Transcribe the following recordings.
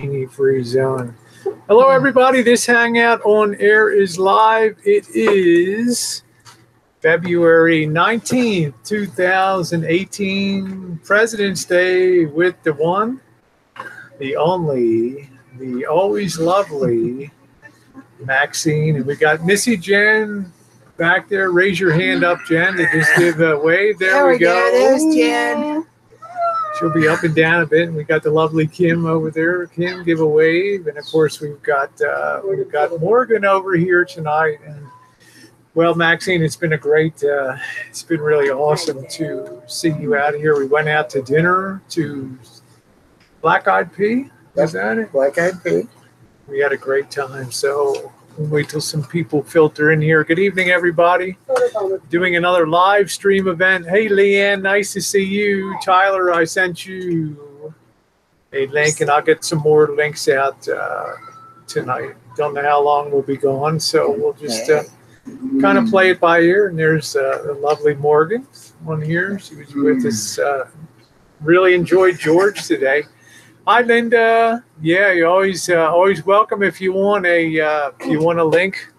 bikini-free zone. Hello, everybody. This Hangout on Air is live. It is February 19th, 2018, President's Day with the one, the only, the always lovely Maxine. And we got Missy Jen back there. Raise your hand up, Jen, to just give a wave. There we go. There's Jen. She'll be up and down a bit. And we got the lovely Kim over there. Kim, give a wave. And of course, we've got Morgan over here tonight. And well, Maxine, it's been a great. It's been really awesome to see you out here. We went out to dinner to Black Eyed Pea. Is that it? Black Eyed Pea. We had a great time. So we'll wait till some people filter in here. Good evening, everybody. Doing another live stream event. Hey, Leanne, nice to see you. Tyler, I sent you a link, and I'll get some more links out tonight. Don't know how long we'll be gone, so we'll just kind of play it by ear. And there's the lovely Morgan on here. She was with us. Really enjoyed George today. Hi, Linda. Yeah, you're always welcome. If you want a link,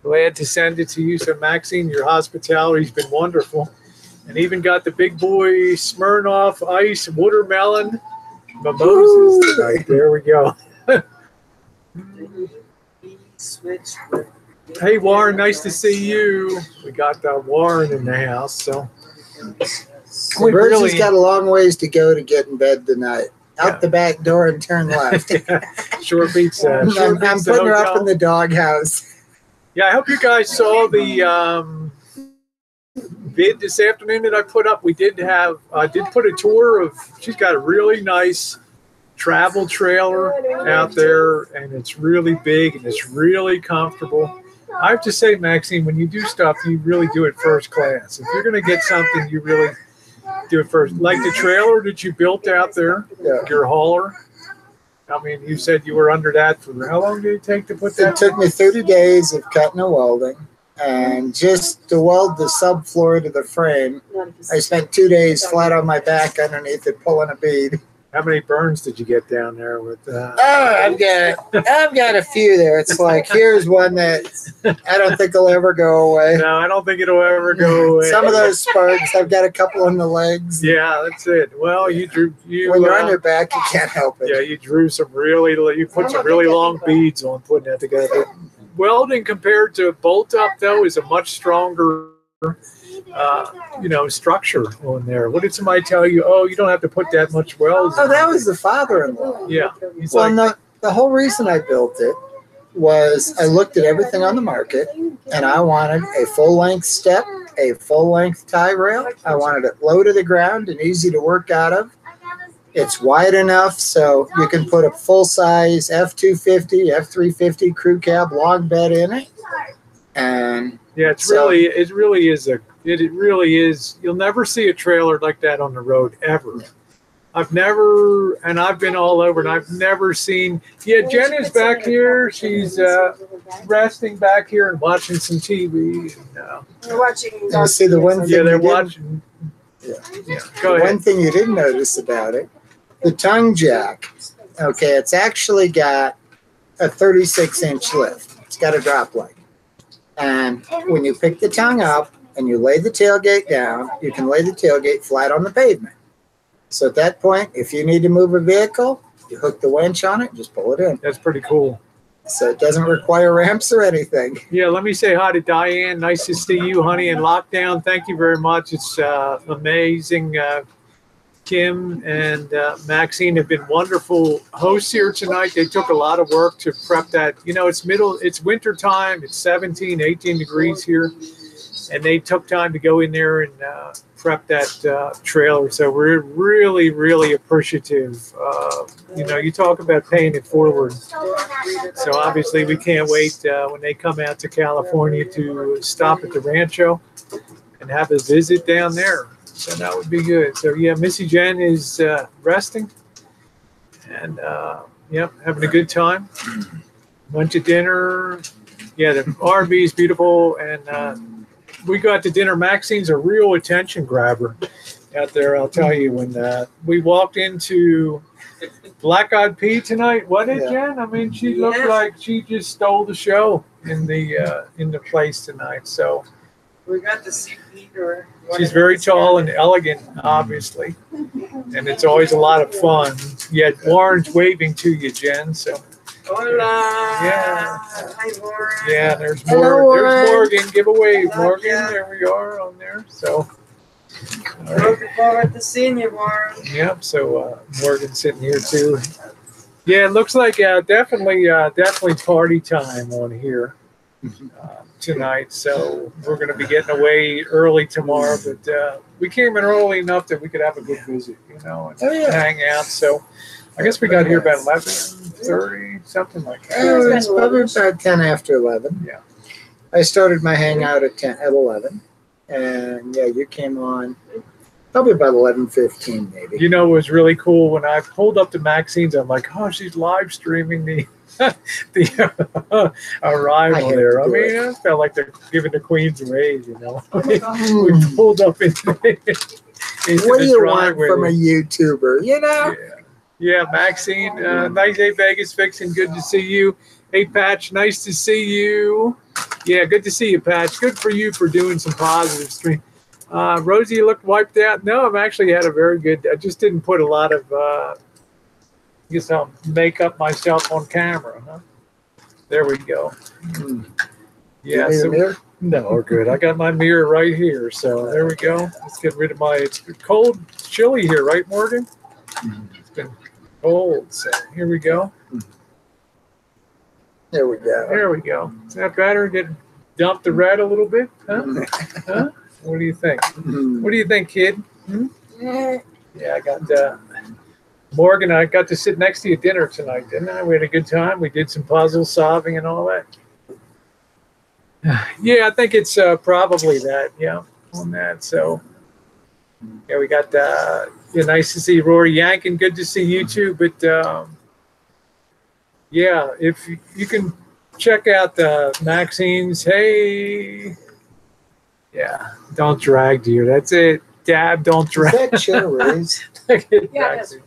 glad to send it to you. So, Maxine, your hospitality's been wonderful, and even got the big boy Smirnoff Ice watermelon mimosas tonight. There we go. Hey, Warren, nice to see you. We got Warren in the house. So, Virgil's got a long ways to go to get in bed tonight. Out the back door and turn left. Sure beats that. I'm putting her up in the doghouse. Yeah, I hope you guys saw the vid this afternoon that I put up. We did put a tour of. She's got a really nice travel trailer out there, and it's really big and it's really comfortable. I have to say, Maxine, when you do stuff, you really do it first class. If you're going to get something, you really do it first. Like the trailer that you built out there, your hauler. I mean, you said you were under that for how long did it take to put that? It took me 30 days of cutting and welding, and just to weld the subfloor to the frame, I spent 2 days flat on my back underneath it pulling a bead. How many burns did you get down there with? I've got a few there. It's like, here's one that I don't think will ever go away. No, I don't think it'll ever go away. Some of those sparks, I've got a couple on the legs. Yeah, that's it. Well, you when you're on your back, you can't help it. Yeah, you put some really long beads on putting that together. Welding compared to bolt up though is a much stronger structure on there. What did somebody tell you? Oh, you don't have to put that much weld. Oh, that was the father-in-law. Yeah. The whole reason I built it was I looked at everything on the market, and I wanted a full-length step, a full-length tie rail. I wanted it low to the ground and easy to work out of. It's wide enough so you can put a full-size F250, F350 crew cab long bed in it. And yeah, it really is. You'll never see a trailer like that on the road ever. I've been all over, and I've never seen. Yeah, Jen is back here. She's resting back here and watching some TV. They're watching. See the one thing. Yeah, they're watching. Yeah. Go ahead. One thing you didn't notice about it, the tongue jack. Okay, it's actually got a 36-inch lift. It's got a drop leg. And when you pick the tongue up and you lay the tailgate down, you can lay the tailgate flat on the pavement. So at that point, if you need to move a vehicle, you hook the winch on it and just pull it in. That's pretty cool. So it doesn't require ramps or anything. Yeah, let me say hi to Diane. Nice to see you, honey, in lockdown. Thank you very much. It's amazing. Kim and Maxine have been wonderful hosts here tonight. They took a lot of work to prep that. It's winter time. It's 17, 18 degrees here. And they took time to go in there and prep that trailer. So we're really, really appreciative. You talk about paying it forward. So obviously we can't wait when they come out to California to stop at the Rancho and have a visit down there. So that would be good. So yeah, Missy Jen is resting and having a good time. Went to dinner. Yeah, the RV is beautiful, and we got to dinner. Maxine's a real attention grabber out there. I'll tell you, when we walked into Black Eyed Pea tonight. What did Yeah. Jen? I mean, she looked like she just stole the show in the place tonight. So We got to see Peter. she's very tall and elegant, obviously, and it's always a lot of fun. Yeah, Warren's waving to you, Jen. So Hola. Yeah. Hi, Warren. yeah, there's Hello, more. There's Warren. Morgan. Give a wave, Love Morgan. ya. There we are on there. So. All right. Looking forward to seeing you, Warren. Yep. So Morgan's sitting here too. Yeah, it looks like definitely party time on here tonight. So we're going to be getting away early tomorrow, but we came in early enough that we could have a good visit, and hang out. So I guess we got here about 11:30, something like that. It's probably about 10 after 11. Yeah. I started my hangout at 11, and yeah, you came on probably about 11:15 maybe. You know, it was really cool when I pulled up to Maxine's. I'm like, oh, she's live streaming the arrival I had there. to I do mean, it. I felt like they're giving the Queen's ways, We pulled up into What do the you want driveway. from a YouTuber? You know? Yeah, Maxine, nice day, Vegas Vixen. Good to see you. Hey, Patch, nice to see you. Yeah, good to see you, Patch. Good for you for doing some positive stream. Rosie, you look wiped out. No, I've actually had a very good. I just didn't put a lot of. Guess I'll make up myself on camera. Huh? There we go. Yeah. You need a So, mirror? no, we're good. I got my mirror right here. So there we go. Let's get rid of my. It's cold, chilly here, right, Morgan? It's been cold. So here we go. There we go. There we go. Is that better? Get dump the red a little bit? Huh? Huh? What do you think? What do you think, kid? Yeah, I got Morgan. I got to sit next to you at dinner tonight, didn't I? We had a good time. We did some puzzle solving and all that. Yeah, I think it's probably that. Yeah, on that. So yeah, we got nice to see Rory Yankin. Good to see you too. But yeah, if you can check out Maxine's. Hey. Yeah, don't drag, dear. That's it. Dab, don't Is drag. that chair raised? Yeah, it is.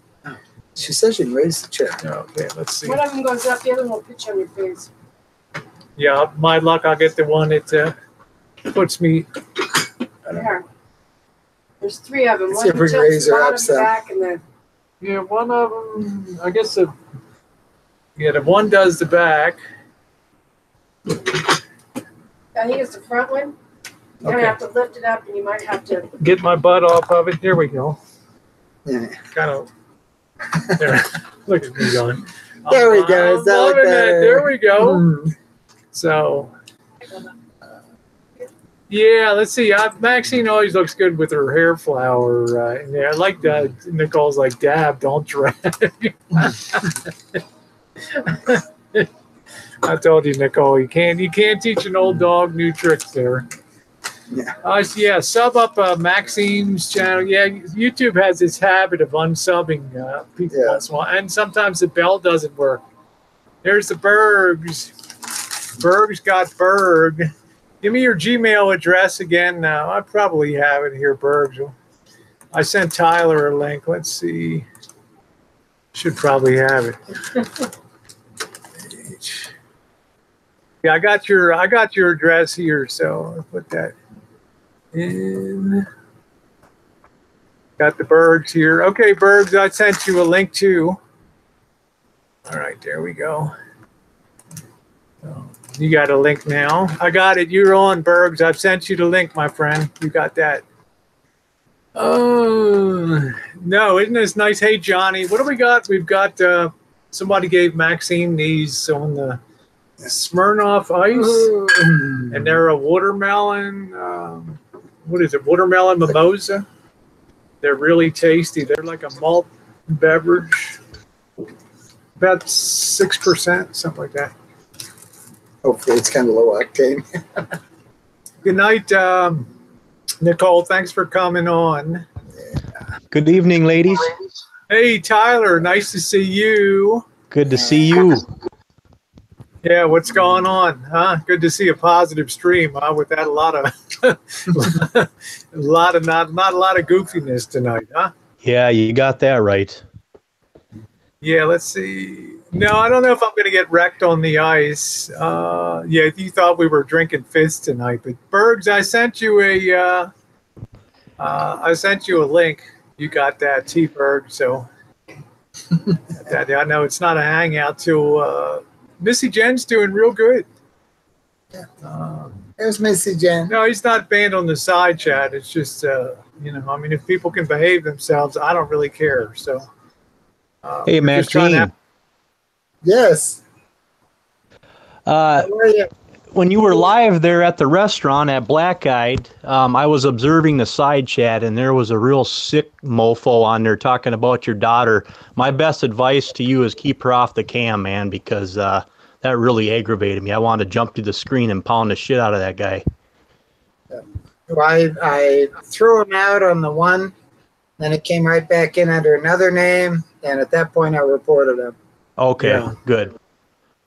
She says you can raise the chair. Okay, let's see. One of them goes up, the other one will pitch on your face. Yeah, my luck, I'll get the one that puts me. There. There's three of them. Let's see One if we can tilts raise the her up bottom, some. back, and the Yeah, one of them. I guess the one does the back. I think it's the front one. You're Okay. gonna have to lift it up, and you might have to. Get my butt off of it. There we go. Yeah. Kind of. There. Look at me going. There we go. I'm Is that loving like that. that? There we go. Mm. So. Yeah, let's see. Maxine always looks good with her hair flower. In there. I like that. Nicole's like, dab, don't drag. I told you, Nicole, you can't teach an old dog new tricks there. Yeah. Yeah, sub up Maxine's channel. Yeah, YouTube has this habit of unsubbing people Yeah. once in a while, and sometimes the bell doesn't work. There's the Bergs. Bergs got Berg. Give me your Gmail address again now. I probably have it here, Bergs. I sent Tyler a link. Let's see. Should probably have it. Yeah, I got your address here, so I'll put that in. Got the Bergs here. Okay, Bergs, I sent you a link too. All right, there we go. So, you got a link now. I got it. You're on, Bergs. I've sent you the link, my friend. You got that. Oh, no, isn't this nice? Hey, Johnny, what do we got? We've got somebody gave Maxine these on the Smirnoff Ice, and they're a watermelon. What is it? Watermelon mimosa. They're really tasty. They're like a malt beverage, about 6%, something like that. Hopefully it's kind of low octane. Good night, Nicole. Thanks for coming on. Good evening, ladies. Hey, Tyler. Nice to see you. Good to see you. Yeah, what's going on? Huh? Good to see a positive stream. Huh? With that, a lot of, not a lot of goofiness tonight, huh? Yeah, you got that right. Yeah, let's see. No, I don't know if I'm going to get wrecked on the ice. Yeah, you thought we were drinking fists tonight, but Bergs, I sent you a link. You got that, T Berg. So that I know it's not a hangout till Missy Jen's doing real good. There's Missy Jen. No, he's not banned on the side chat. It's just I mean, if people can behave themselves, I don't really care. So Hey, we're just trying to Maxine. Yes. Uh, How are you? when you were live there at the restaurant at Black Eyed, I was observing the side chat, and there was a real sick mofo on there talking about your daughter. My best advice to you is keep her off the cam, man, because that really aggravated me. I wanted to jump to the screen and pound the shit out of that guy. Well, I threw him out on the one, then it came right back in under another name, and at that point I reported him. Okay, Yeah. good.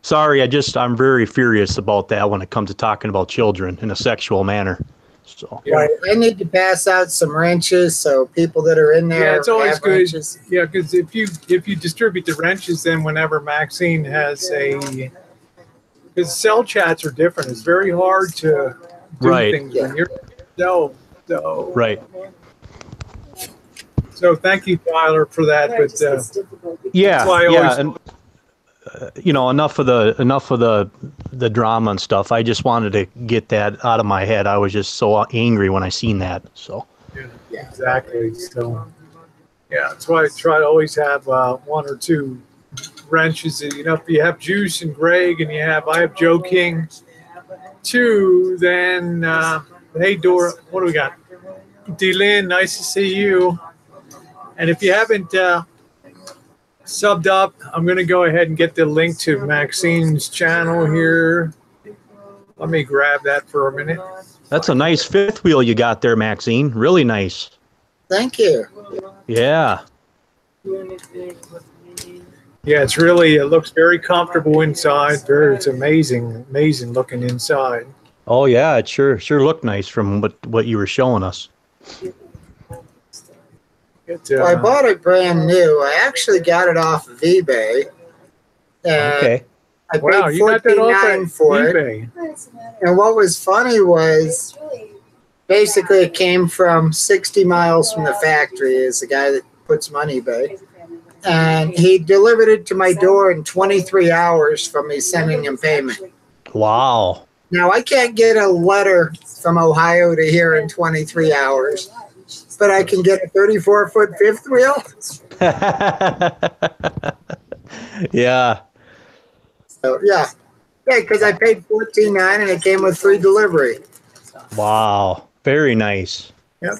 Sorry, I'm very furious about that when it comes to talking about children in a sexual manner. So Yeah. Right. I need to pass out some wrenches so people that are in there Yeah, it's always have good. wrenches. Yeah, because if you distribute the wrenches, then whenever Maxine has because cell chats are different. It's very hard to do Right. things Yeah. when you're so. right. So thank you, Tyler, for that. Yeah, it But just gets difficult. Yeah, That's why I yeah, always- and enough of the drama and stuff. I just wanted to get that out of my head. I was just so angry when I seen that. So yeah, exactly. So yeah, that's why I try to always have one or two wrenches. You know, if you have Juice and Greg, and I have Joe King too. Then hey, Dora, what do we got? D-Lynn, nice to see you. And if you haven't subbed up, I'm going to go ahead and get the link to Maxine's channel here. Let me grab that for a minute. that's a nice fifth wheel you got there, Maxine. Really nice. Thank you. Yeah. Yeah, it looks very comfortable inside. It's amazing looking inside. Oh yeah, it sure looked nice from what you were showing us. Well, I bought it brand new. I actually got it off of eBay. Okay. I Wow, paid you got that off $14.99 at for it. eBay. And what was funny was basically it came from 60 miles from the factory. Is the guy that puts them on eBay. And he delivered it to my door in 23 hours from me sending him payment. Wow. Now, I can't get a letter from Ohio to here in 23 hours, but I can get a 34-foot fifth wheel. Yeah. So, yeah, because I paid $14.99 and it came with free delivery. Wow. Very nice. Yep.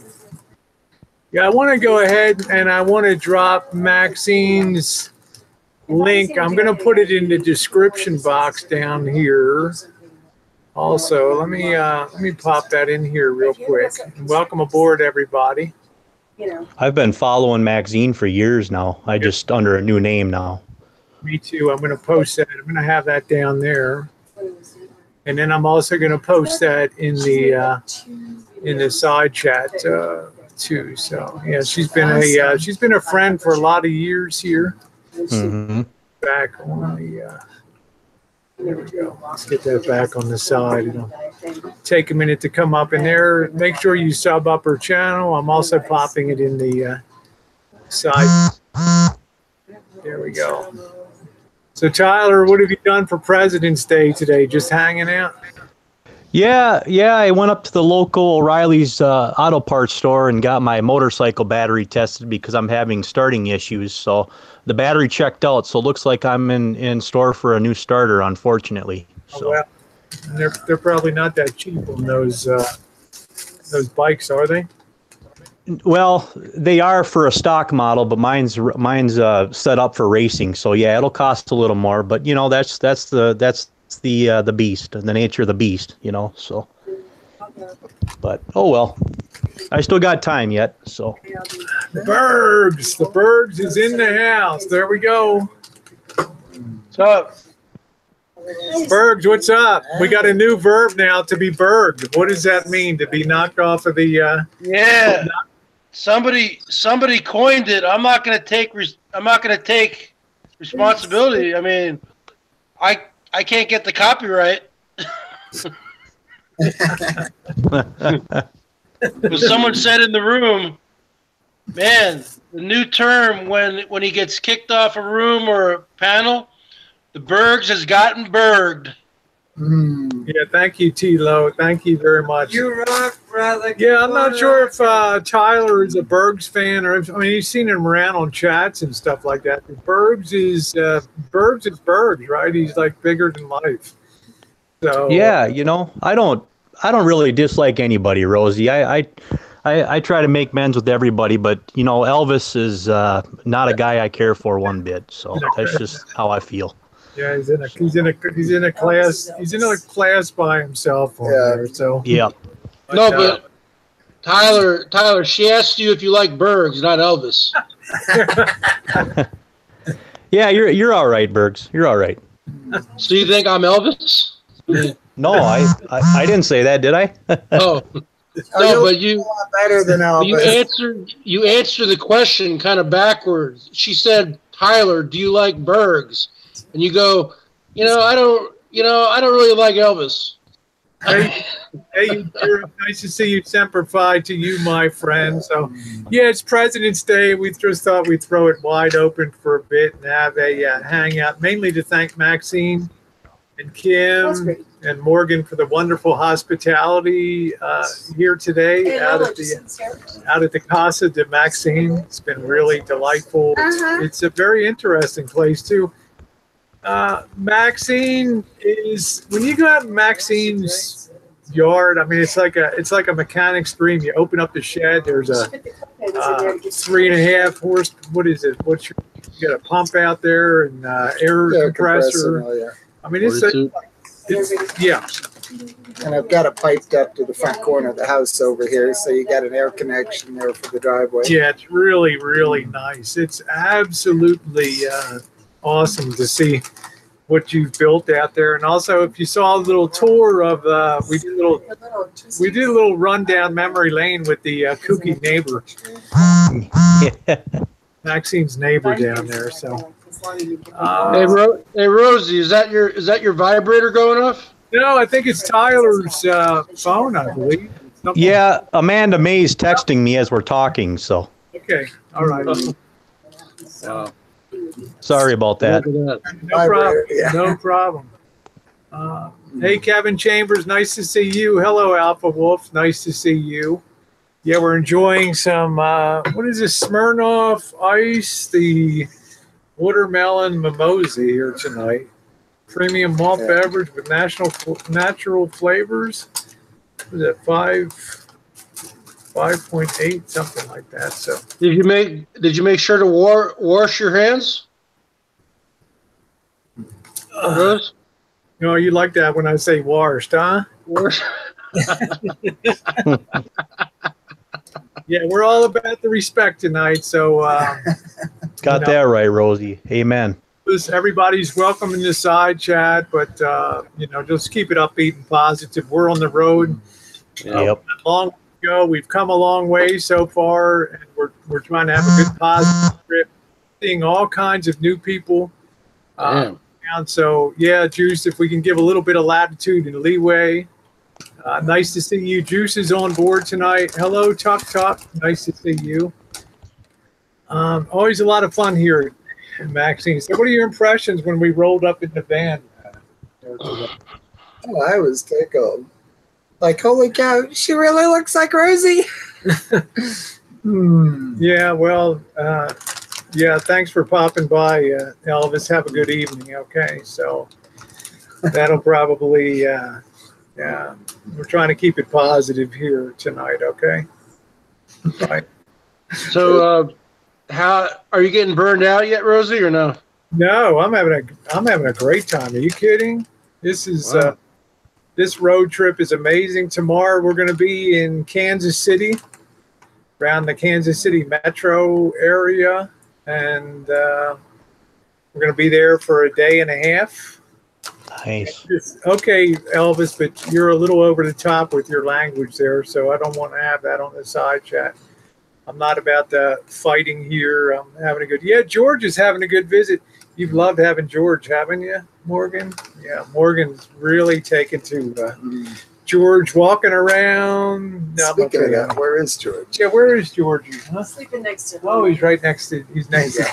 Yeah, I want to go ahead and I want to drop Maxine's link. I'm going to put it in the description box down here. Also, let me pop that in here real quick. Welcome aboard, everybody. I've been following Maxine for years now. I just under a new name now. Me too. I'm going to post that. I'm going to have that down there, and then I'm also going to post that in the side chat too. So yeah, she's been a friend for a lot of years here. Mm-hmm. Back on the. There we go. Let's get that back on the side. It'll take a minute to come up in there. Make sure you sub up her channel. I'm also popping it in the side. There we go. So Tyler, what have you done for President's Day today? Just hanging out? Yeah. I went up to the local O'Reilly's auto parts store and got my motorcycle battery tested because I'm having starting issues. So the battery checked out. So it looks like I'm in store for a new starter, unfortunately. So. Oh, well, they're probably not that cheap on those bikes, are they? Well, they are for a stock model, but mine's set up for racing. So yeah, it'll cost a little more, but you know that's the beast, the nature of the beast, you know. So, but oh well, I still got time yet. So The Bergs is in the house. There we go. What's up? Bergs, what's up? We got a new verb now, to be berged. What does that mean? To be knocked off of the? Yeah, somebody coined it. I'm not gonna take responsibility. I mean, I can't get the copyright. But someone said in the room, man, the new term when he gets kicked off a room or a panel, the Bergs has gotten berged. Yeah, thank you, T-Lo. Thank you very much. You rock, brother. Yeah, I'm not sure if Tyler is a Bergs fan or I mean he's seen him around on chats and stuff like that. But Bergs is Bergs, right? He's like bigger than life. So Yeah, you know, I don't really dislike anybody, Rosie. I try to make amends with everybody, but you know, Elvis is not a guy I care for one bit. So that's just how I feel. yeah, he's in a class by himself over there. So Yeah. No, but Tyler, she asked you if you like Bergs, not Elvis. Yeah, you're all right, Bergs. You're all right. So you think I'm Elvis? No, I didn't say that, did I? Oh. Oh, No, you but you look a lot better than Elvis. you answered the question kind of backwards. She said, "Tyler, do you like Bergs?" And you go, I don't really like Elvis. hey, nice to see you. Semper Fi to you, my friend. So, yeah, it's President's Day. We just thought we'd throw it wide open for a bit and have a hangout, mainly to thank Maxine and That's Kim great. and Morgan for the wonderful hospitality here today out at the Casa de Maxine. It's been really delightful. It's a very interesting place too. Maxine is when you go out in Maxine's yard. I mean, it's like a mechanic's dream. You open up the shed. There's a 3.5 horse. What is it? You got a pump out there and air compressor. Oh, yeah. I mean, it's yeah. And I've got it piped up to the front corner of the house over here, so you got an air connection there for the driveway. Yeah, it's really, really nice. It's absolutely awesome to see what you've built out there. And also, if you saw a little tour of, we did a little rundown memory lane with the kooky neighbor, Maxine's neighbor down there. So, Hey Rosie, is that your vibrator going off? no, I think it's Tyler's phone, I believe. Something- Yeah, Amanda May's texting me as we're talking, so Okay. All right. Wow. sorry about that. No problem. Yeah. No problem. Hey, Kevin Chambers, nice to see you. Hello, Alpha Wolf. Nice to see you. Yeah, we're enjoying some, what is this, Smirnoff Ice, the watermelon mimosa here tonight. Premium malt beverage with natural flavors. What is that, 5.8, something like that. So Did you make sure to wash your hands? Rose? you know, you like that when I say washed, huh? Wash. Yeah, we're all about the respect tonight. So Got that right, Rosie. Amen. everybody's welcome in the side chat, but just keep it upbeat and positive. We're on the road. Yep. A long way to go. We've come a long way so far, and we're trying to have a good positive trip. Seeing all kinds of new people. Damn. And so, yeah, Juice, if we can give a little bit of latitude and leeway. Nice to see you. Juice is on board tonight. Hello, Tuck Tuck. Nice to see you. Always a lot of fun here, Maxine. So what are your impressions when we rolled up in the van? Oh, I was tickled. Like, holy cow, she really looks like Rosie. Yeah, well, yeah, thanks for popping by, Elvis. Have a good evening, okay? So that'll probably, yeah, we're trying to keep it positive here tonight, okay? Bye. So, how are you getting burned out yet, Rosie, or no? No, I'm having a great time. Are you kidding? This is Wow. This road trip is amazing. Tomorrow we're going to be in Kansas City, around the Kansas City metro area, and we're going to be there for a day and a half. Nice. Okay, Elvis, but you're a little over the top with your language there, so I don't want to have that on the side chat. I'm not about the fighting here. I'm having a good. Yeah, George is having a good visit. you've loved having George, haven't you, Morgan? Yeah, Morgan's really taken to George walking around. No, Speaking of that, where is George? Yeah, where is Georgie? Huh? Sleeping next to him. Oh, he's right next to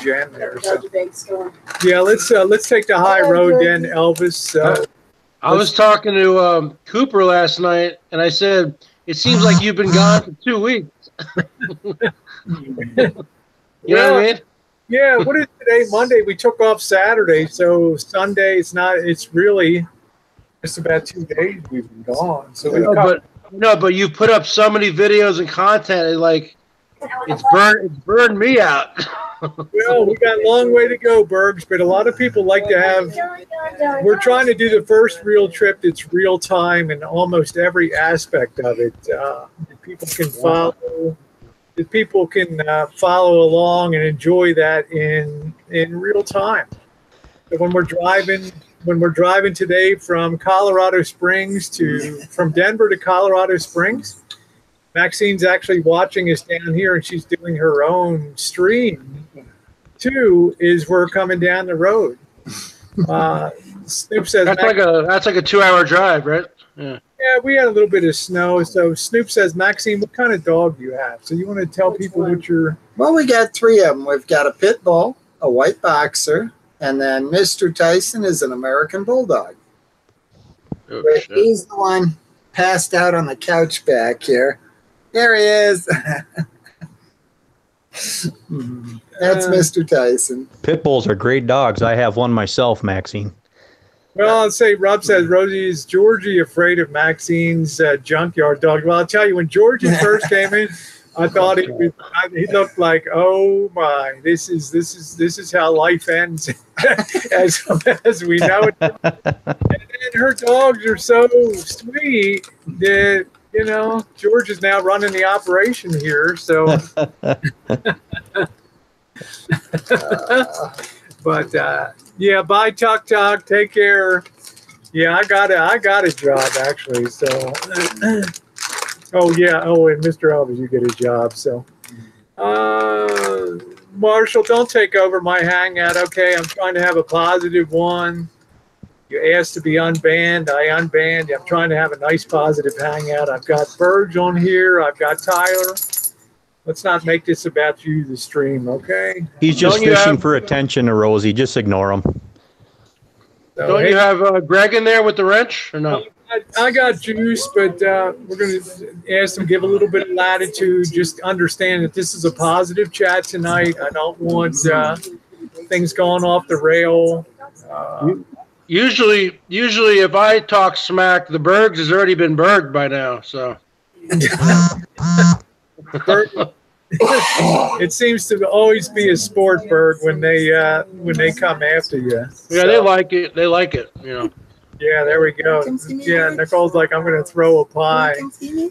Jen there. So. Doggy bag's going. Yeah, let's take the high road then, Elvis. I was talking to Cooper last night, and I said, "It seems like you've been gone for 2 weeks." You know what I mean? Yeah, what is today? Monday. We took off Saturday, so Sunday. It's really just about 2 days we've been gone. So but you put up so many videos and content, it's burned me out. Well, we got a long way to go, Bergs, but a lot of people like to have. We're trying to do the first real trip that's real time in almost every aspect of it. People can follow. People can follow along and enjoy that in real time. So when we're driving today from Colorado Springs from Denver to Colorado Springs, Maxine's actually watching us down here, and she's doing her own stream. 2 is we're coming down the road. Snoop says that's like a 2-hour drive, right? Yeah. Yeah, we had a little bit of snow. So Snoop says, Maxine, what kind of dog do you have? So you want to tell people what your... Well, we got 3 of them. We've got a pit bull, a white boxer, and then Mr. Tyson is an American bulldog. Oh, He's the one passed out on the couch back here. There he is. That's Mr. Tyson. Pit bulls are great dogs. I have one myself, Maxine. Well, I'll say, Rob says, Rosie, is Georgie afraid of Maxine's junkyard dog? Well, I'll tell you, when Georgie first came in, I thought he looked like, oh my, this is how life ends as we know it. And her dogs are so sweet that, you know, George is now running the operation here. So, but yeah, bye, Tuck Tuck. Take care. Yeah, I got a job actually. So, oh yeah, and Mr. Elvis, you get a job. So, Marshall, don't take over my hangout. Okay, I'm trying to have a positive one. You asked to be unbanned. I unbanned. I'm trying to have a nice positive hangout. I've got Burge on here. I've got Tyler. Let's not make this about you, the stream, okay? He's just fishing for attention, Rosie. Just ignore him. So, don't you have Greg in there with the wrench or no? I got juice, but we're going to ask them give a little bit of latitude. Just understand that this is a positive chat tonight. I don't want things going off the rail. Usually, if I talk smack, the Bergs has already been burged by now. So it seems to always be a sport, Berg, when they come after you. Yeah, so, they like it. They like it. You know. Yeah, there we go. Yeah, Nicole's like, I'm going to throw a pie.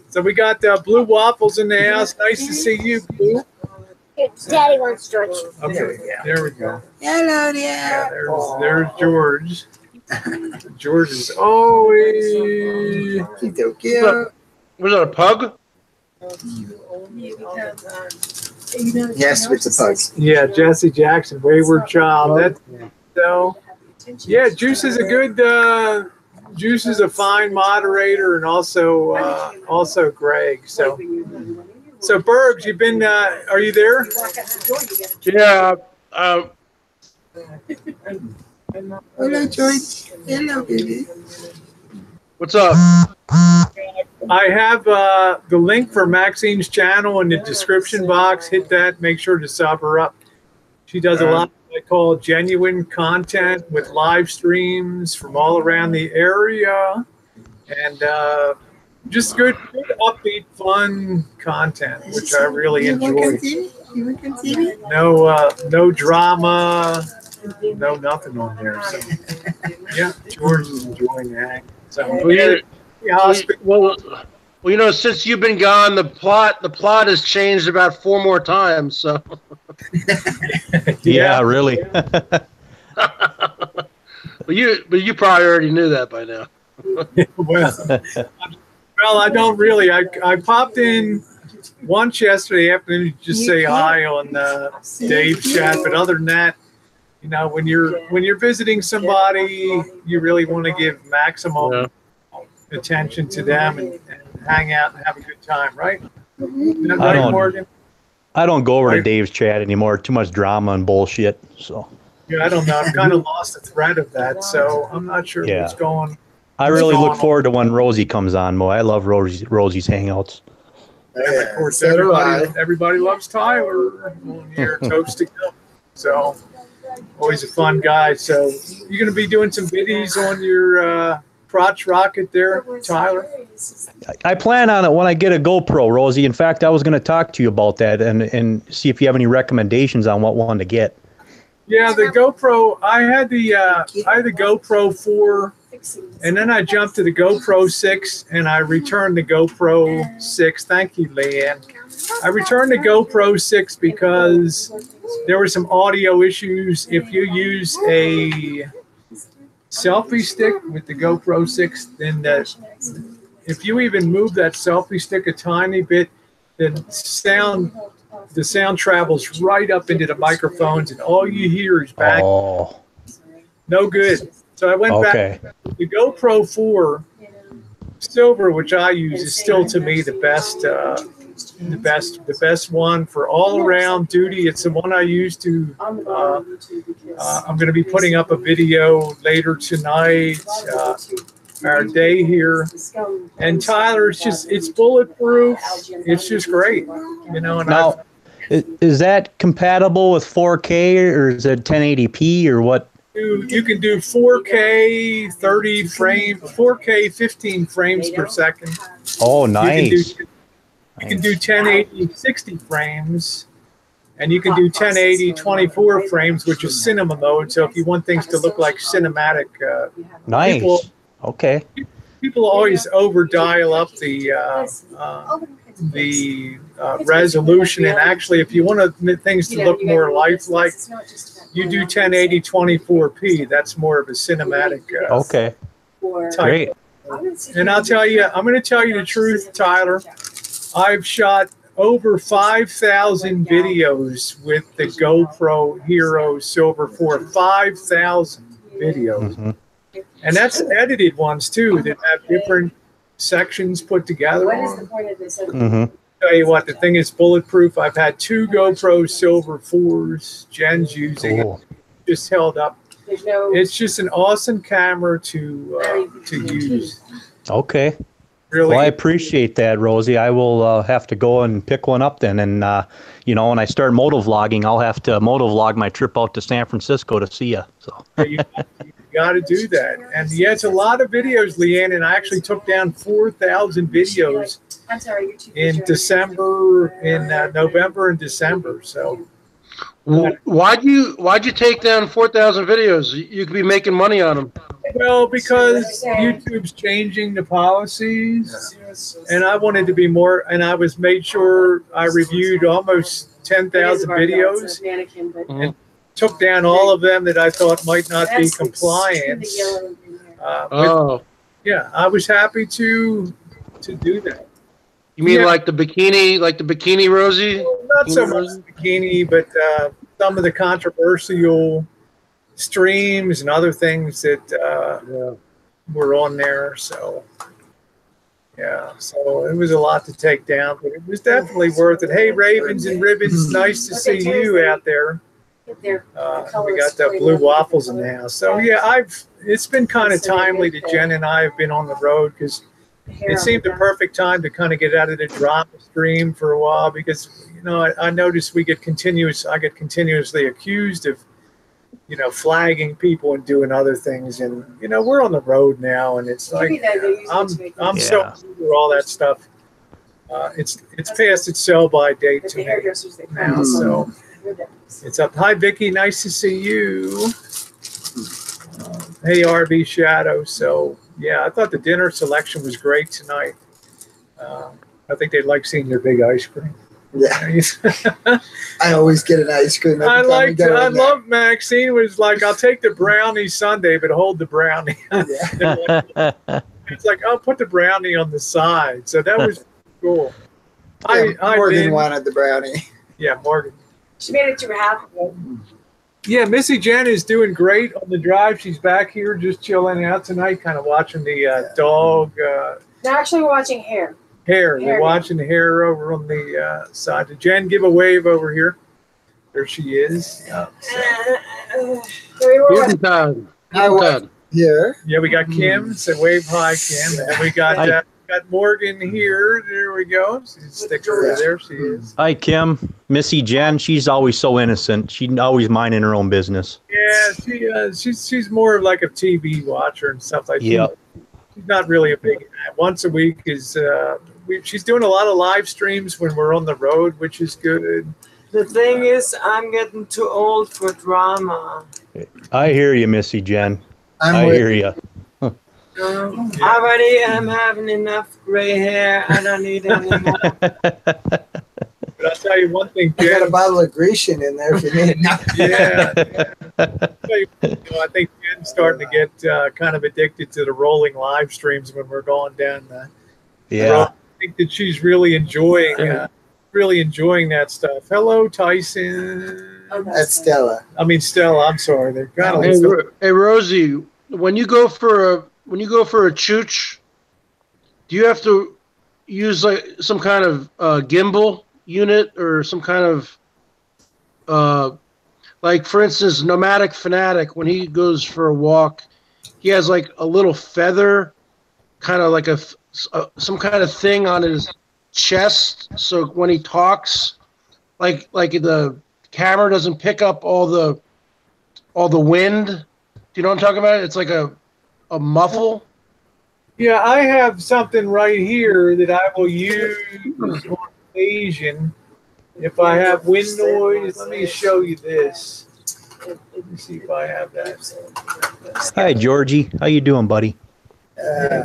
So we got Blue Waffles in the house. Nice to see you, Blue. Daddy wants George. Okay, there we go. Hello, dear. Yeah, there's George. George is always. Was that a pug? Yes, with the pug. Yeah, Jesse Jackson, wayward child. That's so. Yeah, Juice is a good. Juice is a fine moderator, and also Greg. So Bergs, you've been. Are you there? Yeah. Hello, George. Hello, baby. What's up? I have the link for Maxine's channel in the description box. Hit that. Make sure to sub her up. She does a lot of what I call genuine content with live streams from all around the area. And just good, upbeat, fun content, which I really enjoy. No drama. No, nothing on there. So, yeah, George is enjoying that. So, well, you know, since you've been gone, the plot has changed about 4 more times. So, yeah, really. But you probably already knew that by now. Well, I don't really. I popped in once yesterday afternoon to just say hi on Dave's chat, but other than that, You know, when you're visiting somebody, you really want to give maximum attention to them and hang out and have a good time, right? Isn't that right, Morgan? I don't go over to Dave's chat anymore. Too much drama and bullshit. So. Yeah, I don't know. I've kind of lost the thread of that, so I'm not sure what's going. I really look forward to when Rosie comes on, Mo. I love Rosie's hangouts. And of course, everybody loves Tyler on here, Toast to Go. So always a fun guy. So you're going to be doing some videos on your crotch rocket there, Tyler? I plan on it when I get a GoPro, Rosie. In fact, I was going to talk to you about that and see if you have any recommendations on what one to get. Yeah, the GoPro. I had the GoPro 4, and then I jumped to the GoPro 6, and I returned the GoPro 6. Thank you, Leanne. I returned the GoPro 6 because there were some audio issues. If you use a selfie stick with the GoPro 6, then if you even move that selfie stick a tiny bit, the sound travels right up into the microphones, and all you hear is back. Oh. No good. So I went back. The GoPro 4 Silver, which I use, is still to me the best one for all around duty. It's the one I use to. I'm going to be putting up a video later tonight. Our day here, and Tyler, it's bulletproof. It's just great, you know. And now, is that compatible with 4K or is it 1080p or what? You can do 4K 30 frames, 4K 15 frames per second. Oh, nice. You can do 1080 60 frames, and you can do 1080 24 frames, which is cinema mode. So if you want things to look like cinematic, nice. People always over dial up the resolution, and actually, if you want things to look more lifelike, you do 1080 24p. That's more of a cinematic. Great. And I'm going to tell you the truth, Tyler. I've shot over 5,000 videos with the GoPro Hero Silver 4. 5,000 videos. Mm-hmm. And that's edited ones too that have different sections put together. What is the point of this? Mm-hmm. Tell you what, the thing is bulletproof. I've had 2 GoPro Silver 4s. Jen's using it. Just held up. It's just an awesome camera to use. Okay. Really. Well, I appreciate that, Rosie. I will have to go and pick one up then. And, when I start motovlogging, I'll have to motovlog my trip out to San Francisco to see you. So. You got to do that. And yeah, it's a lot of videos, Leanne, and I actually took down 4,000 videos in December, in November and December. So. Why'd you take down 4,000 videos? You could be making money on them. Well, because YouTube's changing the policies, and I wanted to be more, and I made sure I reviewed almost 10,000 videos and took down all of them that I thought might not be compliant. Yeah, I was happy to do that. You mean like the bikini Rosie? Well, not so much the bikini, but some of the controversial streams and other things that were on there. So, yeah, so it was a lot to take down, but it was definitely worth it. Hey, Ravens and Ribbons, nice to see you out there. We got the blue waffles in the house. So, yeah, it's been kind of timely that Jen and I have been on the road because it seemed the perfect time to kind of get out of the drama stream for a while because, I noticed I get continuously accused of, flagging people and doing other things. And, we're on the road now and it's like, I'm so over all that stuff. It's past its sell-by date to me now. So it's up. Hi, Vicky. Nice to see you. Hey, RB Shadow. So, yeah, I thought the dinner selection was great tonight. I think they'd like seeing your big ice cream. Yeah, I always get an ice cream. I love Maxine was like, I'll take the brownie sundae, but hold the brownie. It's like, I'll put the brownie on the side. So that was cool. Yeah, Morgan wanted the brownie. Yeah, Morgan. She made it through half of it. Yeah, Missy Jen is doing great on the drive. She's back here just chilling out tonight, kind of watching the dog They're actually watching hair. hair. They're watching the hair over on the side. Did Jen give a wave over here? There she is. I was here. Yeah, we got Kim. So wave hi, Kim. And we got Morgan here. There we go. She's sticking over there. She is. Hi, Kim. Missy Jen, she's always so innocent. She's always minding her own business. Yeah, she's more of like a TV watcher and stuff like that. Yeah. She's not really a big. Once a week is. She's doing a lot of live streams when we're on the road, which is good. The thing is, I'm getting too old for drama. I hear you, Missy Jen. I with hear you. Already am having enough gray hair. I don't need any more. But I'll tell you one thing, I got Jen. a bottle of Grecian in there if you need it. Yeah. I think Jen's starting to get kind of addicted to the rolling live streams when we're going down the Yeah. road. I think that she's really enjoying that stuff. Hello, Tyson. That's Stella. I mean Stella. I'm sorry. They're kind of. Hey, Rosie, when you go for a chooch, do you have to use like some kind of gimbal unit or some kind of like, for instance, Nomadic Fanatic, when he goes for a walk, he has like a little feather, kind of like some kind of thing on his chest, so when he talks, like the camera doesn't pick up all the wind. Do you know what I'm talking about? It's like a muffle. Yeah, I have something right here that I will use on occasion if I have wind noise. Let me show you this. Let me see if I have that. Hi, Georgie. How you doing, buddy?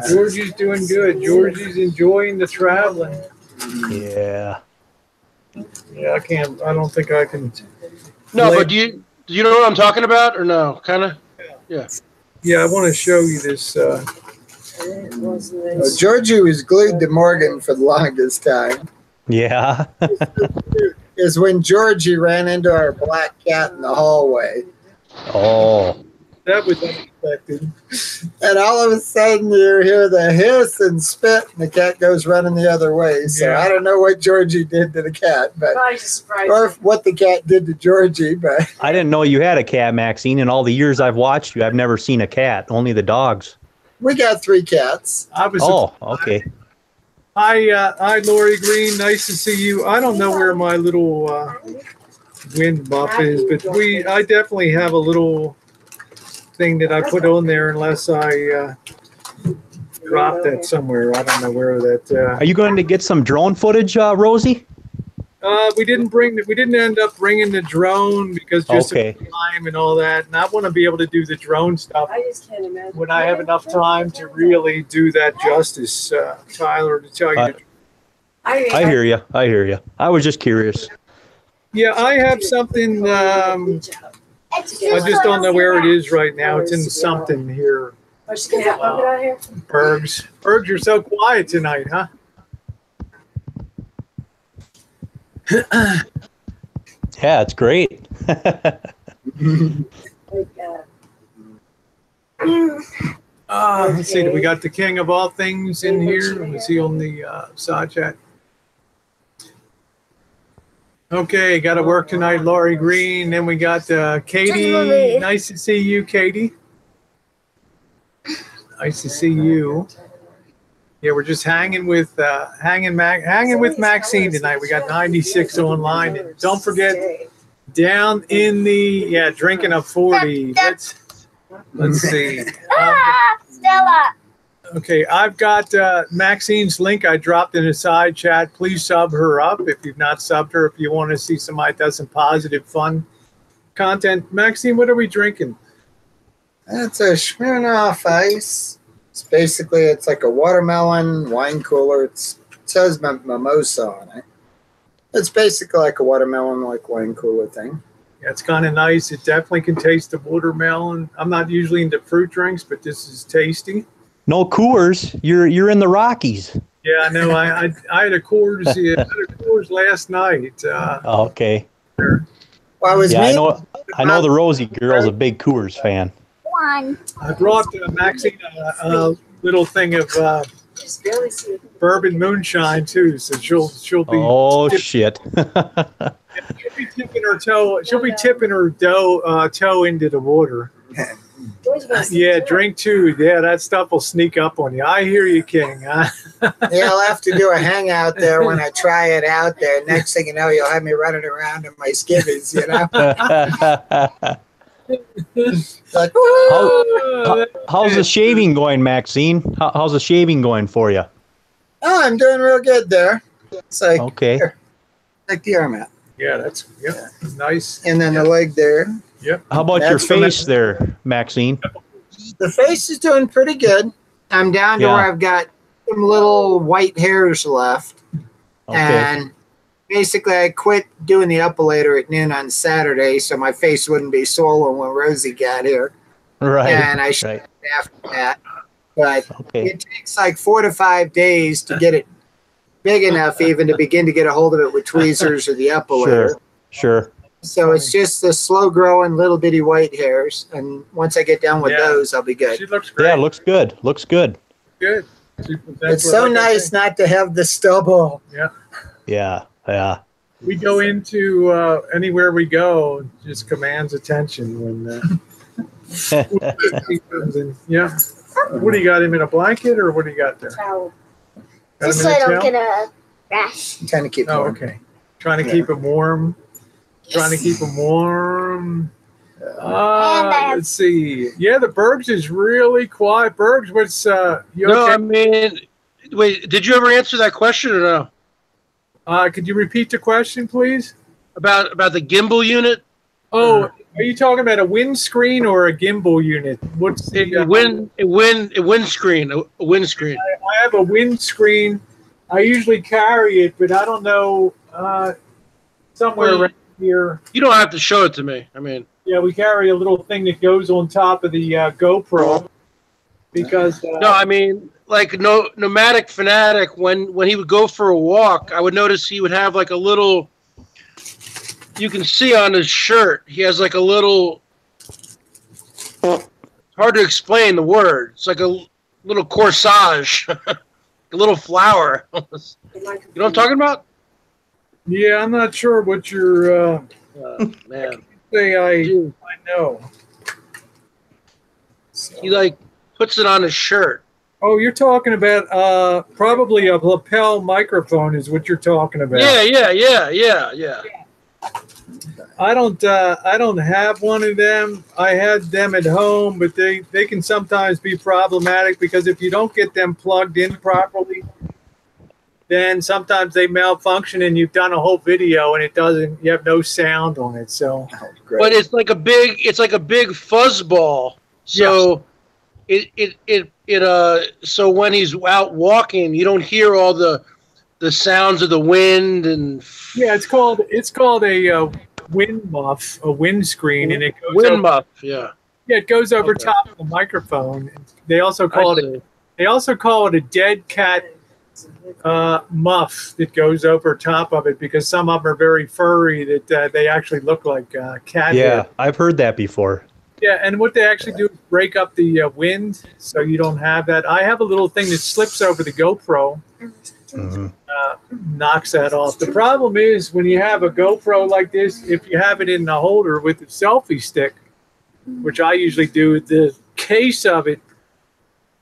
Georgie's doing good. Georgie's enjoying the traveling. Yeah. Yeah, I don't think I can. No, but do you know what I'm talking about or no? Kind of. Yeah. Yeah, I want to show you this. Georgie was glued to Morgan for the longest time. Yeah. Is when Georgie ran into our black cat in the hallway. Oh. That was unexpected. And all of a sudden you hear the hiss and spit and the cat goes running the other way. So Yeah. I don't know what Georgie did to the cat, but Probably just surprised. or what the cat did to Georgie, but I didn't know you had a cat, Maxine. In all the years I've watched you, I've never seen a cat, only the dogs. we got 3 cats. I was. Oh, okay. Hi, Lori Green. Nice to see you. I don't know where my little wind buff is, but I definitely have a little thing that I put on there unless I drop that somewhere. I don't know where that. Are you going to get some drone footage, Rosie? We didn't end up bringing the drone because just Okay. of time and all that. And I want to be able to do the drone stuff I just can't imagine. when I have enough time to really do that justice, Tyler, to tell you. the truth. I hear you. I hear you. I was just curious. Yeah, I have something. I just don't know where it is right now. It's in something here. Oh, she's gonna have it out here. Bergs, you're so quiet tonight, huh? Yeah, it's great. Let's see. We got the king of all things in here. Let me see on the side chat. Okay, got to work tonight, Laurie Green. Then we got Katie. Nice to see you, Katie. Nice to see you. Yeah, we're just hanging with Maxine tonight. We got 96 online. And don't forget, down in the drinking a 40. Let's see. Stella. Okay, I've got Maxine's link I dropped in a side chat. Please sub her up if you've not subbed her. If you want to see somebody that does some positive, fun content. Maxine, what are we drinking? That's a Smirnoff Ice. It's like a watermelon wine cooler. It says mimosa on it. It's basically like a watermelon like wine cooler thing. Yeah, it's kind of nice. It definitely can taste the watermelon. I'm not usually into fruit drinks, but this is tasty. No Coors. You're in the Rockies. Yeah, I know. I had a Coors. I had a Coors last night. Okay. Well, I was Yeah, I meaning know. to I know the Rosie girl's a big Coors fan. One. I brought Maxine a little thing of bourbon moonshine too, so she'll be. Oh shit! She'll be tipping her toe. She'll be tipping her toe into the water. Yeah, drink too. Yeah, that stuff will sneak up on you. I hear you, King. Yeah, I'll have to do a hangout there when I try it out there. Next thing you know, you'll have me running around in my skivvies, you know? Like, How's the shaving going, Maxine? How's the shaving going for you? oh, I'm doing real good there. It's like, Okay. here, like the arm out. Yeah, that's nice. And then the leg there. How about your That's face there, Maxine? The face is doing pretty good. I'm down to Yeah. where I've got some little white hairs left. Okay. And basically, I quit doing the epilator at noon on Saturday so my face wouldn't be swollen when Rosie got here. Right. And I shaved after that. But Okay. it takes like 4 to 5 days to get it big enough even to begin to get a hold of it with tweezers or the epilator. Sure. So it's just the slow growing little bitty white hairs. And once I get done with Yeah. those, I'll be good. She looks great. Yeah, looks good. Looks good. Good. It's so nice not to have the stubble. Yeah. Yeah. We go into anywhere we go, it just commands attention when he comes in. Yeah. What do you got him in a blanket or what do you got there? Towel. Got Just him so in I a don't towel? get a rash. I'm trying to keep Oh, warm. okay. Trying to keep him warm. Trying to keep him warm. Let's see. Yeah, the Bergs is really quiet. Bergs, what's you No, okay? I mean, wait, did you ever answer that question or no? Could you repeat the question, please? About the gimbal unit? Oh, are you talking about a windscreen or a gimbal unit? What's the A windscreen. A windscreen. I have a windscreen. I usually carry it, but I don't know somewhere Well, around here. You don't have to show it to me. I mean, Yeah, we carry a little thing that goes on top of the GoPro because no, I mean, like nomadic fanatic. When he would go for a walk, I would notice he would have like a little. You can see on his shirt, he has like a little. Hard to explain the word. It's like a little corsage, a little flower. You know what I'm talking about? yeah, I'm not sure what you're Man, say. dude, I know. he like puts it on his shirt. Oh, you're talking about probably a lapel microphone is what you're talking about. Yeah. I don't have one of them. I had them at home, but they can sometimes be problematic because if you don't get them plugged in properly, then sometimes they malfunction and you've done a whole video and it doesn't. You have no sound on it. So Oh, great. But it's like a big fuzz ball. So so when he's out walking, you don't hear all the sounds of the wind and yeah, it's called a wind muff, a windscreen, and it goes wind over, muff. Yeah. yeah, it goes over Okay. top of the microphone. They also call it a dead cat muff that goes over top of it because some of them are very furry that they actually look like cat Yeah, hair. I've heard that before. Yeah, and what they actually do is break up the wind so you don't have that. I have a little thing that slips over the GoPro, Mhm. knocks that off. The problem is when you have a GoPro like this, if you have it in the holder with the selfie stick, which I usually do, the case of it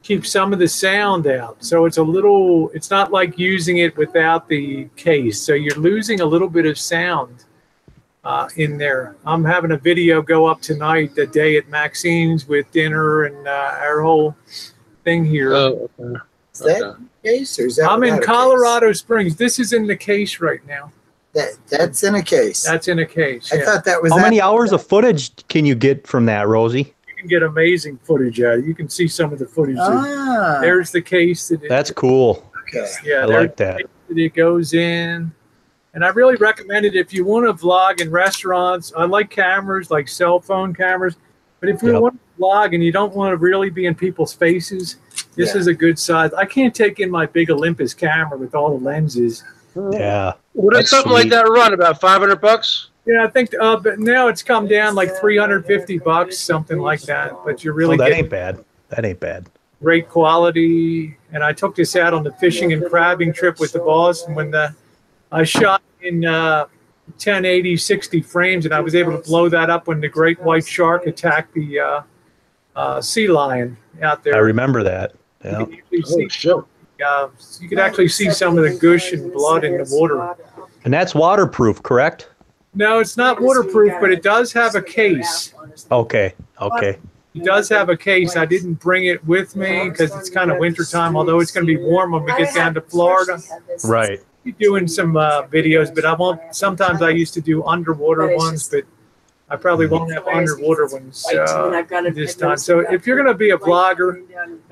keeps some of the sound out. So it's not like using it without the case. So you're losing a little bit of sound in there. I'm having a video go up tonight, the day at Maxine's with dinner and our whole thing here. Oh, okay. Is that case or is that I'm in without a Colorado Springs. This is in the case right now. case? That's in a case. That's in a case. I Yeah. thought that was How that- many hours of footage can you get from that, Rosie? You can get amazing footage out of it. You can see some of the footage. Ah, There's the case that That's cool. okay. yeah, I there's like that. the case that it goes in. And I really recommend it if you want to vlog in restaurants. I like cameras, like cell phone cameras. But if you Yep. want to vlog and you don't want to really be in people's faces, this Yeah. is a good size. I can't take in my big Olympus camera with all the lenses. Yeah. What does That's something like sweet. that run? About $500? Yeah, I think, but now it's come down like $350, something like that. But you're really that getting ain't bad. That ain't bad. great quality. And I took this out on the fishing and crabbing trip with the boss. And when I shot in 1080, 60 frames, and I was able to blow that up when the great white shark attacked the sea lion out there. I remember that. Yeah. You could actually see some of the gush and blood in the water. And that's waterproof, correct? No, it's not waterproof, but it does have a case. Okay. Okay. It does have a case. I didn't bring it with me because it's kind of winter time, although it's going to be warm when we get down to Florida. Right. I'll be doing some videos, but I won't. Sometimes I used to do underwater ones, but I probably won't have underwater ones this time. So if you're going to be a vlogger,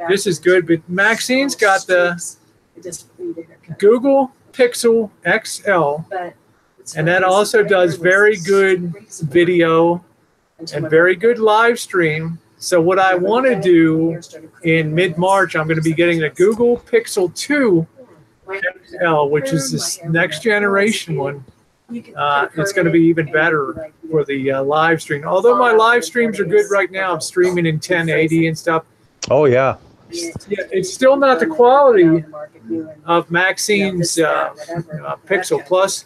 this is good. But Maxine's got the Google Pixel XL, and that also does very good video and very good live stream. So what I want to do in mid-March, I'm going to be getting the Google Pixel 2 XL, which is this next generation one. It's going to be even better for the live stream. Although my live streams are good right now, I'm streaming in 1080 and stuff. Oh, yeah. Yeah, it's still not the quality of Maxine's Pixel. Plus,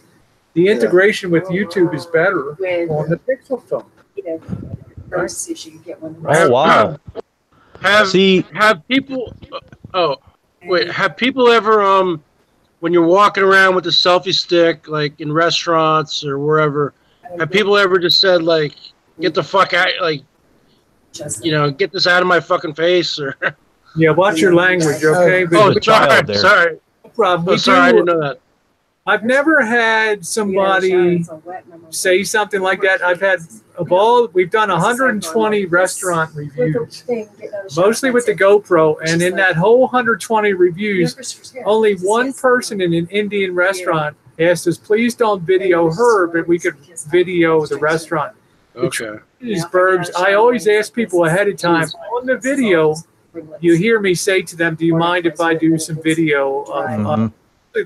the integration with YouTube is better on the Pixel phone. Oh, wow. Have people? Oh, wait. Have people ever when you're walking around with a selfie stick, like in restaurants or wherever, have people ever just said like, "Get the fuck out!" Like, get this out of my fucking face, or? Yeah, watch your language, okay? Oh, sorry. No problem. Sorry, I didn't know that. I've never had somebody say something like that. We've done 120 restaurant reviews, mostly with the GoPro. And in that whole 120 reviews, only one person in an Indian restaurant asked us, please don't video her, but we could video the restaurant. Okay. These Bergs, I always ask people ahead of time, on the video, you hear me say to them, do you mind if I do some video of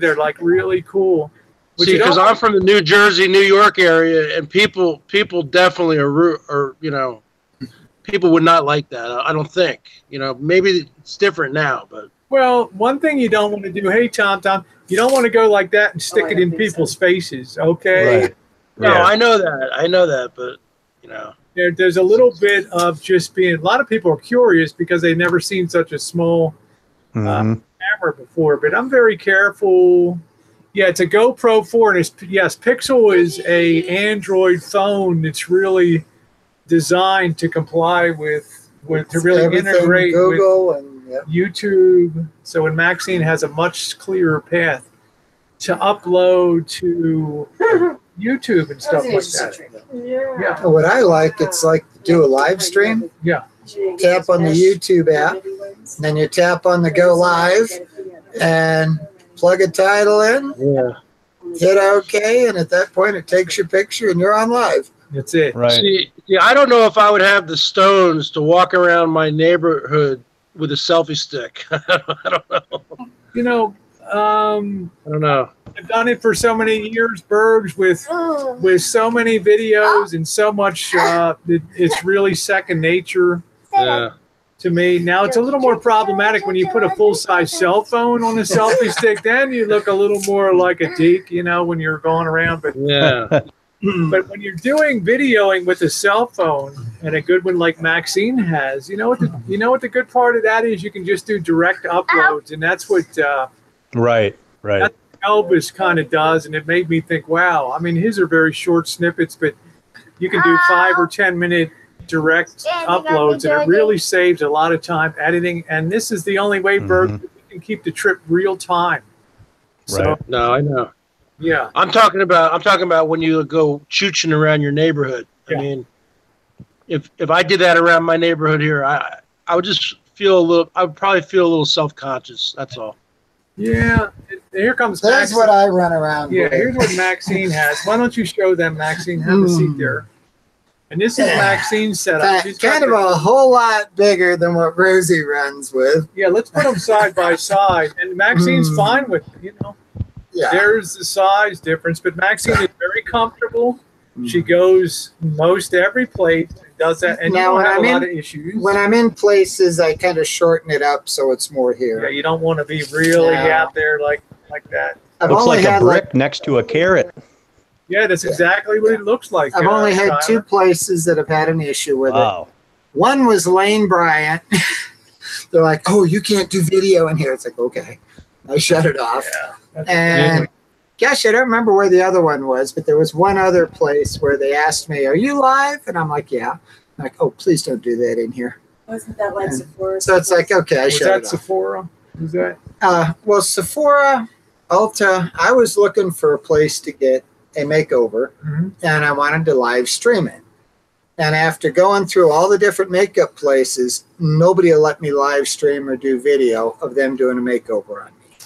they're like really cool. See, because I'm from the New Jersey, New York area, and people definitely are people would not like that. I don't think. Maybe it's different now, but. Well, one thing you don't want to do, hey Tom, you don't want to go like that and stick it in people's faces, okay? Right. No, Yeah. I know that, but there's a little bit of just being. A lot of people are curious because they've never seen such a small. Camera before, but I'm very careful. Yeah, it's a GoPro 4, and Pixel is a Android phone that's really designed to comply with to really integrate Google with and YouTube. So when Maxine has a much clearer path to upload to YouTube and stuff like that. Yeah. What I like, it's like do a live stream. Yeah. Tap on the YouTube app, then you tap on the Go Live, and plug a title in. Yeah. Hit OK, and at that point, it takes your picture, and you're on live. That's it. Right. See, I don't know if I would have the stones to walk around my neighborhood with a selfie stick. I don't know. I don't know. I've done it for so many years, Bergs, with so many videos and so much. It's really second nature to me. Now it's a little more problematic when you put a full-size cell phone on a selfie stick. Then you look a little more like a geek, when you're going around. But but when you're doing videoing with a cell phone and a good one like Maxine has, you know what the good part of that is? You can just do direct uploads, and that's what. Right. That's what Elvis kind of does, and it made me think, wow. I mean, his are very short snippets, but you can do 5 or 10 minute direct uploads, and it really saves a lot of time editing. And this is the only way, Bert, you can keep the trip real time. Right. No, I know. Yeah. I'm talking about when you go chooching around your neighborhood. Yeah. I mean, if I did that around my neighborhood here, I would just feel I would probably feel a little self-conscious. That's all. Yeah. Here comes That's Maxine. what I run around Yeah, with. here's what Maxine has. Why don't you show them, Maxine? Have a seat there. And this is Maxine's setup. She's got Kind of a whole lot bigger than what Rosie runs with. Yeah, let's put them side by side. And Maxine's fine with it, Yeah. There's the size difference, but Maxine is very comfortable. She goes most every place, does that, and Now, you when don't have I'm a lot in- of issues. When I'm in places, I kind of shorten it up so it's more Yeah, here. you don't want to be really No. out there like that. I've Looks only like a had brick next to a carrot. Yeah, that's exactly what it looks like. I've only had Tyler. 2 places that have had an issue with it. Wow. One was Lane Bryant. They're like, "Oh, you can't do video in here." It's like, okay, I shut it off. Yeah. that's- And gosh, I don't remember where the other one was, but there was one other place where they asked me, "Are you live?" And I'm like, "Yeah." I'm like, "Oh, please don't do that in here." Wasn't that like Sephora? So it's like, okay, I was shut that it off. Sephora? Was that? Well, Sephora, Ulta, I was looking for a place to get a makeover, Mhm. and I wanted to live stream it. And after going through all the different makeup places, nobody will let me live stream or do video of them doing a makeover on me.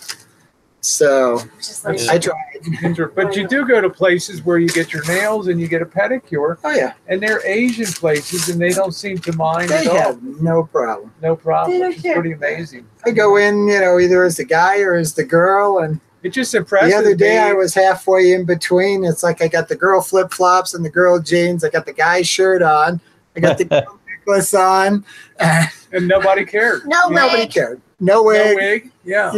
So Just like, I tried. But you do go to places where you get your nails and you get a pedicure, Oh yeah, and they're Asian places, and they don't seem to mind they at all. have no problem. No problem. They don't Which is care. pretty amazing. I go in, either as the guy or as the girl, and It just impresses the other day me. I was halfway in between. It's like I got the girl flip flops and the girl jeans. I got the guy shirt on. I got the girl necklace on. and nobody cared. No Nobody way. cared. No No wig. wig. Yeah.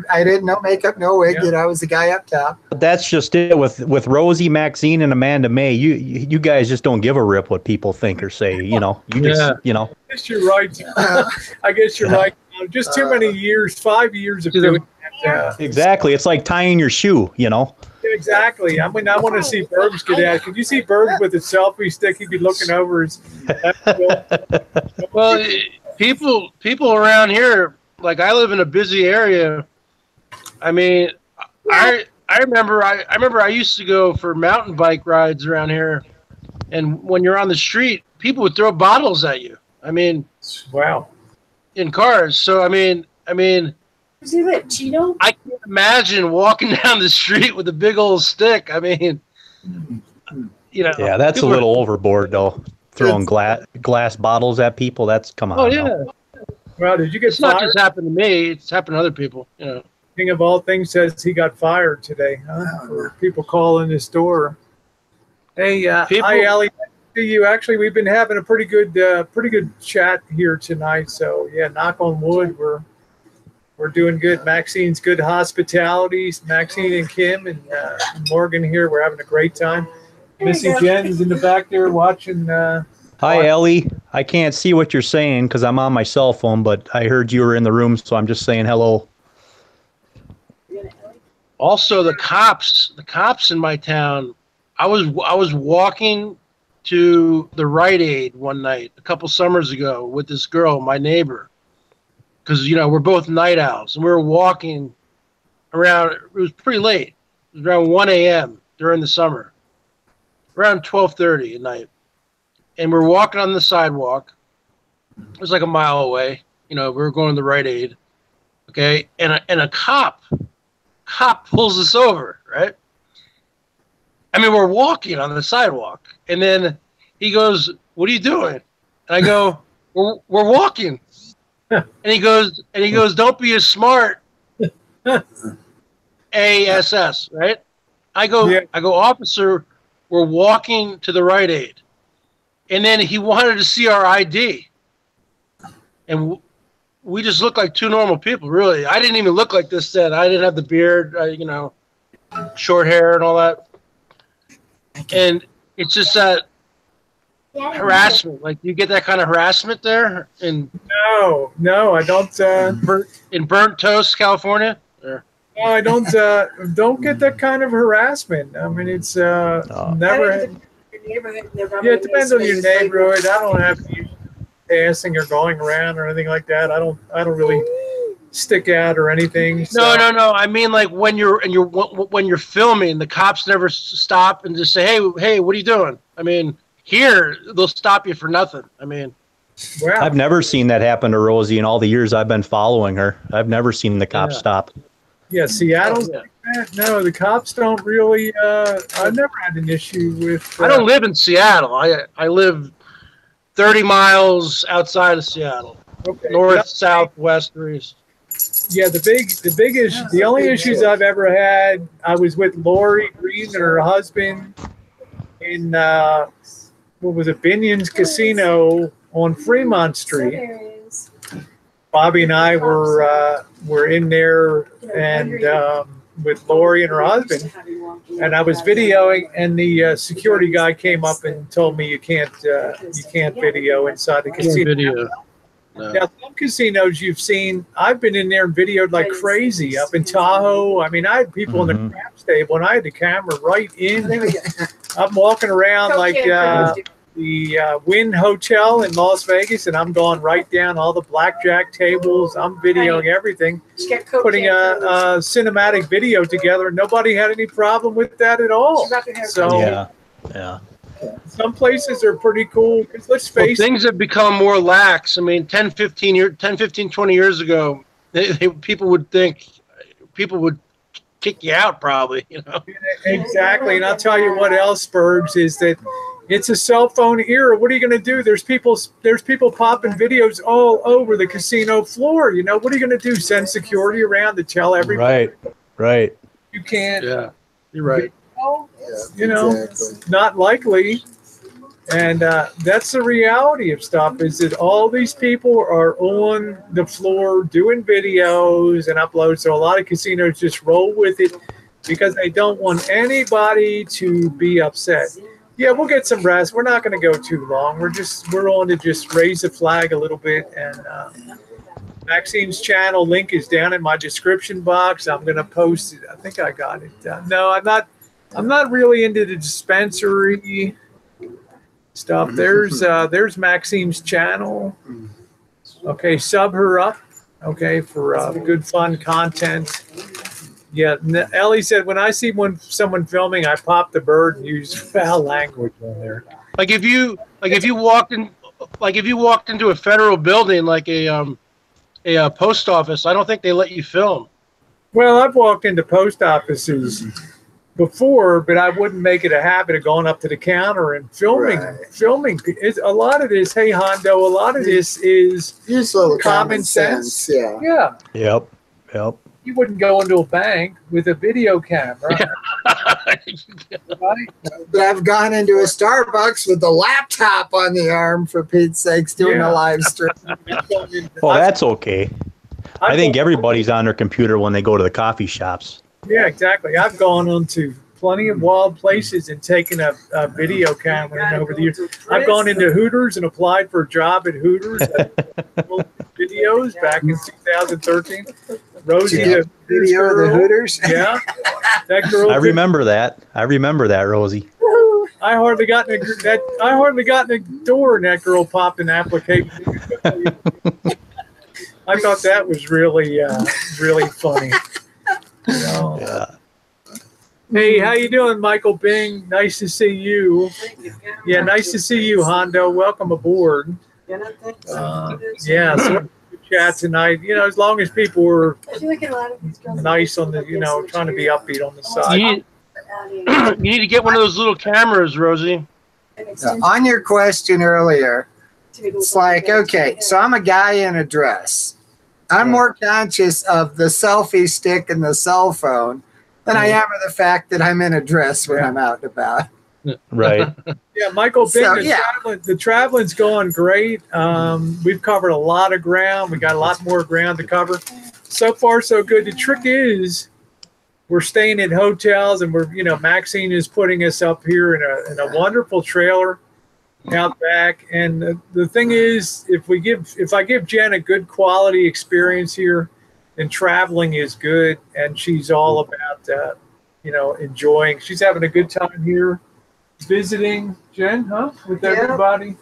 I didn't no makeup, no wig. Yeah. I was the guy up top. That's just it with Rosie, Maxine, and Amanda May. You guys just don't give a rip what people think or say. You just I guess you're right. I guess you're right. Just too many years, 5 years of doing that. exactly. It's like tying your shoe. Exactly. I mean, I want to see Burbs get at. Could you see Burbs with a selfie stick? He'd be looking over his. Well, people around here, like I live in a busy area. I mean, I remember I used to go for mountain bike rides around here, and when you're on the street, people would throw bottles at you. I mean, Wow. in cars. So I mean, was he like Cheeto? I can't imagine walking down the street with a big old stick. I mean, Yeah, that's a people are- little overboard though. Throwing glass bottles at people. That's come on. Oh now. yeah, Well, did you get it's not fired? just happened to me; it's happened to other people. King of all things says he got fired today. Huh? For people calling his door. Hey, People- hi, Allie. Nice to see you. Actually, we've been having a pretty good chat here tonight. So yeah, knock on wood, we're doing good. Maxine's good hospitality. Maxine and Kim and Morgan here. We're having a great time. Missy Jen's in the back there watching. Hi, Ellie. I can't see what you're saying because I'm on my cell phone, but I heard you were in the room, so I'm just saying hello. Also, the cops in my town. I was walking to the Rite Aid one night a couple summers ago with this girl, my neighbor, because we're both night owls, and we were walking around. It was pretty late. It was around 1 a.m. during the summer, around 12:30 at night, and we're walking on the sidewalk. It was like a mile away. We were going to the Rite Aid, okay, and a cop pulls us over, right? I mean, we're walking on the sidewalk, and then he goes, "What are you doing?" And I go, "We're walking." And he goes, "Don't be a smart." ASS, right? I go, "Officer, we're walking to the Rite Aid," and then he wanted to see our ID, and we just looked like two normal people. Really, I didn't even look like this then. I didn't have the beard, short hair and all that. And it's just that harassment. Like, you get that kind of harassment there in No, I don't. in Burnt Toast, California. No, I don't get that kind of harassment. I mean, it's never. Yeah, it depends on your neighborhood. I don't have any passing or going around or anything like that. I don't really stick out or anything. So. No. I mean, like when you're filming, the cops never stop and just say, "Hey, what are you doing?" I mean, here they'll stop you for nothing. I mean, Wow. I've never seen that happen to Rosie in all the years I've been following her. I've never seen the cops stop. Yeah, Seattle's Yeah. like that. No, the cops don't really. I've never had an issue with. I don't live in Seattle. I live 30 miles outside of Seattle, Okay. north, south, west, or east. Yeah, the big issue. The only issues I've ever had, I was with Lori Green and her husband, in what was it, Binion's Casino on Fremont Street. Bobby and I were in there and with Lori and her husband, and I was videoing, and the security guy came up and told me you can't video inside the casino. Video. No. Now, some casinos you've seen, I've been in there and videoed like crazy up in Tahoe. I mean, I had people in the craps table, and I had the camera right in. I'm walking around like the Wynn Hotel in Las Vegas, and I'm going right down all the blackjack tables. I'm videoing everything, putting a cinematic video together. Nobody had any problem with that at all. So yeah. Some places are pretty cool. 'Cause let's face it. Things have become more lax. I mean, 10, 15, 20 years ago, people would kick you out probably, you know. Exactly. And I'll tell you what else, Bergs, is that it's a cell phone era. What are you going to do? There's people popping videos all over the casino floor. You know, what are you going to do? Send security around to tell everybody? Right. You can't. Yeah, you're right. You know, not likely. And that's the reality of stuff, is that all these people are on the floor doing videos and uploads. So a lot of casinos just roll with it because they don't want anybody to be upset. Yeah, we'll get some rest. We're not going to go too long. We're on to just raise the flag a little bit. And Maxine's channel link is down in my description box. I'm going to post it. I think I got it. No, I'm not really into the dispensary stuff. There's Maxine's channel. Okay, sub her up. Okay, for good fun content. Yeah, Ellie said, when I see someone filming, I pop the bird and use foul language on there. Like if you walked into a federal building, like a post office, I don't think they let you film. Well, I've walked into post offices before, but I wouldn't make it a habit of going up to the counter and filming. Right. Filming. A lot of this, hey Hondo, a lot of this is Use a little common sense. Yeah. Yeah. Yep. You wouldn't go into a bank with a video camera. Right? But I've gone into a Starbucks with a laptop on the arm, for Pete's sakes, doing a live stream. Well, that's okay. I think everybody's on their computer when they go to the coffee shops. Yeah, exactly. I've gone into plenty of wild places and taken a video camera in over the years. I've gone into Hooters and applied for a job at Hooters. Videos back in 2013. Rosie, the Video of the Hooters. Yeah, that girl. I remember that, Rosie. I hardly got in the door, and that girl popped an application. I thought that was really funny. You know? Yeah. Hey, how you doing, Michael Bing? Nice to see you. Yeah, nice to see you, Hondo. Welcome aboard. Yeah, so chat tonight. You know, as long as people were nice on the, trying to be upbeat on the side. You need to get one of those little cameras, Rosie. On your question earlier, it's like, okay, so I'm a guy in a dress. I'm more conscious of the selfie stick and the cell phone than I am of the fact that I'm in a dress when I'm out and about. Right. Yeah, Michael Bing, the traveling's going great. We've covered a lot of ground. We got a lot more ground to cover. So far, so good. The trick is we're staying at hotels, and Maxine is putting us up here in a wonderful trailer out back. And the thing is, if I give Jen a good quality experience here, then traveling is good, and she's all about enjoying. She's having a good time here, visiting, Jen, with everybody.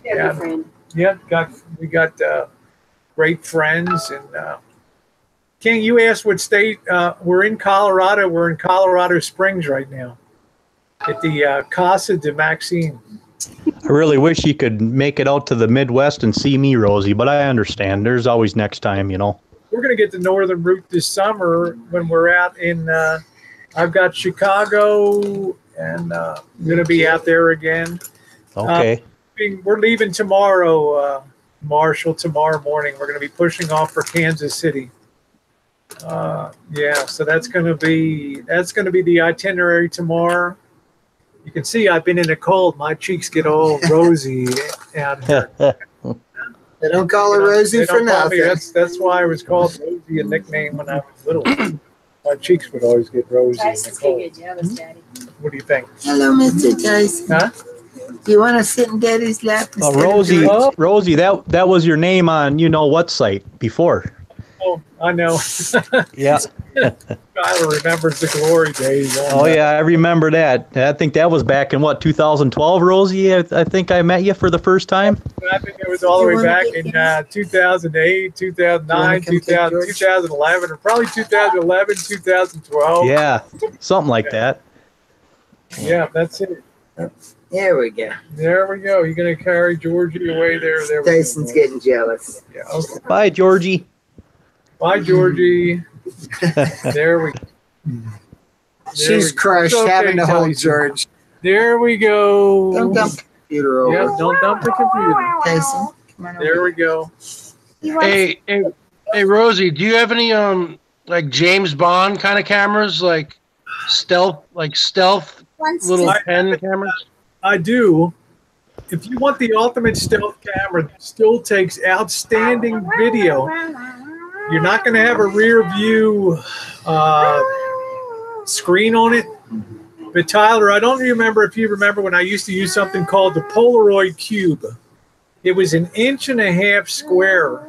Yeah. We got great friends. And King, you asked what state. We're in Colorado. We're in Colorado Springs right now at the Casa de Maxine. I really wish you could make it out to the Midwest and see me, Rosie, but I understand. There's always next time, We're going to get the northern route this summer when we're out in, I've got Chicago, and I'm going to be out there again. Okay. We're leaving tomorrow, Marshall, tomorrow morning. We're going to be pushing off for Kansas City. So that's going to be the itinerary tomorrow. You can see I've been in a cold. My cheeks get all rosy out here. They don't call her Rosie They for don't call me. nothing. That's why I was called Rosie, a nickname when I was little. My cheeks would always get rosy in the cold. What do you think? Hello, Mr. Tyson. Huh? Do you want to sit in Daddy's lap? Oh, instead of Rosie, George? Rosie, that was your name on you know what site before. Oh, I know. Yeah. Tyler remembers the glory days. Oh yeah, I remember that. I think that was back in what 2012, Rosie. I think I met you for the first time. I think it was all the You way wanna back get in gas? 2008, 2009, come take 2011, or probably 2011, 2012. Yeah, something like that. Yeah, that's it. There we go. There we go. You're going to carry Georgie away there. There we Tyson's go. getting jealous. Yeah, okay. Bye, Georgie. Bye, Georgie. There we go. She's crushed It's okay, having to hold Tyson. George. There we go. Don't dump the computer over. Yeah, don't dump the computer. Tyson, come on over. There we go. Hey, Rosie, do you have any like James Bond kind of cameras, like stealth little pen cameras? I do. If you want the ultimate stealth camera that still takes outstanding video, you're not going to have a rear view screen on it. But Tyler, I don't remember if you remember when I used to use something called the Polaroid Cube. It was 1.5 inches square,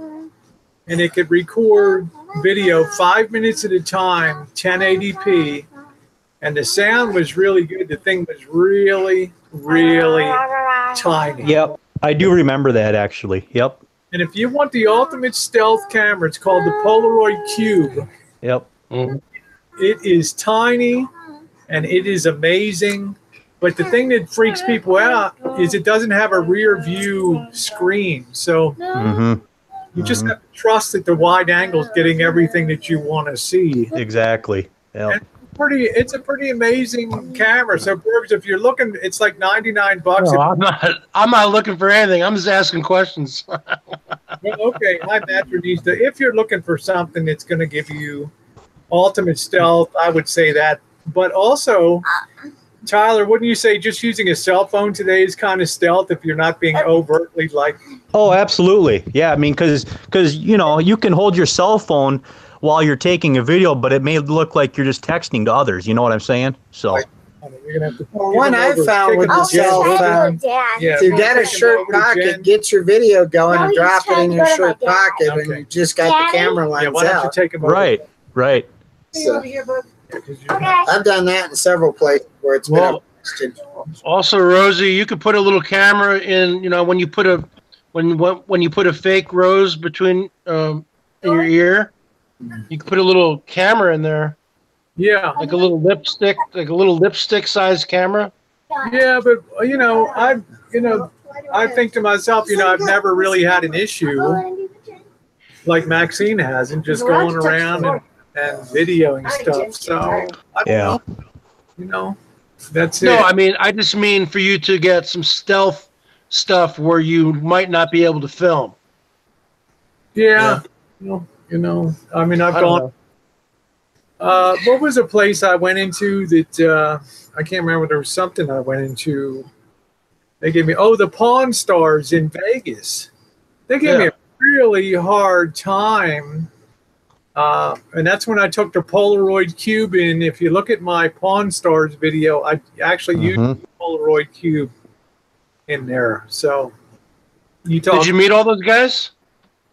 and it could record video 5 minutes at a time, 1080p, and the sound was really good. The thing was really, really tiny. Yep, I do remember that actually. Yep, And if you want the ultimate stealth camera, it's called the Polaroid Cube. yep. It is tiny and it is amazing. But the thing that freaks people out is it doesn't have a rear view screen. So Mm-hmm. you just have to trust that the wide angle is getting everything that you want to see. Exactly. Yep. It's a pretty amazing camera. So Burbs, if you're looking, it's like $99. No, I'm not looking for anything. I'm just asking questions. Well, okay, my Matcher needs to. If you're looking for something that's going to give you ultimate stealth, I would say that. But also, Tyler, wouldn't you say just using a cell phone today is kind of stealth if you're not being overtly like? Oh, absolutely. Yeah, I mean, because you know you can hold your cell phone while you're taking a video, but it may look like you're just texting to others. You know what I'm saying? So. You're gonna have to Well, one I found with the cell phone, Yeah, if you we'll got a take it shirt over to pocket, Jen. get your video going No, and he's drop it trying in to your go to my shirt dad. pocket, and Okay. you just got Daddy? the camera Yeah, lens why don't you out. take him over? Right. Right. So, Here, bud. Yeah, 'cause you're- Okay. I've done that in several places where it's been Well, a question. Also, Rosie, you could put a little camera in. You know, when you put a when you put a fake rose between in your ear, you could put a little camera in there, Yeah, like a little lipstick sized camera. yeah, but I think to myself, I've never really had an issue like Maxine has, and just going around and videoing stuff. So I don't know. That's it. No, I mean, I just mean for you to get some stealth stuff where you might not be able to film. Yeah. I mean, I've I don't gone. What was a place I went into that I can't remember? There was something I went into. They gave me the Pawn Stars in Vegas. They gave me a really hard time, and that's when I took the Polaroid Cube in. If you look at my Pawn Stars video, I actually used the Polaroid Cube in there. So you talk. Did you meet all those guys?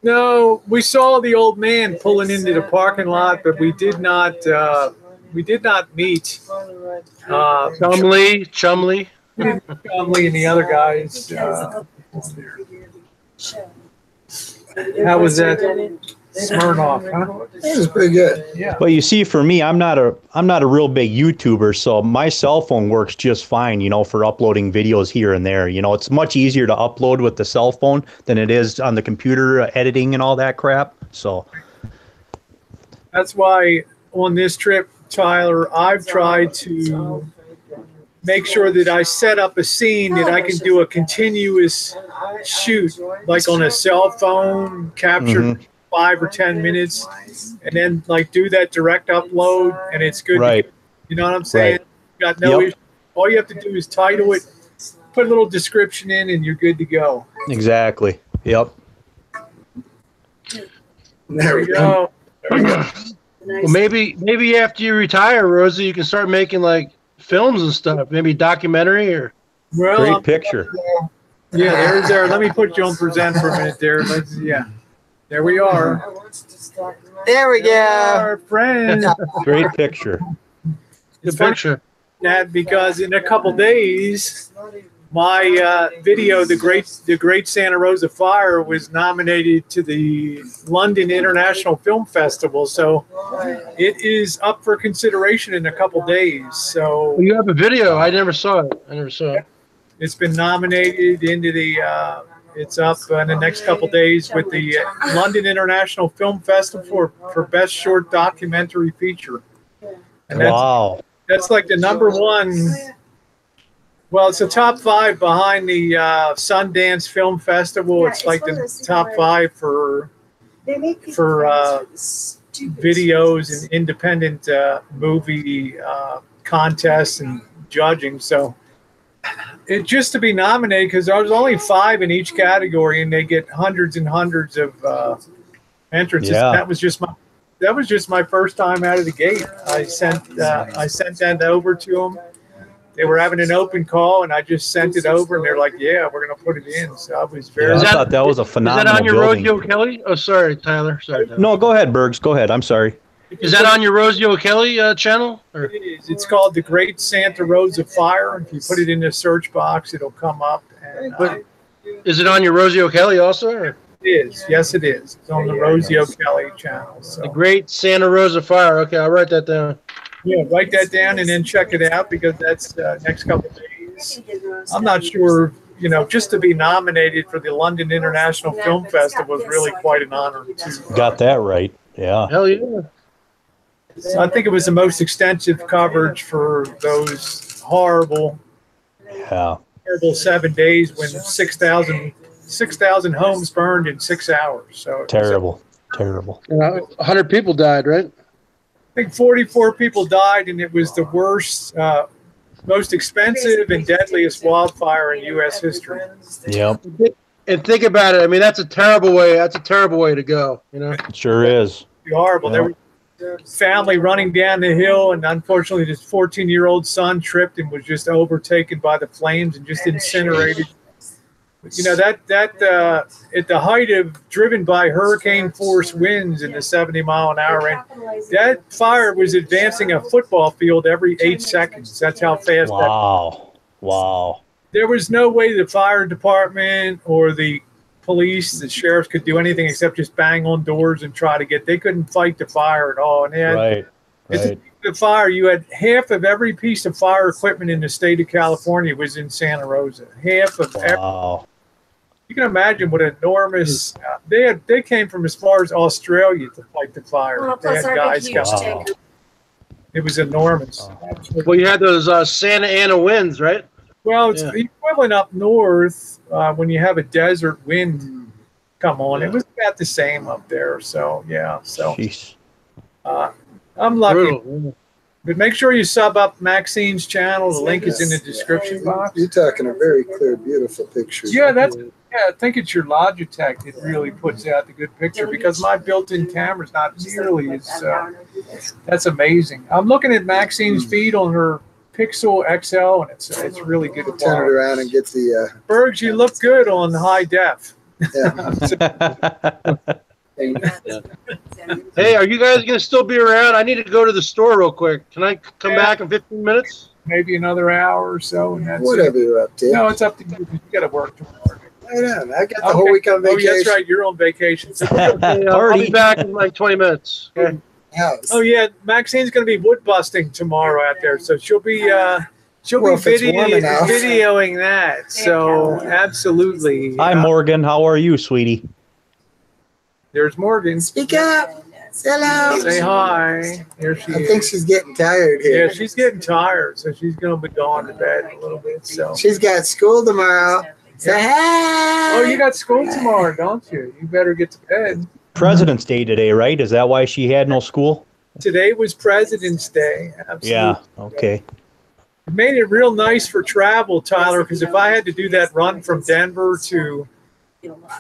No, we saw the old man pulling into the parking lot, but we did not meet Chumley. Conley and the other guys. How was that? Smirnoff, huh? It was pretty good. Yeah. But you see, for me, I'm not a real big YouTuber, so my cell phone works just fine, for uploading videos here and there. It's much easier to upload with the cell phone than it is on the computer editing and all that crap. So That's why on this trip, Tyler, I've tried to make sure that I set up a scene that I can do a continuous shoot, like on a cell phone, capture 5 or 10 minutes, and then like do that direct upload, and it's good. Right. You know what I'm saying? Right. Got no Yep. issue All you have to do is title it, put a little description in, and you're good to go. Exactly. Yep. There we go. There we go. Well, maybe after you retire, Rosie, you can start making like films and stuff. Maybe documentary or. Well, Great picture. Yeah, there's there. Let me put you on present for a minute there. Yeah. There we are. There we go. Our friends. Great picture. It's Good funny picture. that because in a couple days, my video, the Great Santa Rosa Fire, was nominated to the London International Film Festival. So it is up for consideration in a couple days. So Well, you have a video. I never saw it. it's been nominated into the. It's up in the next couple days with the London International Film Festival for Best Short Documentary Feature. And Wow. that's like the number one. Well, it's the top 5 behind the Sundance Film Festival. It's like the top 5 for videos and independent movie contests and judging. So it just to be nominated, because there's only 5 in each category, and they get hundreds and hundreds of entrances. Yeah. That was just my first time out of the gate. I sent that over to them. They were having an open call, and I just sent it over, and they're like, "Yeah, we're gonna put it in." So I was very. Yeah, I that- thought that was a Is phenomenal that on your building. Rosie O'Kelly? Oh, sorry, Tyler. Sorry. Tyler. No, go ahead, Bergs. Go ahead. I'm sorry. Is that on your Rosie O'Kelly channel? Or? It is. It's called the Great Santa Rosa Fire. If you put it in the search box, it'll come up. And But is it on your Rosie O'Kelly also? Or? it is. Yes, it is. It's on the Rosie O'Kelly channel. So The Great Santa Rosa Fire. Okay, I'll write that down. yeah, write that down and then check it out, because that's next couple of days. I'm not sure. Just to be nominated for the London International Film Festival is really quite an honor too. Got that right. Yeah. Hell yeah. So I think it was the most extensive coverage for those horrible Yeah. 7 days when 6,000 homes burned in 6 hours. So it was, Terrible. Terrible. 100 people died, right? I think 44 people died, and it was the worst, most expensive and deadliest wildfire in U.S. history. Yep. And think about it. I mean, that's a terrible way. That's a terrible way to go. It sure is. Horrible. There was a family running down the hill, and unfortunately, this 14-year-old son tripped and was just overtaken by the flames and just incinerated. That at the height of driven by hurricane force winds in the 70-mile-an-hour range, that fire was advancing a football field every 8 seconds. That's how fast that. Wow. There was no way the fire department or the police, the sheriffs could do anything except just bang on doors and try to get. They couldn't fight the fire at all. And they had, Right. the fire, you had half of every piece of fire equipment in the state of California was in Santa Rosa. Half of every. Wow. You can imagine what enormous. They came from as far as Australia to fight the fire. Well, They plus had our guys big coming. huge Wow. tanker. It was enormous. Well, you had those Santa Ana winds, right? Well, it's Yeah. the equivalent up north when you have a desert wind come on. It was about the same up there. So yeah. So Jeez. I'm lucky. Brutal. But make sure you sub up Maxine's channel. The link is in the description box. You're talking a very clear, beautiful picture. Yeah, I think it's your Logitech that really puts out the good picture, because my built-in camera's not nearly as. That's amazing. I'm looking at Maxine's feed on her Pixel XL, and it's really good. Turn it around and get the. Bergs, you look good on high def. Hey, are you guys going to still be around? I need to go to the store real quick. Can I come back in 15 minutes? Maybe another hour or so, and that's Whatever you're up to. No, it's up to you. You got to work tomorrow. I know. I got the whole week on Oh, vacation. that's right. You're on vacation. So Okay, I'll be Party. back in like 20 minutes. Okay. House. oh yeah, Maxine's going to be wood busting tomorrow out there, so she'll be Well, if it's warm enough. videoing that. So absolutely. Hi, Morgan. How are you, sweetie? There's Morgan. Speak up. Hello. Say hi. Here she I is. think she's getting tired Yeah, here. she's getting tired, so she's going to be going to bed in a little bit. So. She's got school tomorrow. Say hey. Oh, you got school tomorrow, don't you? You better get to bed. President's Day today, right? Is that why she had no school? Today was President's Day. Absolutely. Yeah. Okay. It made it real nice for travel, Tyler, because if I had to do that run from Denver to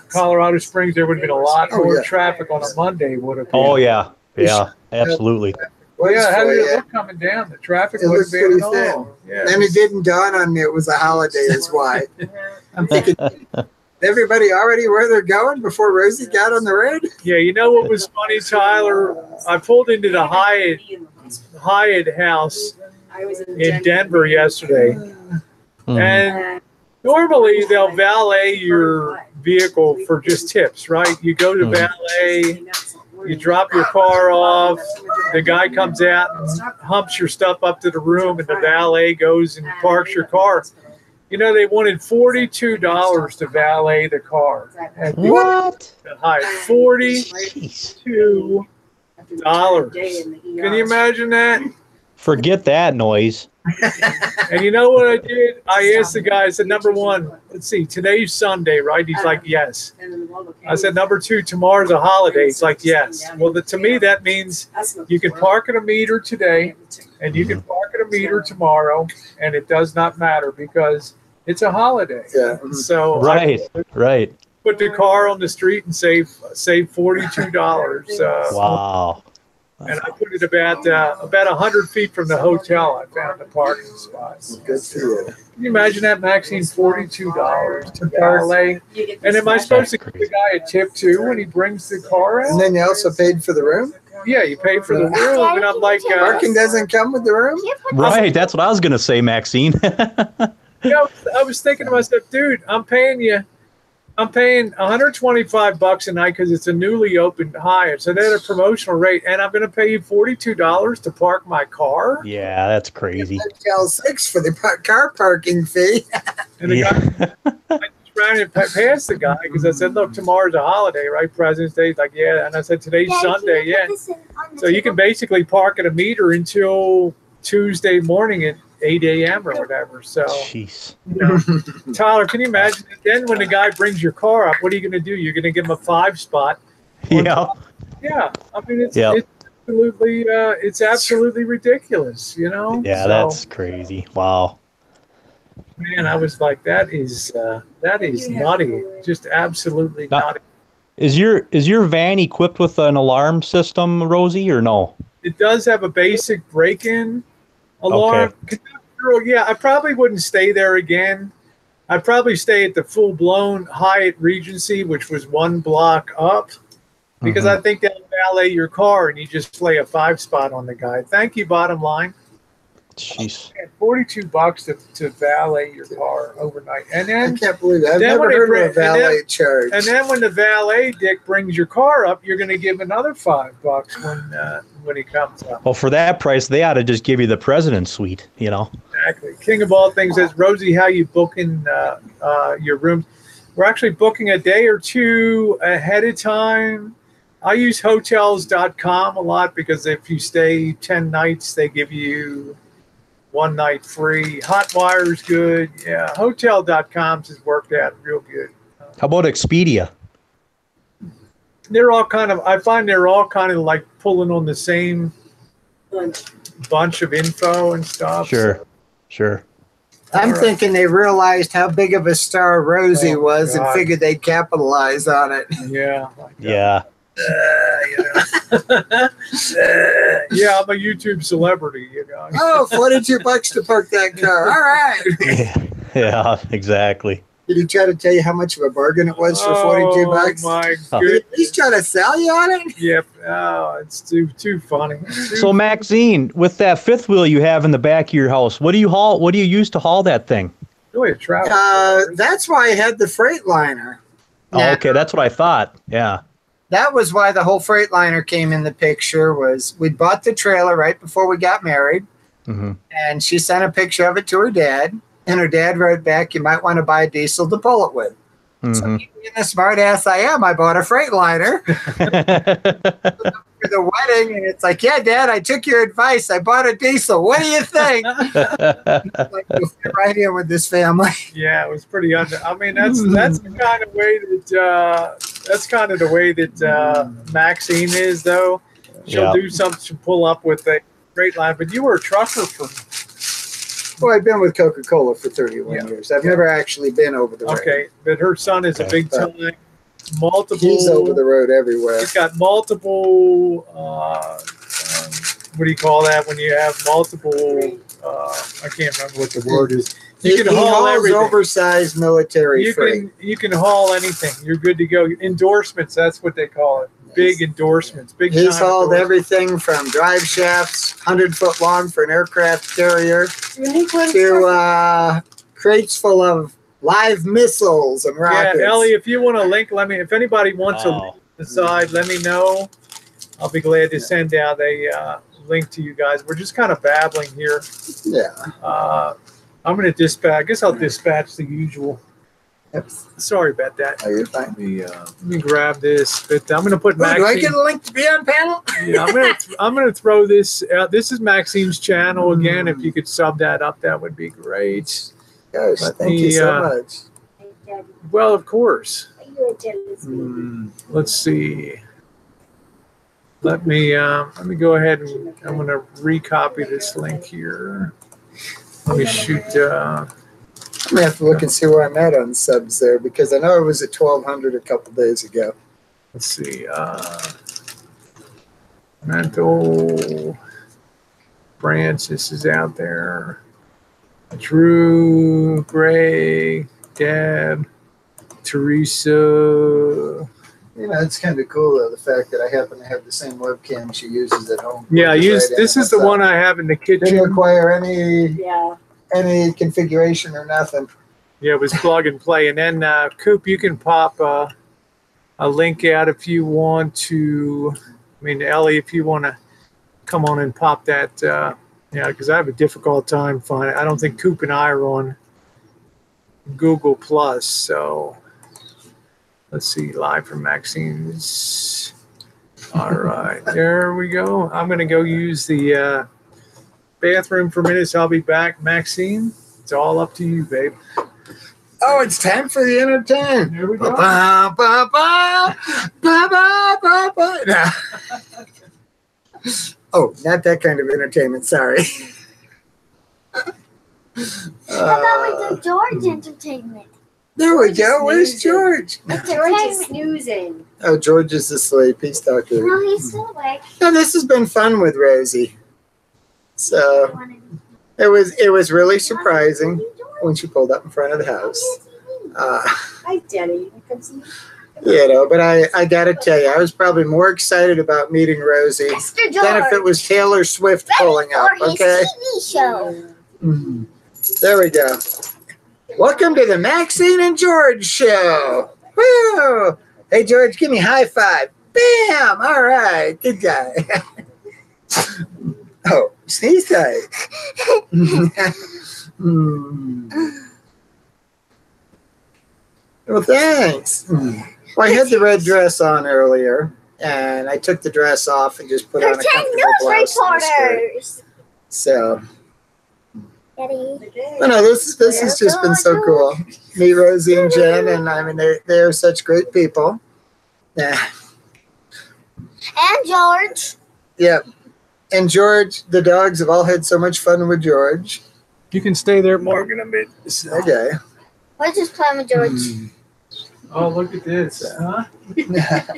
Colorado Springs, there would have been a lot more traffic on a Monday. Would have been. Oh yeah, yeah, absolutely. Well, yeah, how did it look coming down? The traffic would have been all. Yeah. And it didn't dawn on me it was a holiday is why. I'm thinking, everybody already where they're going before Rosie got on the road? Yeah, you know what was funny, Tyler? I pulled into the Hyatt house in Denver yesterday. And normally they'll valet your vehicle for just tips, right? You go to valet, you drop your car off, the guy comes out and humps your stuff up to the room, and the valet goes and parks your car. You know, they wanted $42 to valet the car. What? $42. Can you imagine that? Forget that noise. And you know what I did? I asked the guy, I said, number one, let's see, today's Sunday, right? He's like, yes. I said, number two, tomorrow's a holiday. He's like, yes. Well, to me, that means you can park at a meter today and you can park at a meter tomorrow, and it does not matter because it's a holiday. Yeah. So Right. put the car on the street and save $42. Wow. And I put it about 100 feet from the hotel. I found the parking spot. Good for you. Can you imagine that, Maxine? $42 to valet. And am I supposed to give the guy a tip too when he brings the car out? And then you also paid for the room? Yeah, you pay for the room, and I'm like, Parking doesn't come with the room? Right. That's what I was gonna say, Maxine. you know, I was thinking to myself, dude, I'm paying $125 a night because it's a newly opened Hyatt. So they had a promotional rate, and I'm going to pay you $42 to park my car. Yeah, that's crazy. $6 for the car parking fee. And the guy, I just ran and past the guy because I said, look, tomorrow's a holiday, right? President's Day. He's like, yeah. And I said, today's Sunday, yeah. So you can basically park at a meter until Tuesday morning at 8 a.m. or whatever. So, Jeez. You know, Tyler, can you imagine? Then when the guy brings your car up, what are you going to do? You're going to give him a 5 spot. Yeah. Yeah. I mean, it's absolutely ridiculous, you know? Yeah, So, that's crazy. Wow. man, I was like, that is nutty. Just absolutely nutty. Is your van equipped with an alarm system, Rosie, or no? It does have a basic break-in alarm. Okay. Yeah, I probably wouldn't stay there again. I'd probably stay at the full-blown Hyatt Regency, which was 1 block up, because I think they'll valet your car and you just lay a 5 spot on the guy. Thank you, bottom line. Jeez. $42 to valet your car overnight, and then I can't believe that. I've never heard of a valet charge. And then when the valet dick brings your car up, you're going to give another $5 when he comes up. Well, for that price, they ought to just give you the president's suite, you know? Exactly. King of all things says, Rosie, how you booking your rooms? We're actually booking a day or two ahead of time. I use hotels.com a lot because if you stay 10 nights, they give you 1 night free. Hotwire's good. Yeah, hotel.com has worked out real good. How about Expedia? They're all kind of, I find they're all kind of like pulling on the same bunch of info and stuff. Sure. I'm thinking they realized how big of a star Rosie was and figured they'd capitalize on it. Yeah. Yeah. Yeah, I'm a YouTube celebrity, you know. Oh, $42 to park that car. All right. Yeah, exactly. Did he try to tell you how much of a bargain it was for $42? Oh my Did goodness. he try to sell you on it? Yep. Oh, it's too funny. So Maxine, with that 5th wheel you have in the back of your house, what do you haul? What do you use to haul that thing? Really a travel. That's why I had the Freightliner. Oh, okay, that's what I thought. Yeah. That was why the whole Freightliner came in the picture. Was we bought the trailer right before we got married, and she sent a picture of it to her dad, and her dad wrote back, "You might want to buy a diesel to pull it with." So, being the smart ass I am, I bought a Freightliner for the wedding, and it's like, "Yeah, Dad, I took your advice. I bought a diesel. What do you think?" Like, you'll fit right in with this family. Yeah, it was pretty I mean, that's the kind of way that Maxine is, though. She'll do something to pull up with a Freightliner. But you were a trucker for Well, I've been with Coca-Cola for 31 Yeah. years. I've never actually been over the road. Okay, but her son is a big time. Multiple. He's over the road everywhere. He's got multiple. What do you call that when you have multiple? I can't remember what the word is. You can he haul hauls everything. oversized military freight. You can haul anything. You're good to go. Endorsements. That's what they call it. Big endorsements. Big. He's time hauled endorsements. everything from drive shafts, 100-foot long for an aircraft carrier, Really good. to crates full of live missiles and rockets. Yeah, Ellie, if you want a link, let me. If anybody wants a link Wow. to the side, let me know. I'll be glad to send out a link to you guys. We're just kind of babbling here. Yeah. I'm going to dispatch. I guess I'll dispatch the usual. Sorry about that. Oh, you're fine. Let me grab this. But I'm going to put Oh, do I Maxine. get a link to be on panel? Yeah, I'm going to throw this. This is Maxine's channel again. If you could sub that up, that would be great. Gosh, Let thank you me, so much. Well, of course. Mm. Let's see. Let me go ahead and I'm going to recopy this link here. Let me shoot. I'm gonna have to look and see where I'm at on subs there because I know it was at 1,200 a couple days ago. Let's see. Mental. Francis is out there. Drew, Gray, Deb, Teresa. You know, it's kind of cool though the fact that I happen to have the same webcam she uses at home. Yeah, Which use right this in is the myself. one I have in the Didn't kitchen. require any Yeah. configuration or nothing. Yeah, it was plug and play. And then Coop, you can pop a link out if you want to. I mean, Ellie, if you want to come on and pop that. Yeah, because I have a difficult time finding. I don't think Coop and I are on Google Plus. So let's see, live from Maxine's. All right, there we go. I'm going to go use the bathroom for minutes. I'll be back. Maxine, it's all up to you, babe. Oh, it's time for the entertainment. Here we go. Ba, ba, ba, ba, ba, ba, ba. No. Oh, not that kind of entertainment. Sorry. How about with the George entertainment? There we go. Where's George? George is snoozing. Oh, George is asleep. He's talking. No, he's still awake. No, this has been fun with Rosie. So it was really surprising when she pulled up in front of the house. Hi, Denny. You know, but I gotta tell you, I was probably more excited about meeting Rosie Mr. than George. if it was Taylor Swift pulling up. Or his Okay. TV show. Mhm. There we go. Welcome to the Maxine and George show. Woo! Hey, George, give me a high five. Bam! All right. Good guy. Oh, sneeze tight. Well, thanks. Well, I had the red dress on earlier, and I took the dress off and just put on a Pretend comfortable news blouse and a skirt. reporters. So, Daddy. I know this has just been so cool. Me, Rosie, and Jen, and I mean they're such great people. Yeah, And George. yeah. And George, the dogs have all had so much fun with George. You can stay there, Morgan, a bit. Okay. Let's just play with George. Oh, look at this. Huh?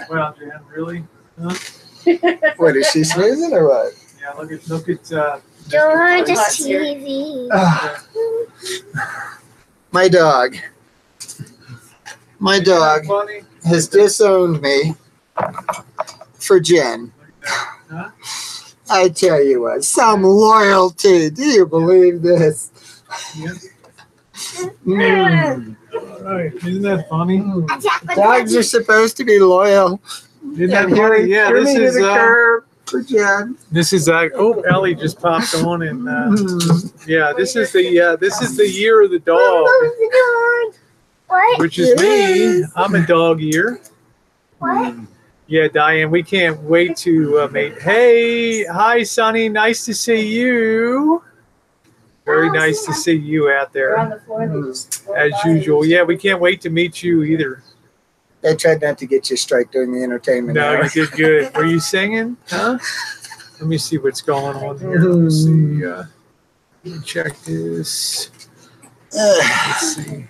Well, Jan, really? Huh? What is she snoozing or what? Yeah, look at George is Hot's here. TV. My dog. My dog Funny. has disowned me for Jen. Huh? I tell you what, some loyalty. Do you believe this? Yeah. Mm. All right. Isn't that funny? Dogs are supposed to be loyal. Isn't that And funny? Yeah, hear this me to is the curb for Jen. this is oh, Ellie just popped on and yeah, this is the year of the dog, What? which is me. Yes. I'm a dog ear. What? Yeah, Diane, we can't wait to mate. Hey, hi, Sonny. Nice to see you. Very nice to see you out They're on there, the floor. They just go as by. usual. Yeah, we can't wait to meet you either. I tried not to get you a strike during the entertainment No, hour. you did good. Were you singing? Huh? Let me see what's going on here. Let me see. Let me check this. Let's see.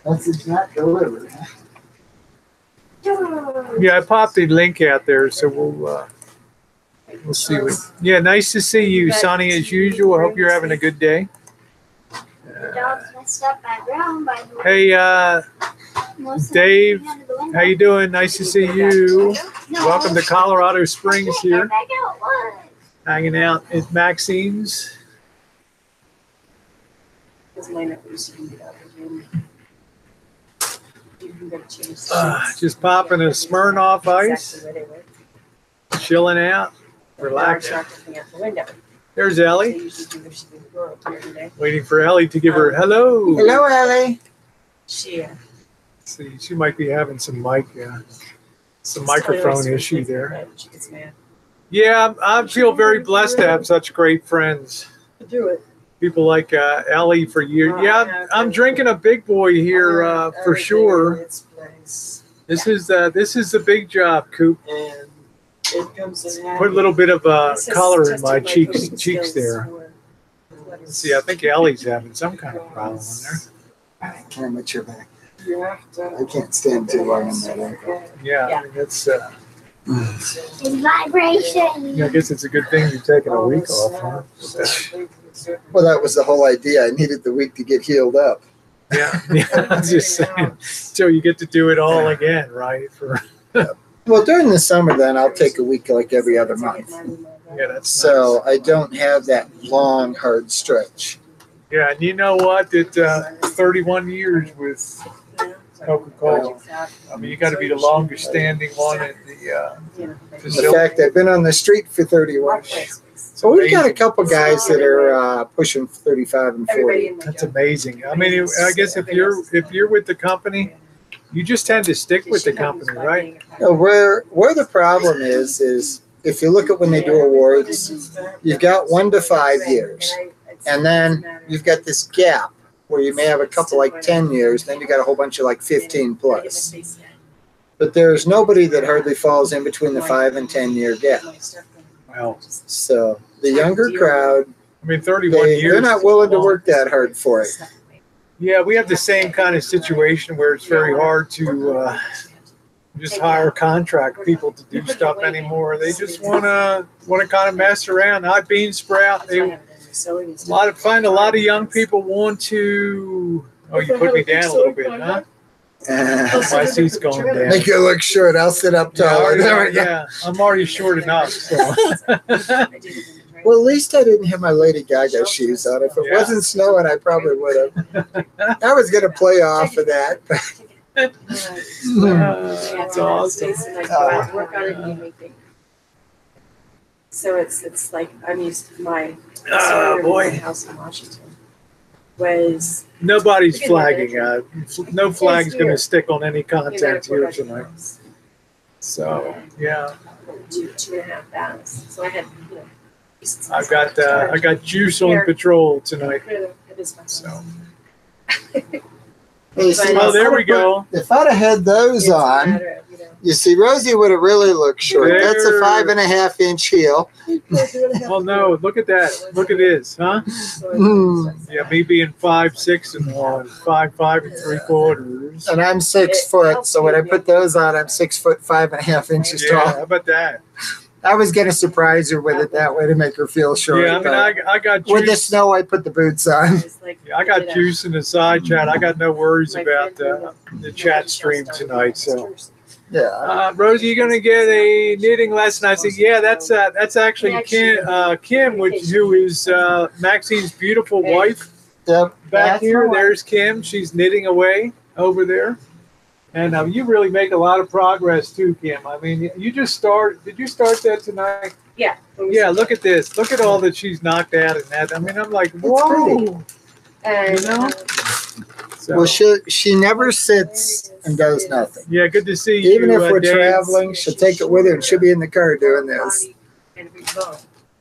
That's not delivered. Yeah, I popped the link out there, so we'll see. Yeah, nice to see you, Sonny, as usual. I hope you're having a good day. The dog's messed up my room, by the way. Hey, Dave, how you doing? Nice to see you. Welcome to Colorado Springs here. Hanging out at Maxine's. Just popping a Smirnoff Ice, chilling out, relaxing. There's Ellie. Waiting for Ellie to give her hello. Hello, Ellie. See, she might be having some microphone issue there. Yeah, I feel very blessed to have such great friends. People like Ellie for years. Yeah, I'm drinking a big boy here for sure. This is the big job, Coop. Put a little bit of color in my cheeks there. Let's see, I think Ellie's having some kind of problem in there. I can't let your back. I can't stand too long in that ankle. Yeah, I mean, that's. It's vibration. Yeah, I guess it's a good thing you're taking a week off, huh? Well, that was the whole idea. I needed the week to get healed up. Yeah, I'm just saying. So you get to do it all again, right? Well, during the summer, then I'll take a week like every other month. Yeah, that's So nice. I don't have that long, hard stretch. Yeah, and you know what? It 31 years with Coca-Cola. I mean, you got to be the longest standing one in the In facility. fact, I've been on the street for 31. So we've got a couple guys that are pushing 35 and 40. That's amazing. I mean, I guess if you're with the company, you just tend to stick with the company, right? You know, where the problem is if you look at when they do awards, you've got 1 to 5 years, and then you've got this gap where you may have a couple like 10 years, then you got a whole bunch of like 15 plus. But there's nobody that hardly falls in between the 5 and 10 year gap. Well, So the younger crowd, I mean, 31 years. they're not willing to work that hard for it. Yeah, we have the same kind of situation where it's very hard to just hire contract people to do stuff anymore. They just want to kind of mess around. Not bean sprout. They find a lot of young people want to. Oh, you put me down a little bit, huh? My seat's going down. Make you look short. I'll sit up taller. There we go. Yeah, I'm already short enough. So. Well, at least I didn't have my Lady Gaga shoes on. If it wasn't snowing, I probably would have. I was going to play off of that. That's awesome. So it's like I'm used to my Boy. house in Washington was Nobody's flagging. No flag's going to stick on any content here tonight. So, yeah. 2.5 baths. So I had, I got juice on patrol tonight. So. Hey, see, Oh, there we go. If I'd have had those on, you see, Rosie would have really looked short. That's a There. 5.5 inch heel. Oh no! Look at that! Look at this, huh? Yeah, me being 5'6" and 5'5" and 3/4. And I'm 6 foot, so when I put those on, I'm 6 foot 5.5 inches Yeah, tall. how about that? I was gonna surprise her with it that way to make her feel short. Yeah, I mean, I got with the juice. snow, I put the boots on. I got juice in the side chat. I got no worries about the chat stream tonight. So, Yeah. Rosie, you gonna get a knitting lesson? I said, yeah, that's actually Kim, who is Maxine's beautiful wife. Yep. Back That's here, my wife. there's Kim. She's knitting away over there. And you really make a lot of progress too, Kim. I mean, did you start that tonight? Yeah. Yeah, look at this. Look at all that she's knocked out in that. I mean, I'm like, whoa. And, You know? So, Well, she never sits and does nothing. yeah, good to see you. Even if we're Dave. traveling, she'll take it with her and she'll be in the car doing this.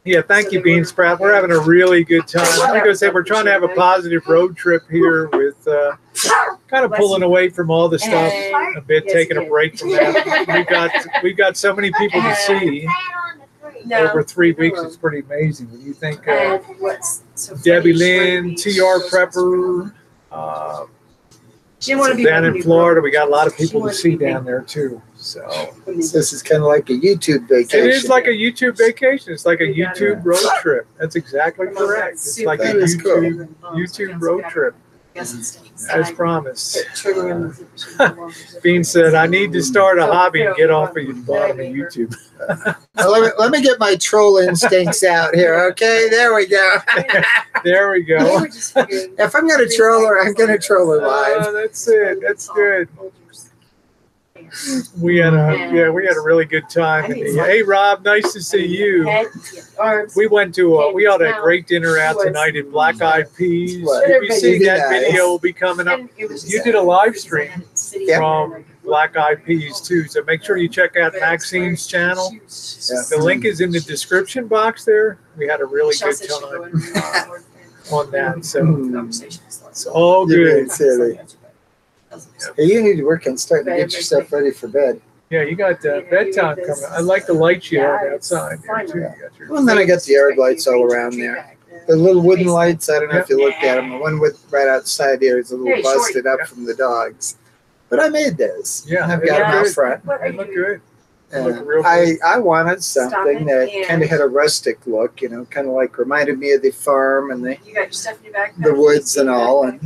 Yeah, thank you, Bean Sprout. We're having a really good time. Like I said, we're trying to have a positive road trip here with kind of pulling away from all the stuff a bit, taking a break from that. We've got so many people to see. No, over 3 weeks no. is pretty amazing. When you think And what's so funny, Debbie she wanted Lynn, me- TR she Prepper, didn't want to be down with in me, Florida, bro. we got a lot of people to wanted see to be down there too. So This is kind of like a YouTube vacation. it is like a YouTube vacation. It's like a We got YouTube it. road trip. That's exactly My mom got correct. It's super like a That is cool. YouTube YouTube road trip, Yes, it stinks. as And promised. I put trigger in the- Bean said, "I need to start a hobby and get off of the bottom of YouTube." Now, let me get my troll instincts out here. Okay, there we go. There we They go. were just figuring- If I'm gonna troll her, I'm gonna troll her live. That's it. That's good. We had a really good time. Hey Rob, nice to see you. Head, arms. We went to we had a great dinner out tonight at Black Eyed Peas. What? You'll be seeing that Nice. video will be coming up And it was just You did a live stream Yeah. from Black Eyed Peas too. So make sure you check out Maxine's channel. The link is in the description box there. We had a really good time on that. So it's all You're good. being silly. Hey, you need to work on starting to get yourself ready for bed. Yeah, you got bedtime coming. I like the lights you have outside there too. You got your- Well, and then I got the yard lights all around there. The little wooden lights, I don't know if you looked at them. The one with right outside here is a little busted up from the dogs. But I made those. Yeah, I've they got look them out good. front. They look good. And real I wanted something that kind of had a rustic look, you know, kind of like reminded me of the farm and You got your stuff in your backpack. the woods and all. And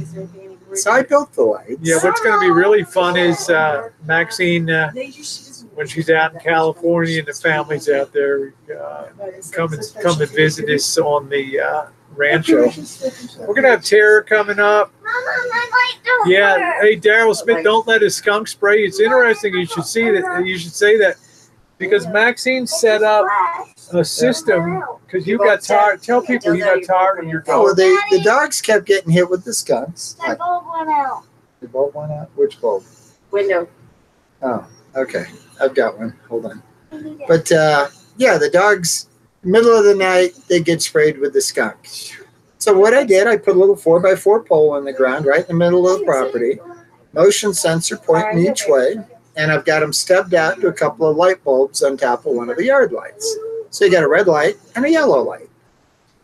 so I built the lights. Yeah, what's going to be really fun is Maxine, when she's out in California and the family's out there, come and visit us on the rancho. We're going to have Tara coming up. Yeah, hey Daryl Smith, don't let a skunk spray. It's interesting. You should see that. You should say that because Maxine set up a system because you got tired. Tell people you got tired of your Oh, well, dog. the dogs kept getting hit with the skunks. My bulb went out. The bulb went out? Which bulb? Window. Oh, okay. I've got one. Hold on. But yeah, the dogs, middle of the night, they get sprayed with the skunk. So what I did, I put a little 4x4 pole in the ground right in the middle of the property, motion sensor pointing each way, and I've got them stubbed out to a couple of light bulbs on top of one of the yard lights. So you got a red light and a yellow light.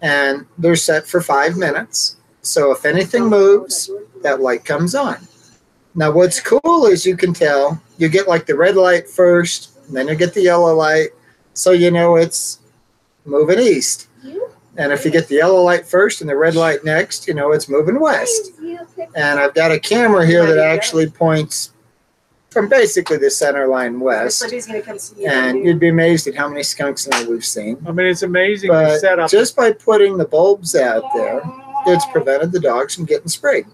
And they're set for 5 minutes. So if anything moves, that light comes on. Now what's cool is you can tell, you get like the red light first, and then you get the yellow light, so you know it's moving east. And if you get the yellow light first and the red light next, you know it's moving west. And I've got a camera here that actually points from basically the center line west. Somebody's gonna come see you. And you'd be amazed at how many skunks now we've seen. I mean, it's amazing the But setup. just by putting the bulbs out there, it's prevented the dogs from getting sprayed.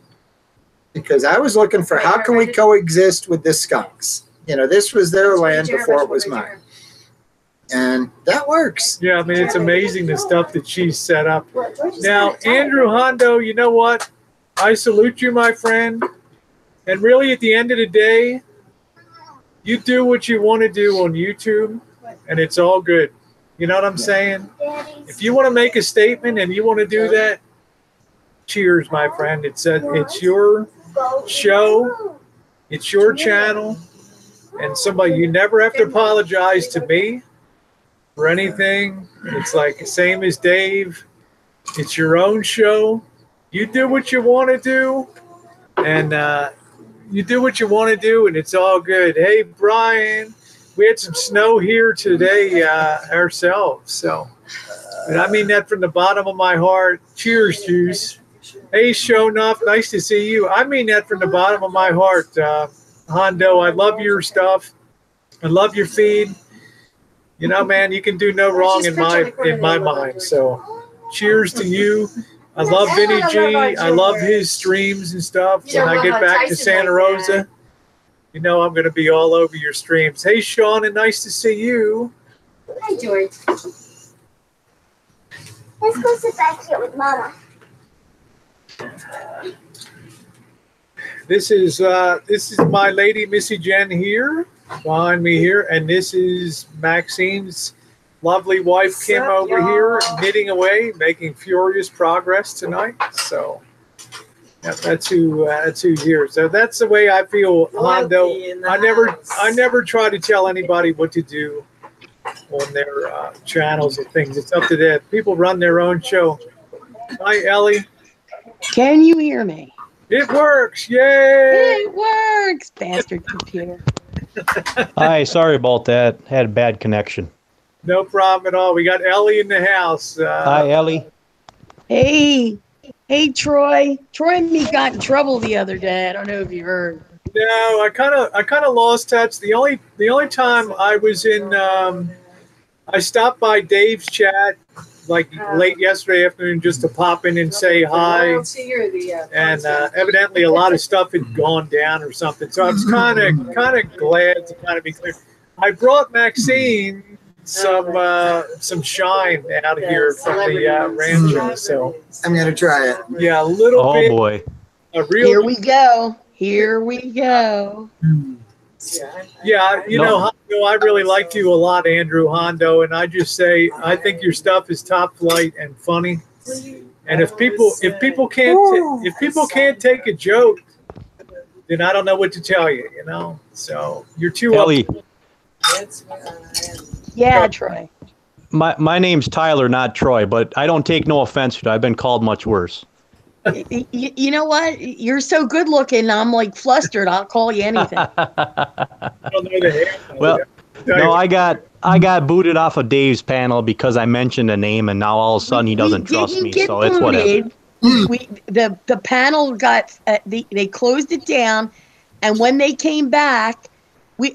Because I was looking for how can we coexist with the skunks? You know, this was their land before it was mine. And that works. Yeah, I mean, it's amazing the stuff that she's set up. Now, Andrew Hondo, you know what? I salute you, my friend. And really, at the end of the day, you do what you want to do on YouTube, and it's all good. You know what I'm saying? If you want to make a statement and you want to do that, cheers, my friend. It's your show. It's your channel. And somebody, you never have to apologize to me for anything. It's like the same as Dave. It's your own show. You do what you want to do, and you do what you want to do, and it's all good. Hey, Brian, we had some snow here today ourselves, so, and I mean that from the bottom of my heart. Cheers, Juice. Hey, Shonuff, nice to see you. I mean that from the bottom of my heart, Hondo. I love your stuff. I love your feed. You know, man, you can do no wrong in my mind. So, cheers to you. I love Vinny G. I love his streams and stuff. When I get back to Santa Rosa, you know I'm going to be all over your streams. Hey, Sean, and nice to see you. Hi, George. Let's go sit back here with Mama. This is my lady Missy Jen here behind me here, and this is Maxine's lovely wife Kim over here knitting away, making furious progress tonight. So yeah, that's who here. So that's the way I feel, Hondo. I never try to tell anybody what to do. on their channels and things. It's up to them. People run their own show. Hi, Ellie. Can you hear me? It works. Yay! It works, bastard computer. Hi, sorry about that. Had a bad connection. No problem at all. We got Ellie in the house. Hi, Ellie. Hey, Troy. Troy and me got in trouble the other day. I don't know if you heard. No, I kind of lost touch. The only time I was in, I stopped by Dave's chat like late yesterday afternoon just to pop in and say hi. And evidently a lot of stuff had gone down or something. So I was kind of glad to kind of be clear. I brought Maxine some shine out here from the rancho. So I'm gonna try it. yeah, a little bit. Oh boy. A real. Here we go. Here we go. Yeah, you know, Hondo, I really liked you a lot, Andrew Hondo, and I just say I think your stuff is top flight and funny. And if people can't take a joke, then I don't know what to tell you. You know, so you're too Ellie, Yeah, Troy. my name's Tyler, not Troy, but I don't take no offense to it. I've been called much worse. You know what? You're so good looking. I'm like flustered. I'll call you anything. Well, no, I got booted off of Dave's panel because I mentioned a name, and now all of a sudden he doesn't trust me. So it's whatever. The panel got they closed it down, and when they came back,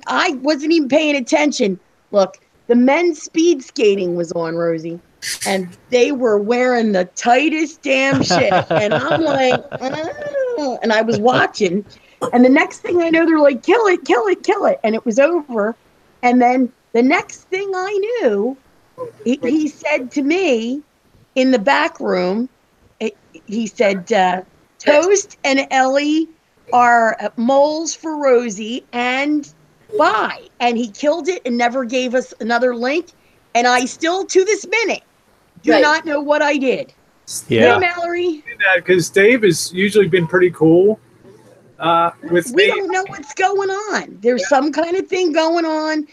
I wasn't even paying attention. Look, the men's speed skating was on, Rosie, and they were wearing the tightest damn shit, and I'm like, oh, and I was watching, and the next thing I know, they're like, kill it, kill it, kill it, and it was over, and then the next thing I knew, he said to me in the back room, he said, Toast and Ellie are moles for Rosie, and bye. And he killed it and never gave us another link. And I still, to this minute, do not know what I did. Yeah. Hey, Mallory. Because Dave has usually been pretty cool with We me. don't know what's going on. There's some kind of thing going on.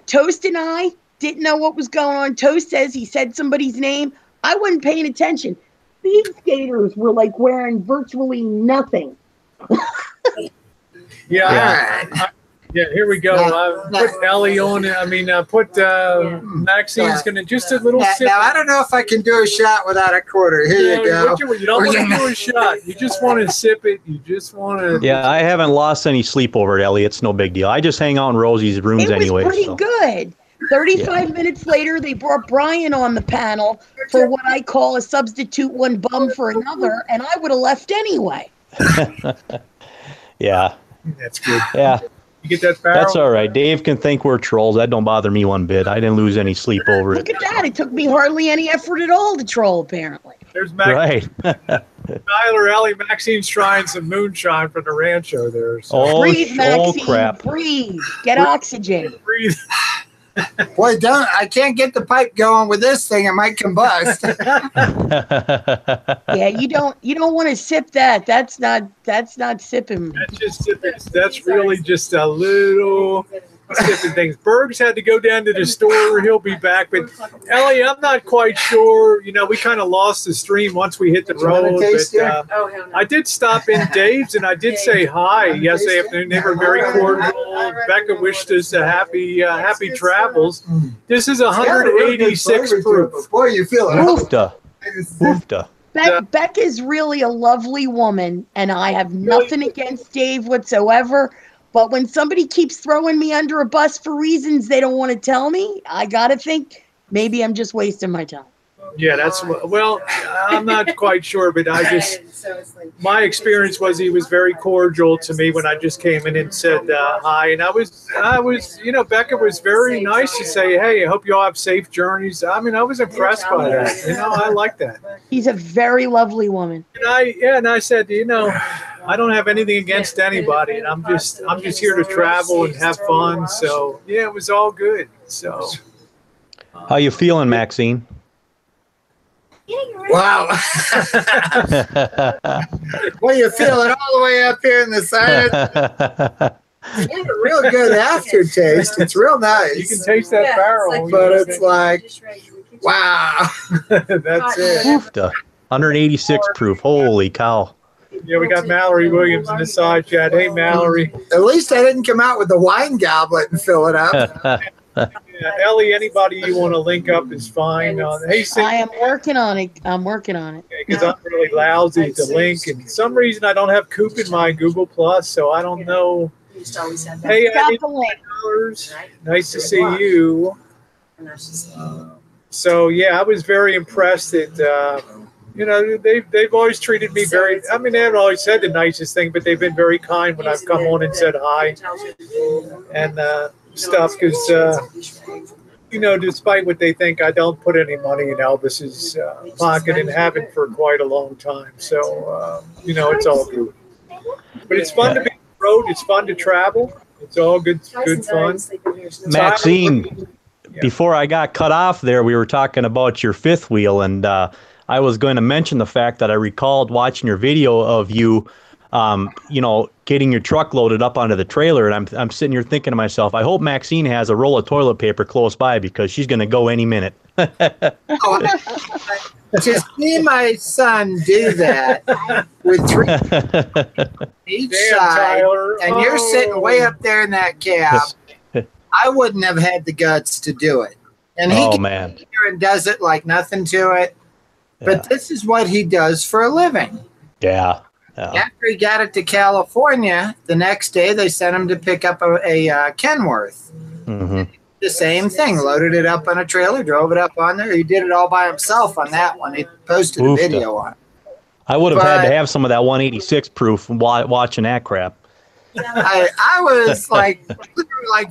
Toast and I didn't know what was going on. Toast says he said somebody's name. I wasn't paying attention. These skaters were like wearing virtually nothing. Yeah, here we go. Put Ellie on. I mean, put Maxine's going to just a little sip. Now, I don't know if I can do a shot without a quarter. Here you go. You don't want to do a shot. You just want to sip it. You just want to. Yeah, I haven't lost any sleep over it, Ellie. It's no big deal. I just hang out in Rosie's rooms anyway. It was pretty good. 35 minutes later, they brought Brian on the panel for what I call a substitute one bum for another, and I would have left anyway. Yeah. That's good. Yeah. You get that barrel? That's all right. Dave can think we're trolls. That don't bother me one bit. I didn't lose any sleep over Look it. at that. It took me hardly any effort at all to troll, apparently. There's Maxine. Right. Tyler, Ellie, Maxine's trying some moonshine from the rancho there. So. Oh, Breathe, Maxine. crap. Breathe. Get oxygen. Breathe. Boy, I can't get the pipe going with this thing. It might combust. Yeah, you don't want to sip that. That's not sipping. That's just sipping. That's really just a little sipping things. Berg's had to go down to the store. He'll be back. But Ellie, I'm not quite sure. You know, we kind of lost the stream once we hit the road. But I did stop in Dave's and I did say hi yesterday afternoon. They were very cordial. Becca wished us a happy travels. This is 186 proof. Boy, you feel it. Oofta. Oofta. Beck is really a lovely woman, and I have nothing against Dave whatsoever. But when somebody keeps throwing me under a bus for reasons they don't want to tell me, I got to think maybe I'm just wasting my time. Yeah, well, I'm not quite sure, but my experience was he was very cordial to me when I just came in and said hi. And I was, Becca was very nice to say, hey, I hope you all have safe journeys. I mean, I was impressed by that. I like that. He's a very lovely woman. And I said, I don't have anything against anybody, and I'm just here to travel and have fun. So yeah, it was all good. So How you feeling, Maxine? Wow. Well, you feel it all the way up here in the side. It's a real good aftertaste. It's real nice. You can taste that barrel. But it's like, wow. That's it. 186 proof. Holy cow. Yeah, we got Mallory Williams in the side chat. Hey, Mallory. At least I didn't come out with the wine goblet and fill it up. Yeah, Ellie, anybody you want to link up is fine. Hey, I am working on it. I'm working on it. because I'm really lousy to link, and for some reason I don't have Coop in my Google Plus, so I don't know. Hey, Got the link. nice to see you. So yeah, I was very impressed that you know they've always treated me very. I mean, they haven't always said the nicest thing, but they've been very kind when I've come on and said hi and stuff. Because you know, despite what they think, I don't put any money in Elvis's pocket and haven't for quite a long time. So you know, it's all good. But it's fun to be on the road. It's fun to travel. It's all good fun. Maxine, before I got cut off there, we were talking about your fifth wheel, and I was going to mention the fact that I recalled watching your video of you, you know, getting your truck loaded up onto the trailer, and I'm sitting here thinking to myself, I hope Maxine has a roll of toilet paper close by because she's going to go any minute. To see my son do that with three each Damn, side, Tyler. and you're sitting way up there in that cab, I wouldn't have had the guts to do it. And he Oh, gets man. here and does it like nothing to it. But this is what he does for a living. Yeah. After he got it to California, the next day they sent him to pick up a Kenworth. Mm-hmm. The same thing, loaded it up on a trailer, drove it up on there. He did it all by himself on that one. He posted a video on it. I would have had But- to have some of that 186 proof watching that crap. I was like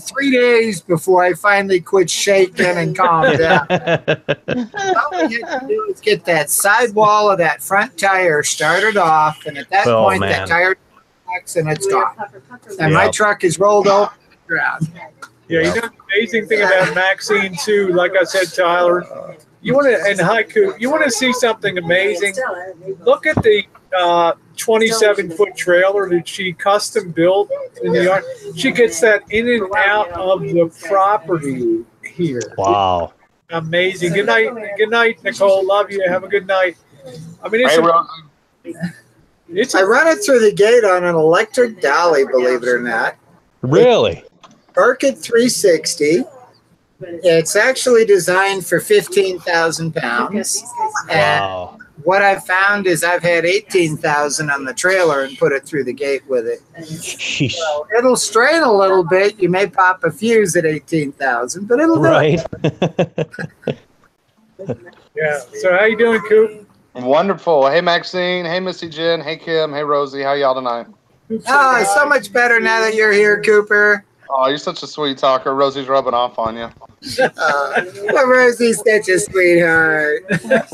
3 days before I finally quit shaking and calmed down. All we had to do is get that sidewall of that front tire started off, and at that Oh, point, man. that tire knocks and it's gone. And my truck is rolled over the ground. Yeah, you know the amazing thing about Maxine too, like I said, Tyler, you want to, and Haiku, you want to see something amazing? Look at the 27-foot trailer that she custom built in the yard. She gets that in and out of the property here. Wow. Amazing. Good night, Nicole. Love you. Have a good night. I mean, it's I run it through the gate on an electric dolly, believe it or not. Really? Orchid 360. It's actually designed for 15,000 pounds. And Wow. what I've found is I've had 18,000 on the trailer and put it through the gate with it. Sheesh. So it'll strain a little bit. You may pop a fuse at 18,000, but it'll do it. Right? yeah. So how you doing, Coop? Wonderful. Hey, Maxine. Hey, Missy Jen. Hey, Kim. Hey, Rosie. How y'all tonight? Oh, it's so much better now that you're here, Cooper. Oh, you're such a sweet talker. Rosie's rubbing off on you. Well, Rosie's such a sweetheart.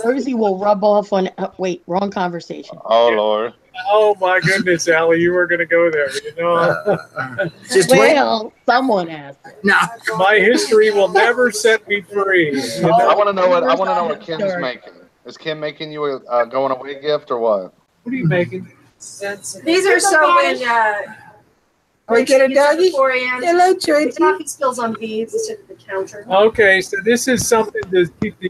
Rosie will rub off on. Wait, wrong conversation. Oh, Lord. Oh my goodness, Allie, you were going to go there. You know, Just wait. Well, someone asked. No. my history will never set me free. You know? I want to know what Kim's making. Is Kim making you a going away gift or what? What are you making? These are so when We get a doggy? beforehand. Hello, The Georgie. coffee spills on beads instead of the counter. Okay, so this is something to keep the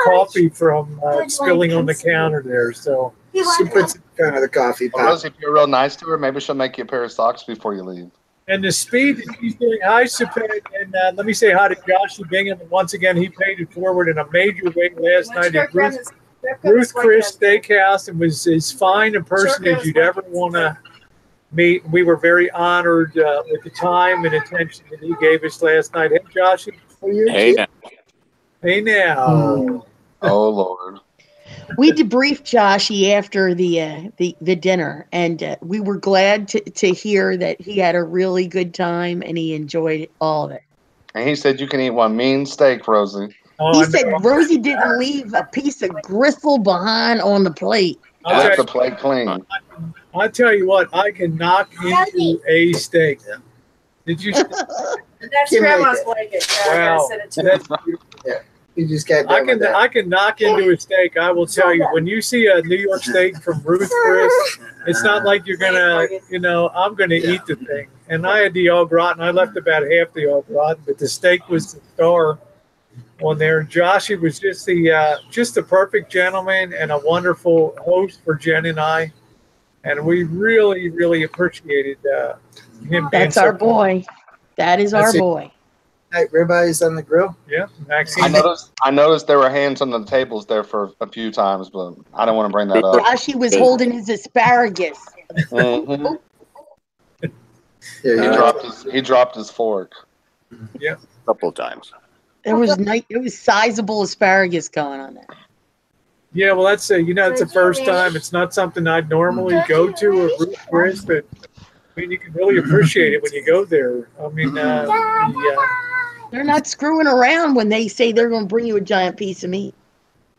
coffee from spilling on the counter there. So She puts it in front of the coffee Well, pot. Rosie, if you're real nice to her, maybe she'll make you a pair of socks before you leave. and the speed that he's doing, hi, Supet, and let me say hi to Josh Bingham. And once again, he paid it forward in a major way last night at Ruth Chris Steakhouse, and was as fine a person as you'd ever want to meet. We were very honored with the time and attention that he gave us last night. Hey, Josh. Hey, now. Hey, now. Oh, Lord. We debriefed Joshy after the dinner, and we were glad to hear that he had a really good time and he enjoyed all of it. And he said you can eat one mean steak, Rosie. Oh, He I said know. Rosie didn't leave a piece of gristle behind on the plate. I'll Left tell the plate clean. I tell you what, I can knock into a steak. Did you? That's Kim grandma's made blanket. Yeah, I gotta Wow. send it to That's- You just got I done with that. I can knock into a steak. I will tell you, when you see a New York steak from Ruth Chris, it's not like you're gonna, I'm gonna eat the thing. and I had the au gratin. I left about half the au gratin, but the steak was the star on there. Joshy was just the perfect gentleman and a wonderful host for Jen and I, and we really, really appreciated him. That's our boy. That is our boy. Right, ribeyes on the grill. Yeah, Maxine. I noticed there were hands on the tables there for a few times, but I don't want to bring that up. Joshy was holding his asparagus. Mm-hmm. He dropped his fork. Yeah, a couple of times. There was sizable asparagus going on there. Yeah, well, that's it's the first time. It's not something I'd normally go to or root for, but I mean, you can really appreciate it when you go there. I mean, they're not screwing around when they say they're going to bring you a giant piece of meat.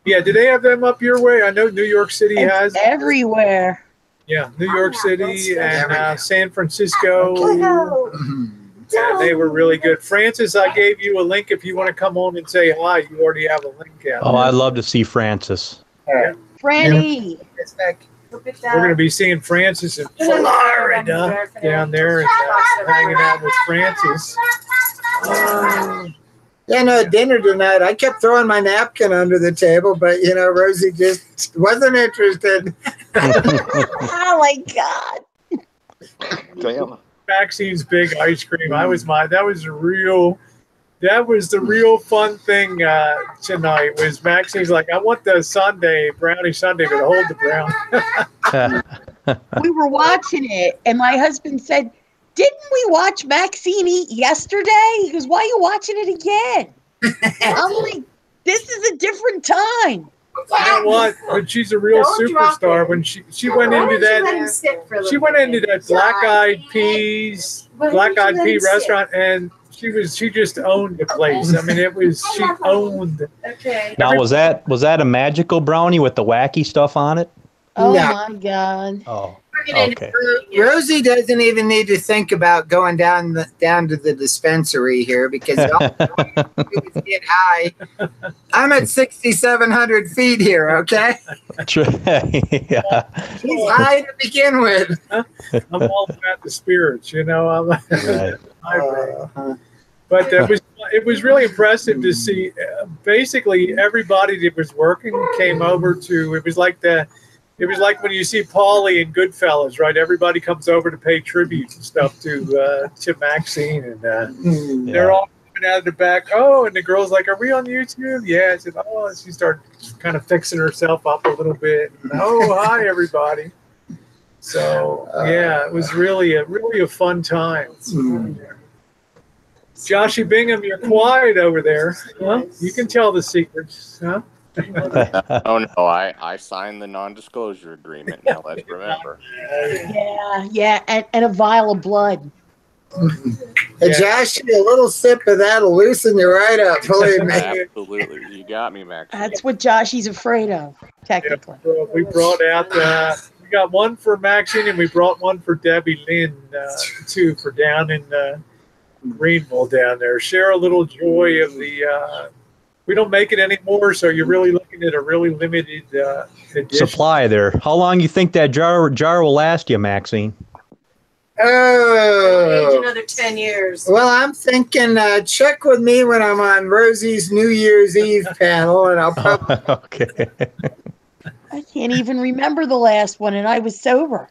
Yeah, do they have them up your way? I know New York City has everywhere. Yeah, New York City and San Francisco. And they were really good. Francis, I gave you a link if you want to come on and say hi. You already have a link out. Oh, I'd love to see Francis. Yeah. Franny. We're going to be seeing Francis in Florida down there and hanging out with Francis. Yeah, no, dinner tonight. I kept throwing my napkin under the table, but, Rosie just wasn't interested. Oh, my God. Damn. Maxine's big ice cream. That was the real fun thing tonight was Maxine's like, I want the brownie sundae, but hold the brown. We were watching it, and my husband said, didn't we watch Maxine eat yesterday? He goes, why are you watching it again? I'm like, this is a different time. You know what? But she's a real superstar. When she went into that black-eyed pea restaurant, and she just owned the place. I mean, she owned. Okay. Now, was that a magical brownie with the wacky stuff on it? Oh No. my God. Oh, Okay. Rosie doesn't even need to think about going down to the dispensary here because all you do is get high. I'm at 6,700 feet here, okay? Yeah. She's high to begin with. I'm all about the spirits, Right. But it was really impressive to see. Basically, everybody that was working came over to. It was like when you see Paulie and Goodfellas, right? Everybody comes over to pay tribute and stuff to Maxine, and they're all coming out of the back. Oh, and the girl's like, "Are we on YouTube?" Yeah. I said, "Oh," and she started kind of fixing herself up a little bit. Oh, hi everybody. So yeah, it was really a fun time. Joshy Bingham, you're quiet over there. Huh? You can tell the secrets, huh? Oh no, I signed the non-disclosure agreement. Now let's remember. Yeah, and a vial of blood. Hey, Josh, a little sip of that'll loosen you right up. Believe me. Absolutely, you got me, Max. That's what Joshy's afraid of, technically. Yeah, we brought out. We got one for Maxine, and we brought one for Debbie Lynn too, for down in Greenville down there. Share a little joy of the. We don't make it anymore, so you're really looking at a really limited edition. Supply there. How long you think that jar will last you, Maxine? Oh. Age another 10 years. Well, I'm thinking check with me when I'm on Rosie's New Year's Eve panel, and I'll probably. Okay. I can't even remember the last one, and I was sober.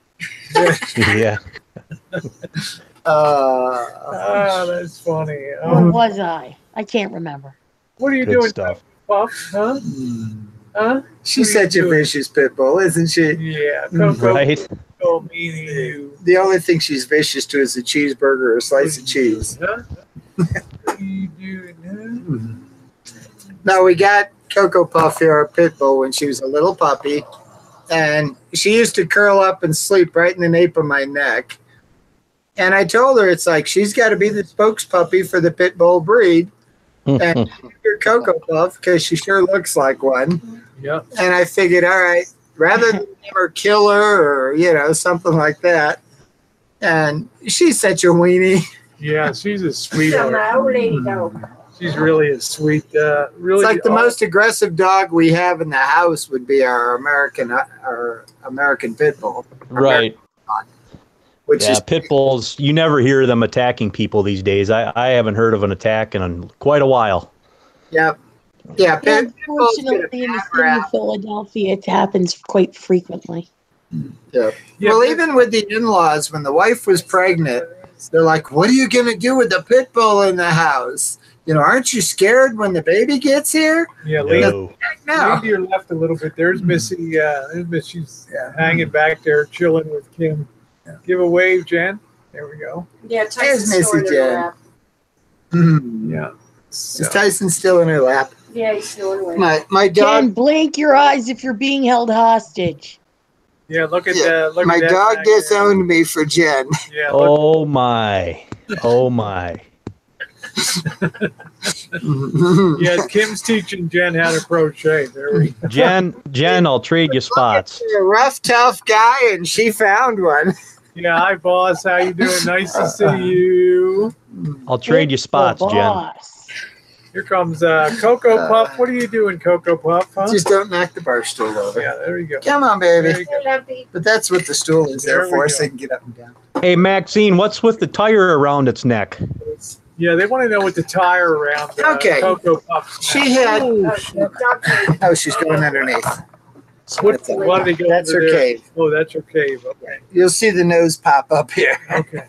Yeah. That's funny. Or was I? I can't remember. What are you Good doing, stuff. Puff? Huh? Huh? She's such a vicious pit bull, isn't she? Yeah, Coco. Right. Coco meaning you. The only thing she's vicious to is a cheeseburger or a slice of cheese. Huh? What are you doing? No, we got Coco Puff here, our pit bull, when she was a little puppy, and she used to curl up and sleep right in the nape of my neck. And I told her, it's like, she's got to be the spokes puppy for the pit bull breed. And you're Coco Puff because she sure looks like one. Yep. And I figured, all right, rather than name her Killer or, something like that. And she's such a weenie. Yeah, she's a sweetheart. She's really a sweet, really. It's like the most aggressive dog we have in the house would be our American pit bull. Right. which Yeah, is pit bulls, you never hear them attacking people these days. I haven't heard of an attack in quite a while. yeah. Unfortunately, in the city of Philadelphia, it happens quite frequently. Yeah. Well, even with the in-laws, when the wife was pregnant, they're like, "What are you going to do with the pit bull in the house? You know, aren't you scared when the baby gets here?" Yeah, No. lean to your left a little bit. There's Missy. There's Missy's hanging back there, chilling with Kim. Give a wave, Jen. There we go. Yeah, There's Tyson's Missy snoring in her Jen. lap. Yeah. Is Tyson still in her lap? Yeah, he's snoring away. My dog. Jen, blink your eyes if you're being held hostage. Yeah, look at my at that dog back there. disowned me for Jen. Yeah, look, Oh my. Oh my. yeah. Kim's teaching Jen how to crochet. There we go. Jen, I'll trade you spots. You're a rough, tough guy, and she found one. Yeah, hi boss. How you doing? Nice to see you. I'll trade you spots, Jen. Boss. Here comes Cocoa Puff. What are you doing, Cocoa Puff? Huh? Just don't knock the bar stool over. Yeah, there you go. Come on, There baby. you go. I love you. But that's what the stool is there There we for, go. so you can get up and down. Hey, Maxine, what's with the tire around its neck? Yeah, they want to know what the tire around Okay. Cocoa Puff's She had. Dog food. Oh, she's going underneath. What did they go That's over her there? cave. Oh, that's her cave. Okay. You'll see the nose pop up here. Okay.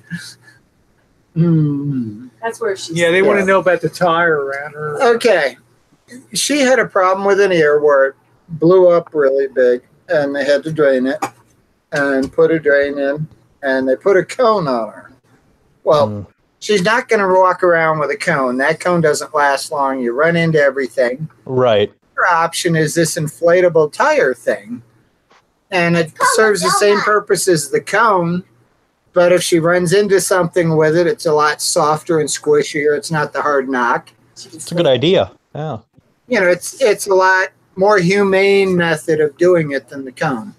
That's where she's. Yeah, they want to know about the tire around her. Okay. She had a problem with an ear where it blew up really big, and they had to drain it and put a drain in, and they put a cone on her. Well, she's not going to walk around with a cone. That cone doesn't last long. You run into everything. Right. Other option is this inflatable tire thing, and it serves the same purpose as the cone, but if she runs into something with it, it's a lot softer and squishier. It's not the hard knock. It's a good idea. Yeah. You know, it's a lot more humane method of doing it than the cone.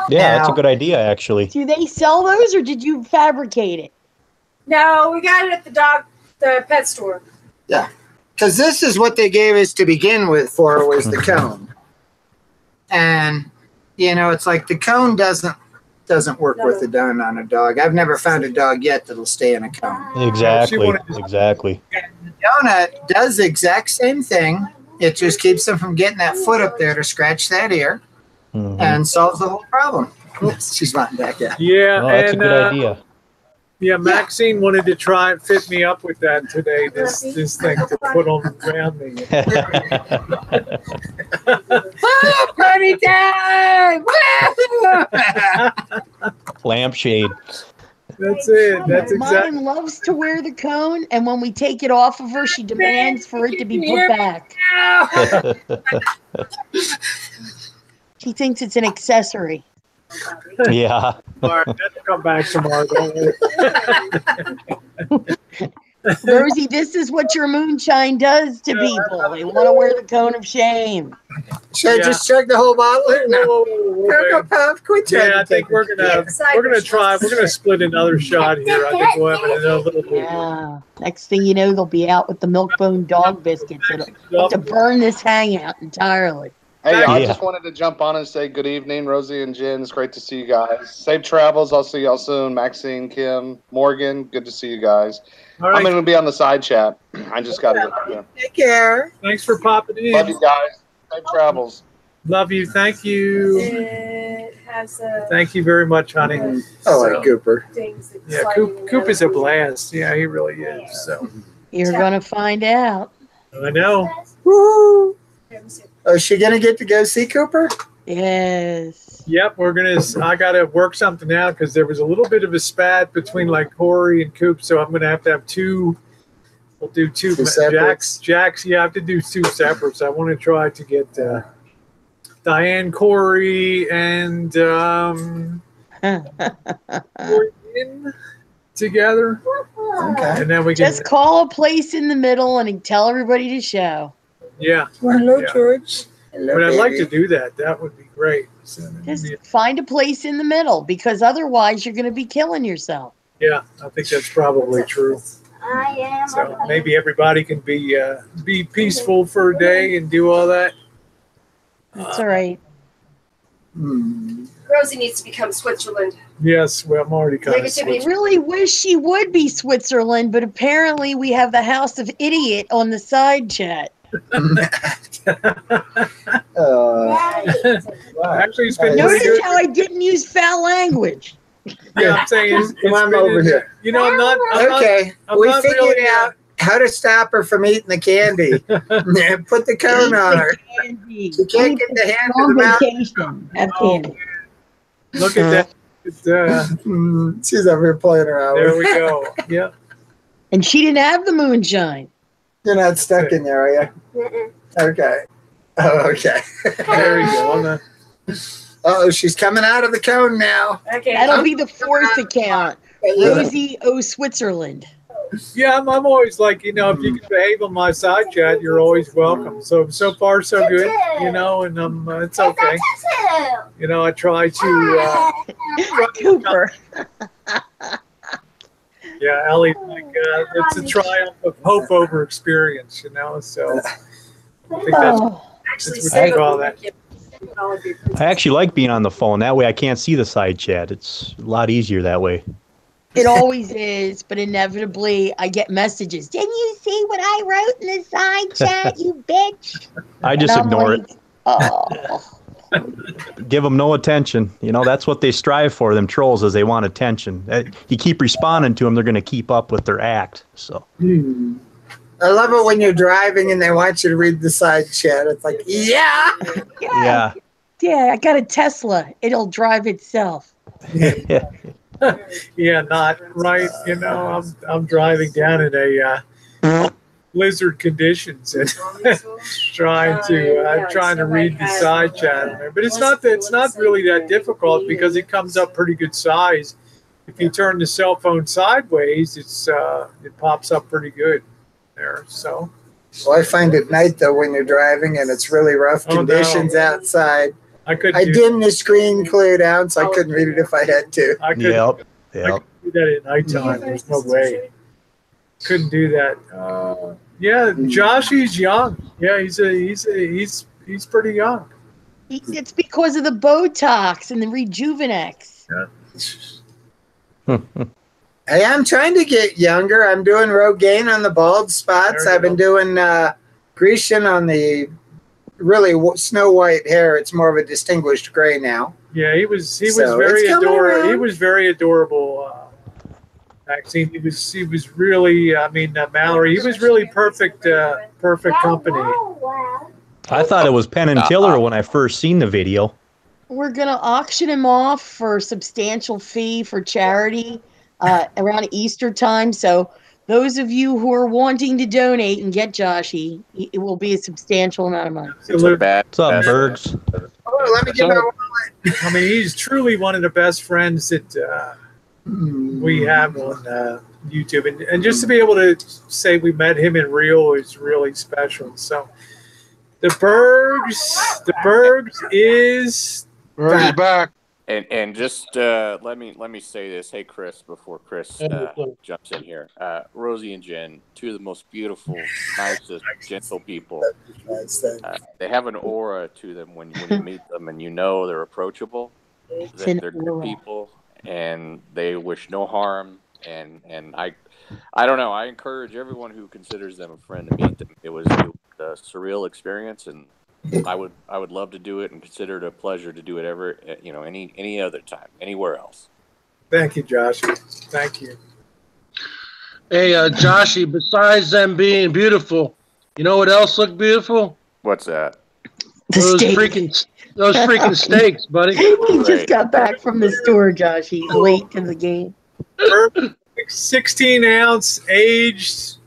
Yeah, that's a good idea, actually. Do they sell those, or did you fabricate it? No, we got it at the pet store. Yeah, because this is what they gave us to begin with for was the cone, and you know, it's like the cone doesn't work with the done on a dog. I've never found a dog yet that'll stay in a cone. Exactly. Exactly. The donut does the exact same thing. It just keeps them from getting that foot up there to scratch that ear, and solves the whole problem. She's wanting back in. Yeah, Oh, that's a and good idea. yeah, Maxine wanted to try and fit me up with that today. This thing to put on around me. Party time! Lampshade. That's it. That's exactly. Mine loves to wear the cone, and when we take it off of her, she demands for it to be put back. She thinks it's an accessory. Yeah. All right, that'll come back tomorrow. Don't worry. Rosie, this is what your moonshine does to people. They want to wear the cone of shame. Should I just chug the whole bottle? No. Cocoa Puff, quit chugging. Yeah, I think we're gonna try. We're gonna split another shot here. I think we'll have another little bit. Yeah. Next thing you know, they'll be out with the Milk-Bone dog biscuits. It'll have to burn this hangout entirely. Hey, I Yeah. just wanted to jump on and say good evening, Rosie and Jen. It's great to see you guys. Safe travels. I'll see y'all soon. Maxine, Kim, Morgan, good to see you guys. All I'm right. going to be on the side chat. I just got to go. Take care. Thanks for popping in. Love you guys. Safe travels. Love you. Thank you. It has Thank you very much, honey. Oh, like Cooper. things that Yeah, slide Coop, in Coop and is a out. blast. Yeah, he really is. So You're going to find out. I know. Woo! Oh, is she gonna get to go see Cooper? Yes. Yep, I gotta work something out because there was a little bit of a spat between like Corey and Coop, so I'm gonna have to have two. We'll do two. Two separates? Jack's. Yeah, I have to do two separates. I want to try to get Diane, Corey, and Corey in together, Okay. and then we can. Just call a place in the middle and tell everybody to show. Yeah, Well, hello, Yeah. George. Hello, but I'd like baby. to do that. That would be great. So, Just find a place in the middle, because otherwise you're going to be killing yourself. yeah, I think that's probably true. I am. So maybe everybody can be peaceful for a day and do all that. That's all right. Rosie needs to become Switzerland. Yes, well, I'm already kind of Negativity. I really wish she would be Switzerland, but apparently we have the House of Idiot on the side chat. Actually, it's been pretty Notice good. how I didn't use foul language. Yeah, I'm saying Come on over here. You know, I'm not. Okay, I'm we not figured really, out how to stop her from eating the candy. Put the cone on her. Candy. She can't get the hand to On the mouth. vacation. Have candy. Look at that. It's, She's over here playing around. there we go. Yeah. And she didn't have the moonshine. You're not stuck in there, are you? Okay. Oh, okay. There you go. Oh, she's coming out of the cone now. Okay. That'll be the fourth account. Rosie O. Switzerland. Yeah, I'm always like, you know, if you can behave on my side chat, you're always welcome. So far, so good, you know, and it's okay. You know, I try to. Cooper. Yeah, Ellie, like, it's a triumph of hope over experience, you know, so I think that's Actually, what say you call that. I actually like being on the phone. That way I can't see the side chat. It's a lot easier that way. It always is, but inevitably I get messages. Didn't you see what I wrote in the side chat, you bitch? I just And I'm ignore like, Oh. it. Give them no attention. You know, that's what they strive for, them trolls, is they want attention. You keep responding to them, they're going to keep up with their act. So. I love it when you're driving and they want you to read the side chat. It's like, yeah. Yeah. Yeah, I got a Tesla. It'll drive itself. Yeah, not right. You know, I'm driving down in a blizzard conditions and trying to read the side chat. But it's not really that difficult because it comes up pretty good size. If you turn the cell phone sideways, it pops up pretty good there. So. Well, I find at night though when you're driving and it's really rough conditions outside. I dimmed the screen clear down so I couldn't read it if I had to. I couldn't do that at nighttime. There's no way. Couldn't do that. Yeah, Josh, he's young. Yeah, he's pretty young. It's because of the Botox and the Rejuvenex. Yeah. Hey, I'm trying to get younger. I'm doing Rogaine on the bald spots. I've been doing Grecian on the really snow white hair. It's more of a distinguished gray now. Yeah, he was very adorable. He was very adorable. Maxine, he was really. I mean, Mallory, he was really perfect company. I thought it was Penn and Teller when I first seen the video. We're gonna auction him off for a substantial fee for charity around Easter time. So those of you who are wanting to donate and get Joshy, it will be a substantial amount of money. What's up, Bergs? Oh, let me get my wallet. I mean, he's truly one of the best friends that we have on YouTube, and just to be able to say we met him in real is really special. So the Bergs is back. And just let me say this. Hey, Chris, before Chris jumps in here, Rosie and Jen, two of the most beautiful, nicest, gentle people. They have an aura to them when you meet them, and you know they're approachable. They're good people, and they wish no harm. And I don't know. I encourage everyone who considers them a friend to meet them. It was a surreal experience, and I would love to do it and consider it a pleasure to do it ever, any other time, anywhere else. Thank you, Josh. Thank you. Hey, Joshy, besides them being beautiful, you know what else looked beautiful? What's that? Those freaking steaks, buddy. He just got back from the store, Josh. He's late to the game. 16-ounce aged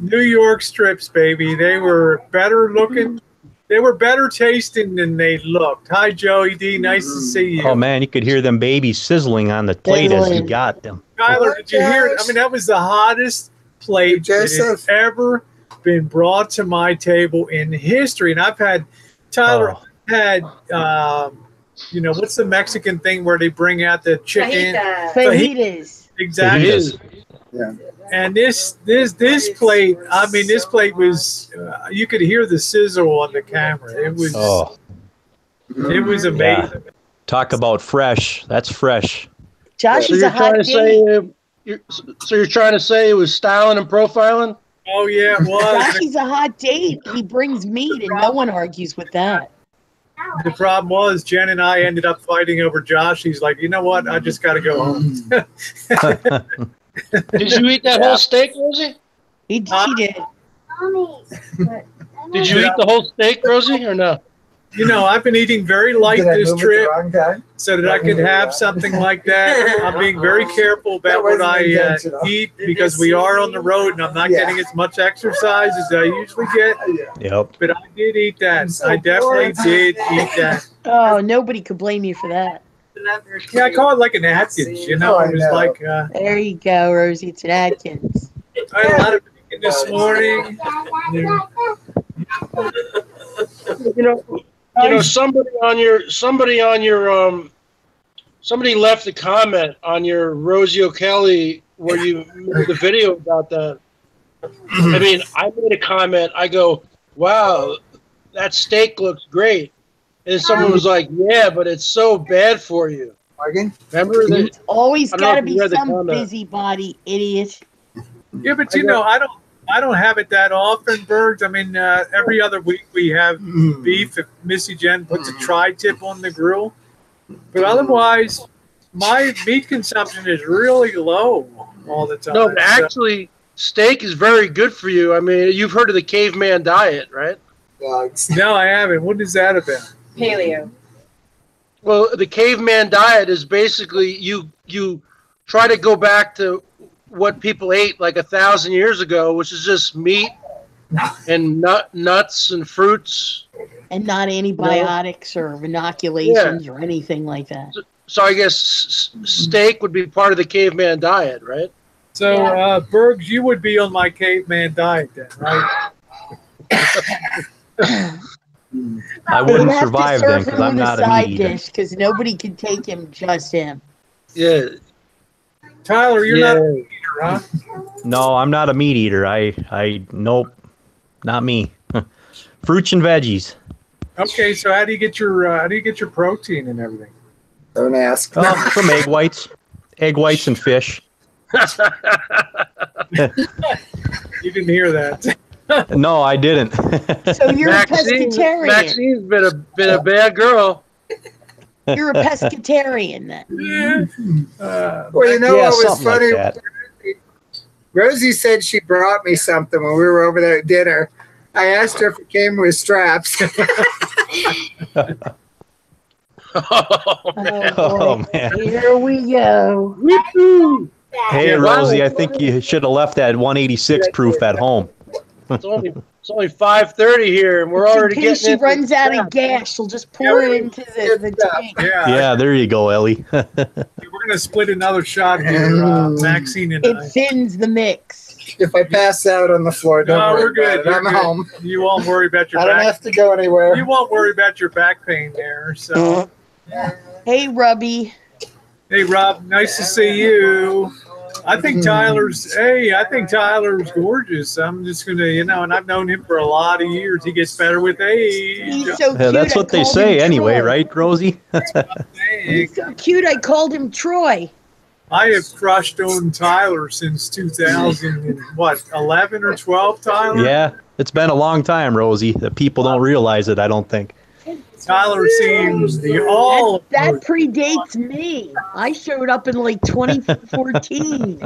New York strips, baby. They were better looking. They were better tasting than they looked. Hi, Joey D. Nice to see you. Oh, man, you could hear them babies sizzling on the plate as you got them. Tyler, did you hear it? I mean, that was the hottest plate that has ever been brought to my table in history. And I've had, Tyler, what's the Mexican thing where they bring out the chicken? Fajitas. Exactly. Yeah. And this plate, I mean, this plate was, you could hear the sizzle on the camera. It was amazing. Talk about fresh. That's fresh. Josh So is you're a trying hot to say, date. so you're trying to say it was styling and profiling? Oh yeah, it was. Josh is a hot date. He brings meat, and no one argues with that. The problem was Jen and I ended up fighting over Josh. He's like, you know what? I just got to go home. Did you eat that whole steak, Rosie? She did. Mommy. Did you eat the whole steak, Rosie, or no? You know, I've been eating very light Did I this move it the trip wrong time? so that I could have something like that. I'm being very careful about what I eat because we are on the road and I'm not getting as much exercise as I usually get. Yep. But I did eat that. I definitely did eat that. Oh, nobody could blame you for that. Yeah, I call it like an Atkins, you know? Oh, I It was know. like, There you go, Rosie. It's an Atkins. I had a lot of bacon this morning. You know, somebody left a comment on your Rosie O'Kelly where you made the video about that. I mean, I made a comment. I go, "Wow, that steak looks great," and someone was like, "Yeah, but it's so bad for you." Morgan? Remember that? It's always I don't know got to if you be read the some comment. busybody idiot. Yeah, but you know, I don't have it that often, Bergs. I mean, every other week we have beef if Missy Jen puts a tri-tip on the grill. But otherwise, my meat consumption is really low all the time. No, but actually, steak is very good for you. I mean, you've heard of the caveman diet, right? No, I haven't. What is that about? Paleo. Well, the caveman diet is basically you try to go back to what people ate like 1,000 years ago, which is just meat and nuts and fruits. And not antibiotics or inoculations or anything like that. So I guess steak would be part of the caveman diet, right? So, Bergs, you would be on my caveman diet then, right? I wouldn't survive then because I'm not a meat eater. Because nobody can take him, just him. Yeah. Tyler, you're not a meat eater, huh? No, I'm not a meat eater. Nope, not me. Fruits and veggies. Okay, so how do you get your protein and everything? Don't ask. From egg whites and fish. You didn't hear that. No, I didn't. So you're a pescatarian. Maxine's been a bad girl. You're a pescatarian then. Well, you know what was something funny? like that. Rosie said she brought me something when we were over there at dinner. I asked her if it came with straps. Oh man. Here we go. Hey Rosie, I think you should have left that 186 proof at home. It's only 5:30 here, and we're already In case getting. she runs out of gas, she'll just pour it into the tank. Yeah, there you go, Ellie. We're gonna split another shot here, Maxine and It I. thins the mix. If I pass out on the floor, don't No, worry we're good. about it. I'm You're good. home. You won't worry about your I don't back. have to go anywhere. You won't worry about your back pain there. So, Hey, Rubby. hey Rob, nice to see you. I think Tyler's gorgeous. I'm just gonna, and I've known him for a lot of years. He gets better with age. He's so cute. Yeah, that's I what they called say him anyway, Troy. right, Rosie? He's so cute. I called him Troy. I have crushed on Tyler since 2011 or 12. Tyler. Yeah, it's been a long time, Rosie. The people don't realize it, I don't think. Tyler seems the all. That predates me. I showed up in like 2014.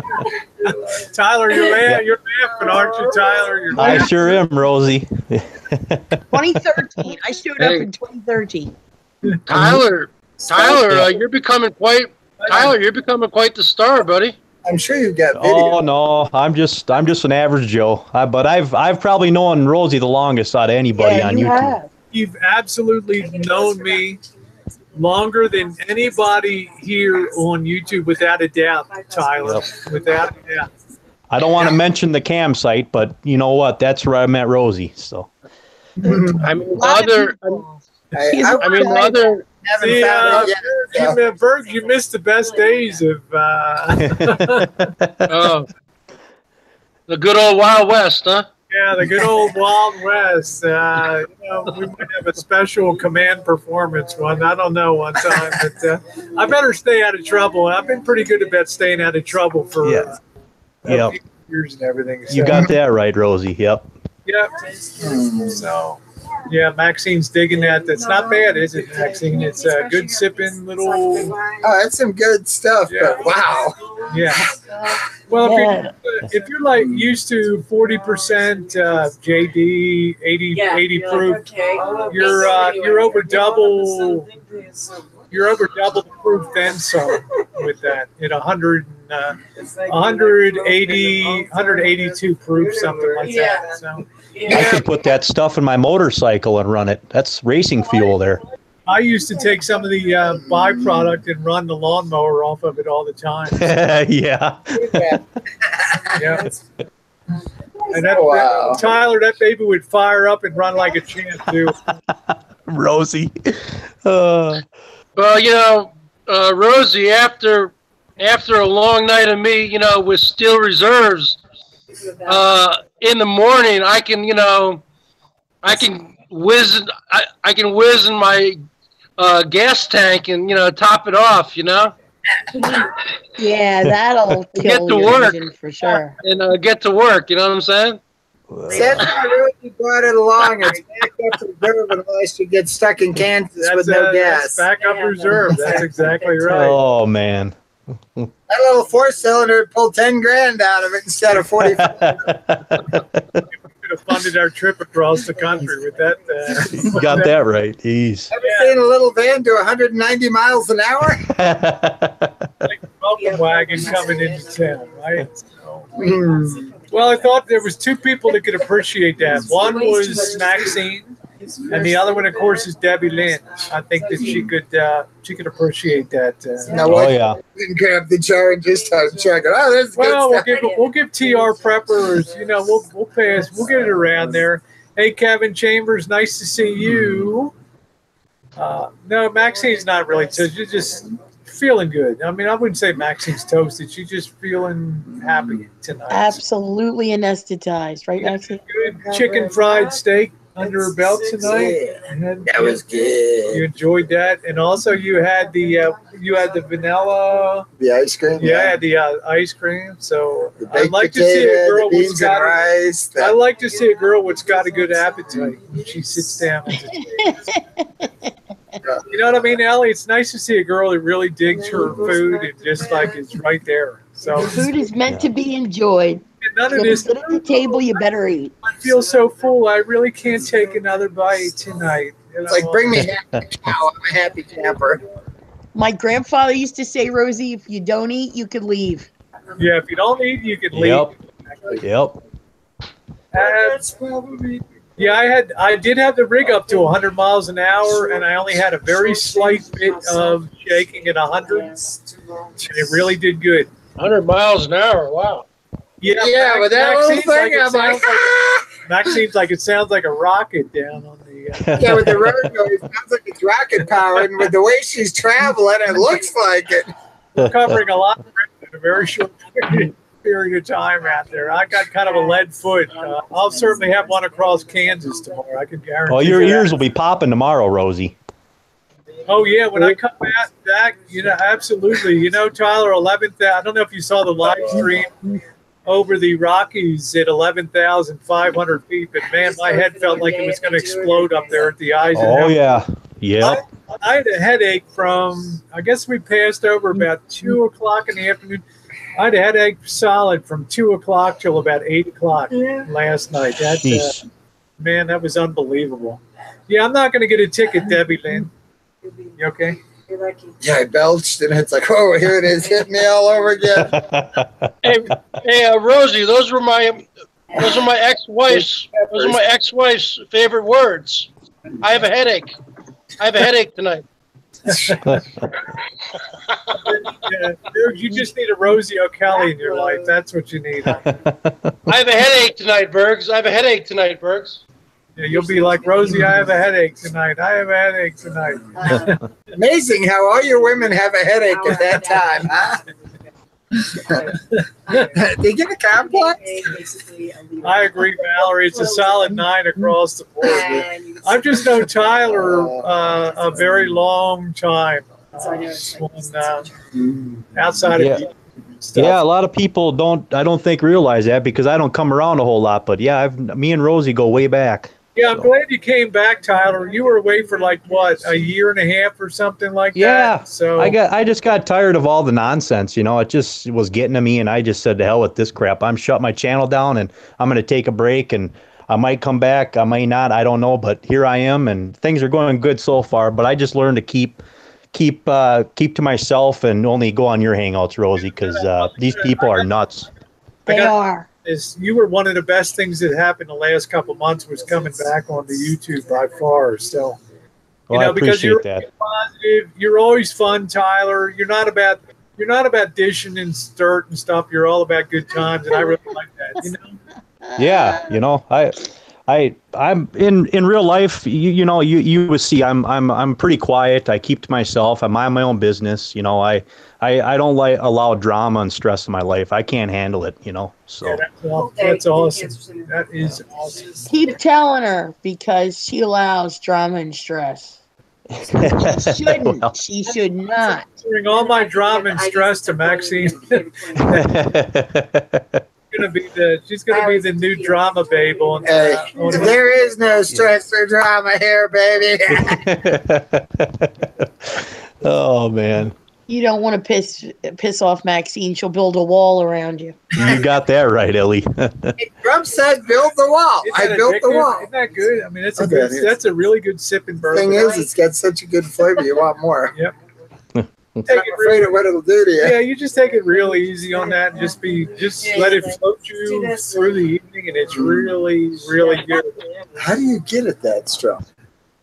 Tyler, you're laughing, aren't you, Tyler? You're I laughing. sure am, Rosie. 2013. I showed up in 2013. Tyler, you're becoming quite the star, buddy. I'm sure you've got video. Oh no, I'm just an average Joe. But I've probably known Rosie the longest out of anybody on you YouTube. have. You've absolutely known me longer than anybody here on YouTube, without a doubt, Tyler. Without a doubt. I don't want to mention the campsite, but you know what? That's where I met Rosie. So. I mean, other. He's I mean, other. Haven't See, found it yet. So. Berg, you missed the best days of. The good old Wild West, huh? Yeah, the good old Wild West. We might have a special command performance one. I don't know one time, but I better stay out of trouble. I've been pretty good about staying out of trouble for a few years and everything. So. You got that right, Rosie. Yep. Yep. So, yeah, Maxine's digging that. That's not bad, is it, Maxine? It's a good sipping little. Oh, that's some good stuff. Yeah. But wow. Yeah. Well, if you're like used to 40% JD, 80 proof, you're over double. You're over double the proof then some with that at 182 proof, something like that. So I could put that stuff in my motorcycle and run it. That's racing fuel there. I used to take some of the byproduct and run the lawnmower off of it all the time. Yeah. Yeah. And that, Tyler, that baby would fire up and run like a champ too. Rosie. Well, Rosie, after a long night of me, with steel reserves, in the morning I can whiz in my gas tank and top it off, Yeah, that'll kill to your work. engine for sure. And get to work. You know what I'm saying? That's not really brought it along. It's backup reserve unless you get stuck in Kansas with no gas. Backup reserve. That's exactly right. Oh man. That little 4-cylinder pulled 10 grand out of it instead of 45. We could have funded our trip across the country with that. You got that right. Jeez. Ever seen a little van do 190 miles an hour? Like a welcome wagon coming into town, right? So, well, I thought there was two people that could appreciate that. One was Maxine, and the other one, of course, is Debbie Lynn. I think that she could appreciate that. Oh yeah. Didn't grab the jar and just check it. Oh, that's good stuff. We'll give TR preppers. We'll get it around there. Hey, Kevin Chambers, nice to see you. No, Maxine's not really. So she's just feeling good. I mean, I wouldn't say Maxine's toasted. She's just feeling happy tonight. Absolutely anesthetized, right, Maxine? Good chicken fried steak under her belt tonight. That was good. You enjoyed that, and also you had the vanilla, the ice cream. Yeah, the ice cream. So I'd like to see a girl beans and rice. I like to see a girl that's got a good appetite when she sits down. You know what I mean, Ellie? It's nice to see a girl that really digs her food and just like is right there. So food is meant to be enjoyed. None of this. Sit at the table, you better eat. I feel so full. I really can't take another bite tonight. It's like, bring me happy cow. I'm a happy camper. My grandfather used to say, Rosie, if you don't eat, you could leave. Yeah, if you don't eat, you can leave. Yep. That's probably. Yeah, I did have the rig up to 100 miles an hour, and I only had a very slight bit of shaking at 100. And it really did good. 100 miles an hour. Wow. Yeah, but that little thing, I'm like, Max seems like it sounds like a rocket down on the. Yeah, with the road going, it sounds like it's rocket powered, and with the way she's traveling, it looks like it. We're covering a lot of ground in a very short period of time out there. I got kind of a lead foot. I'll certainly have one across Kansas tomorrow. I can guarantee. Oh, your ears will be popping tomorrow, Rosie. Oh yeah, when I come back, absolutely. Tyler, 11th. I don't know if you saw the live stream over the Rockies at 11,500 feet, but man, my head felt like it was going to explode up there at the eyes. Oh yeah, I had a headache from. I guess we passed over about 2 o'clock in the afternoon. I had a headache solid from 2 o'clock till about 8 o'clock last night. That man, that was unbelievable. Yeah, I'm not going to get a ticket, Debbie Lynn. You okay? Yeah, I belched, and it's like, oh, here it is, hit me all over again. Hey, Rosie, those are my ex-wife's. Those are my ex-wife's favorite words. I have a headache. I have a headache tonight. You just need a Rosie O'Kelly in your life. That's what you need. I have a headache tonight, Bergs. I have a headache tonight, Bergs. Yeah, you'll be like, Rosie, I have a headache tonight. I have a headache tonight. Amazing how all your women have a headache at that time, huh? They get a complex. I agree, Valerie. It's a solid 9 across the board. I've just known Tyler a very long time. Outside of Yeah. Yeah, a lot of people don't think realize that because I don't come around a whole lot. But yeah, me and Rosie go way back. Yeah, I'm glad you came back, Tyler. You were away for like what, a year and a half or something like that. Yeah. So I just got tired of all the nonsense. It just was getting to me, and I just said to hell with this crap. I'm shut my channel down, and I'm going to take a break, and I might come back, I might not, I don't know, but here I am, and things are going good so far. But I just learned to keep to myself and only go on your hangouts, Rosie, because these people are nuts. They are. You were one of the best things that happened the last couple of months was coming back on the YouTube by far. So, Well, I because appreciate you're that. positive, you're always fun, Tyler. You're not about dishing and dirt and stuff. You're all about good times, and I really like that. Yeah, I'm in real life. You would see I'm pretty quiet. I keep to myself. I mind my own business. I don't allow drama and stress in my life. I can't handle it. So Yeah, that's awesome. That is awesome. Keep telling her because she allows drama and stress. She shouldn't. Well. She should not. Bring all my drama and stress to Maxine. She's gonna be the new drama babe on. There is no stress or drama here, baby. Oh man. You don't want to piss off Maxine. She'll build a wall around you. You got that right, Ellie. Trump said, "Build the wall." I built the wall. Isn't that good? I mean, that's a really good sipping bourbon. Thing is, it's got such a good flavor. You want more? Yep. I'm afraid of what it'll do to you. Yeah, you just take it real easy on that and just let it float you through the evening, and it's really, really good. How do you get it that strong?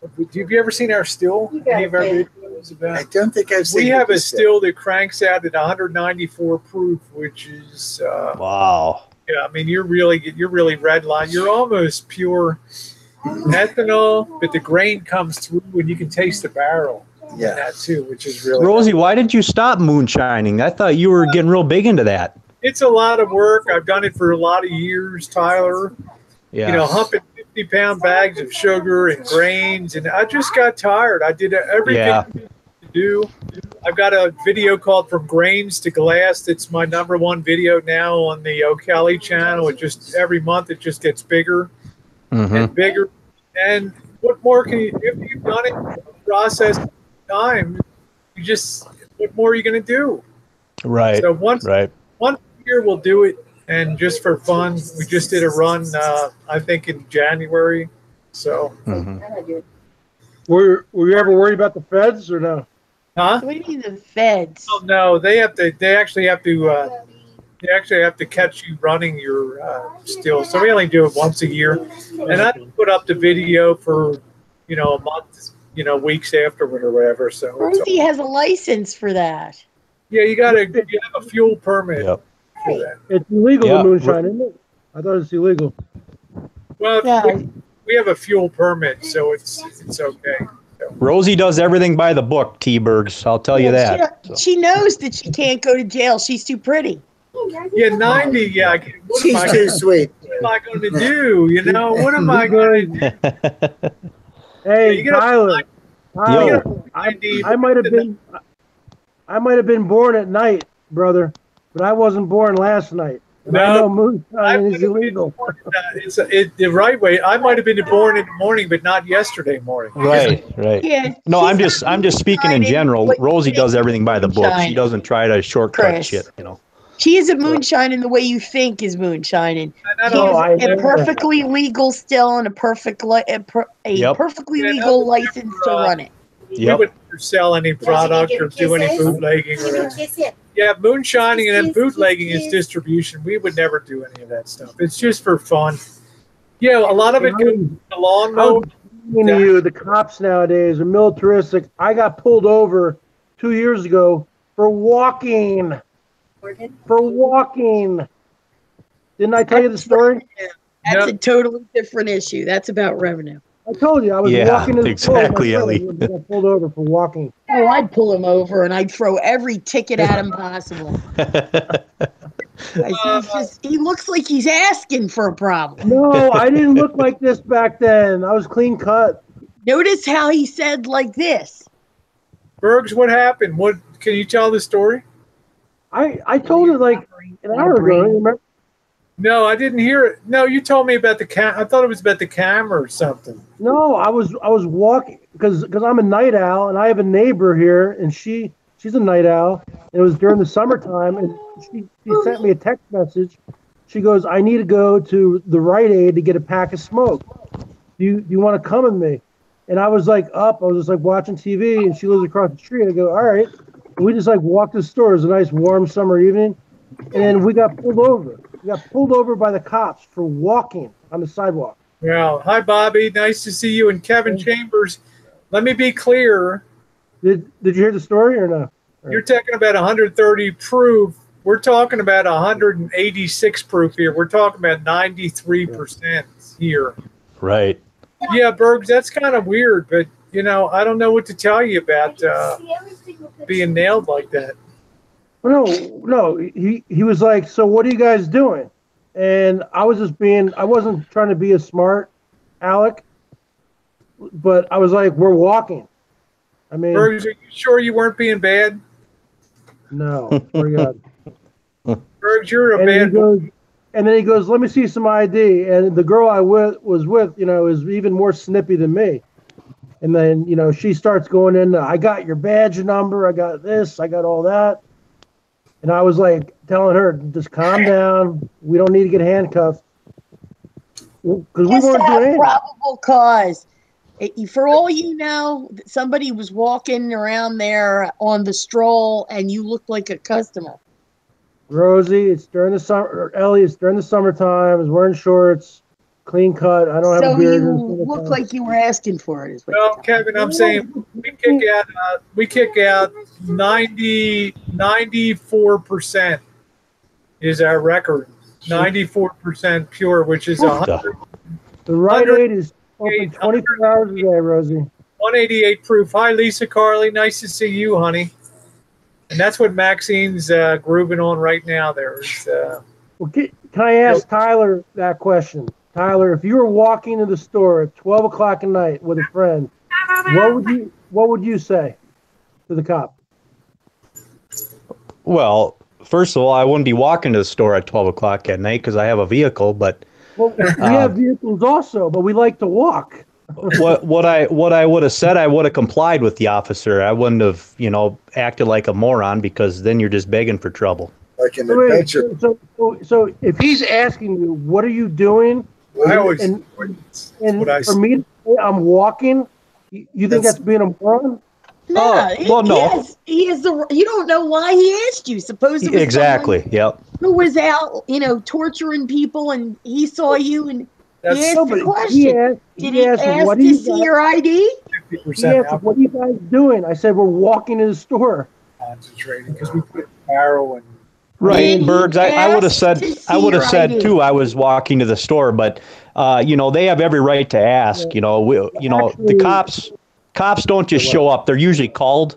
Have you ever seen our still? Any of our videos about? I don't think I've seen. We have a still that cranks out at 194 proof, which is wow. Yeah, I mean you're really red line. You're almost pure ethanol, but the grain comes through, and you can taste the barrel. Yeah, that too, which is really Rosie. Why didn't you stop moonshining? I thought you were getting real big into that. It's a lot of work. I've done it for a lot of years, Tyler. Yeah. Humping 50-pound bags of sugar and grains, and I just got tired. I did everything to do. I've got a video called "From Grains to Glass." It's my #1 video now on the O'Kelly channel. It just every month it just gets bigger and bigger. And what more can you? If you've done it, process time. What more are you going to do? Right. So once year we'll do it. And just for fun, we just did a run, I think in January. So, were you ever worried about the feds or no? Huh? What do you mean the feds? Oh no, they actually have to catch you running your still. So we only do it once a year, and I put up the video for a month, weeks afterward or whatever. So Rosie has a license for that. Yeah, you have a fuel permit. Yep. It's illegal to moonshine, isn't it? I thought it's illegal. Well, we have a fuel permit, so it's okay. So. Rosie does everything by the book, T-Bergs. I'll tell you that. She knows that she can't go to jail. She's too pretty. Yeah, 90. Yeah, she's too sweet. What am I going to do? What am I going to do? Hey, Tyler. I might have been born at night, brother. But I wasn't born last night. And I know moonshine is illegal. It's the right way. I might have been born in the morning, but not yesterday morning. Right. Yeah, no, I'm just speaking in general. Rosie does everything by the book. She doesn't try to shortcut shit. She isn't moonshining the way you think is moonshining. A perfectly legal still and a perfectly legal license to run it. We would never sell any product or do any bootlegging or anything. Yeah, moonshining and then bootlegging is distribution. We would never do any of that stuff. It's just for fun. Yeah, a lot of it goes to lawn mowing. The cops nowadays are militaristic. I got pulled over 2 years ago for walking. Didn't I tell you the story? That's a totally different issue. That's about revenue. I told you I was walking in the exactly, Ellie. I got pulled over for walking. Oh, I'd pull him over and I'd throw every ticket at him possible. He looks like he's asking for a problem. No, I didn't look like this back then. I was clean cut. Notice how he said like this. Bergs, what happened? What can you tell the story? I told it like an hour ago. Remember? No, I didn't hear it. No, you told me about the I thought it was about the camera or something. No, I was walking because I'm a night owl and I have a neighbor here and she's a night owl. And it was during the summertime and she sent me a text message. She goes, "I need to go to the Rite Aid to get a pack of smoke. Do you want to come with me?" And I was like up. I was just like watching TV and she lives across the street. I go, "All right." And we just like walked to the store. It was a nice warm summer evening. And then we got pulled over. We got pulled over by the cops for walking on the sidewalk. Well, hi, Bobby. Nice to see you. And Kevin Chambers, let me be clear. Did you hear the story or no? You're talking about 130 proof. We're talking about 186 proof here. We're talking about 93% here. Right. Yeah, Bergs, that's kind of weird, but, you know, I don't know what to tell you about being nailed like that. No. He was like, "So what are you guys doing?" And I was just I wasn't trying to be a smart Alec, but I was like, "We're walking." I mean, Bergs, are you sure you weren't being bad? No, forget. Bergs, you're a bad boy. And then he goes, "Let me see some ID." And the girl I was with, you know, is even more snippy than me. And then, you know, she starts going in, "I got your badge number. I got this. I got all that." And I was like telling her, "Just calm down. We don't need to get handcuffed." Because we weren't doing anything. Probable cause. For all you know, somebody was walking around there on the stroll and you looked like a customer. Rosie, it's during the summer. Or Ellie, it's during the summertime. I was wearing shorts, clean cut. I don't have a beard. So you look like you were asking for it. Well, Kevin, I'm saying we kick out 94% is our record. 94% pure, which is 100. The Rite Aid is open 24 hours a day, Rosie. 188 proof. Hi, Lisa Carley. Nice to see you, honey. And that's what Maxine's grooving on right now. Well, can I ask Tyler that question? Tyler, if you were walking to the store at 12 o'clock at night with a friend, what would you say to the cop? Well, first of all, I wouldn't be walking to the store at 12 o'clock at night because I have a vehicle, but... Well, we have vehicles also, but we like to walk. What I would have said, I would have complied with the officer. I wouldn't have, you know, acted like a moron because then you're just begging for trouble. Like an adventure. So if he's asking you, "What are you doing?" And for me to say I'm walking, you think that's being a moron? No, no. He has the. You don't know why he asked you. Suppose it was exactly. Yep. Who was out, you know, torturing people, and he saw you, and he asked the question. Did he ask to see your ID? He asked, "What are you guys doing?" I said, "We're walking to the store." Concentrating because we put barrel and. Right, Bergs. I would have said too. I was walking to the store, but you know, they have every right to ask. You know, the cops don't just show up. They're usually called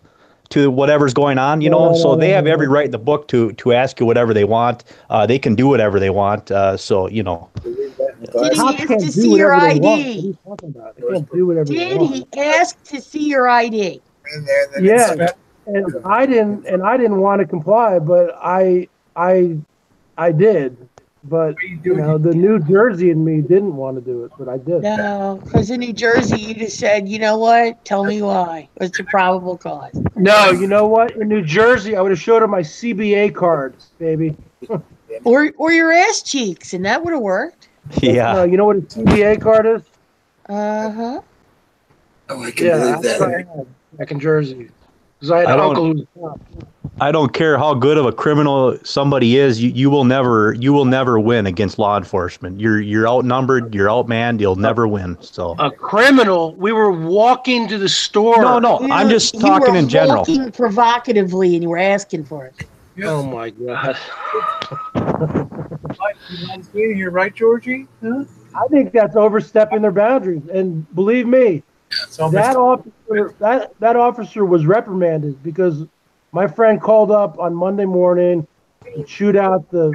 to whatever's going on. You know, so they have every right in the book to ask you whatever they want. They can do whatever they want. So you know. Did he ask to see your ID? Did he ask to see your ID? Yeah, and I didn't want to comply, but I did. But you know, the New Jersey in me didn't want to do it, but I did. No, because in New Jersey, you just said, "You know what? Tell me why. What's the probable cause?" No, you know what? In New Jersey, I would have showed him my CBA card, baby. or your ass cheeks, and that would have worked. Yeah. You know what a CBA card is? Uh-huh. Oh, I can believe that. Back in Jersey. Because I had an uncle who was I don't care how good of a criminal somebody is, you will never win against law enforcement. You're outnumbered, you're outmanned, you'll never win. So a criminal. We were walking to the store. No, I'm just talking in general. Walking provocatively, and you were asking for it. Yeah. Oh my God. You're right, Georgie? Huh? I think that's overstepping their boundaries. And believe me, So That officer was reprimanded because my friend called up on Monday morning and chewed out the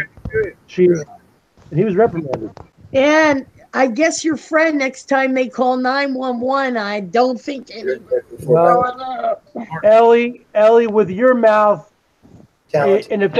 chief, and he was reprimanded. And I guess your friend, next time they call 911, I don't think any. Ellie, with your mouth. And if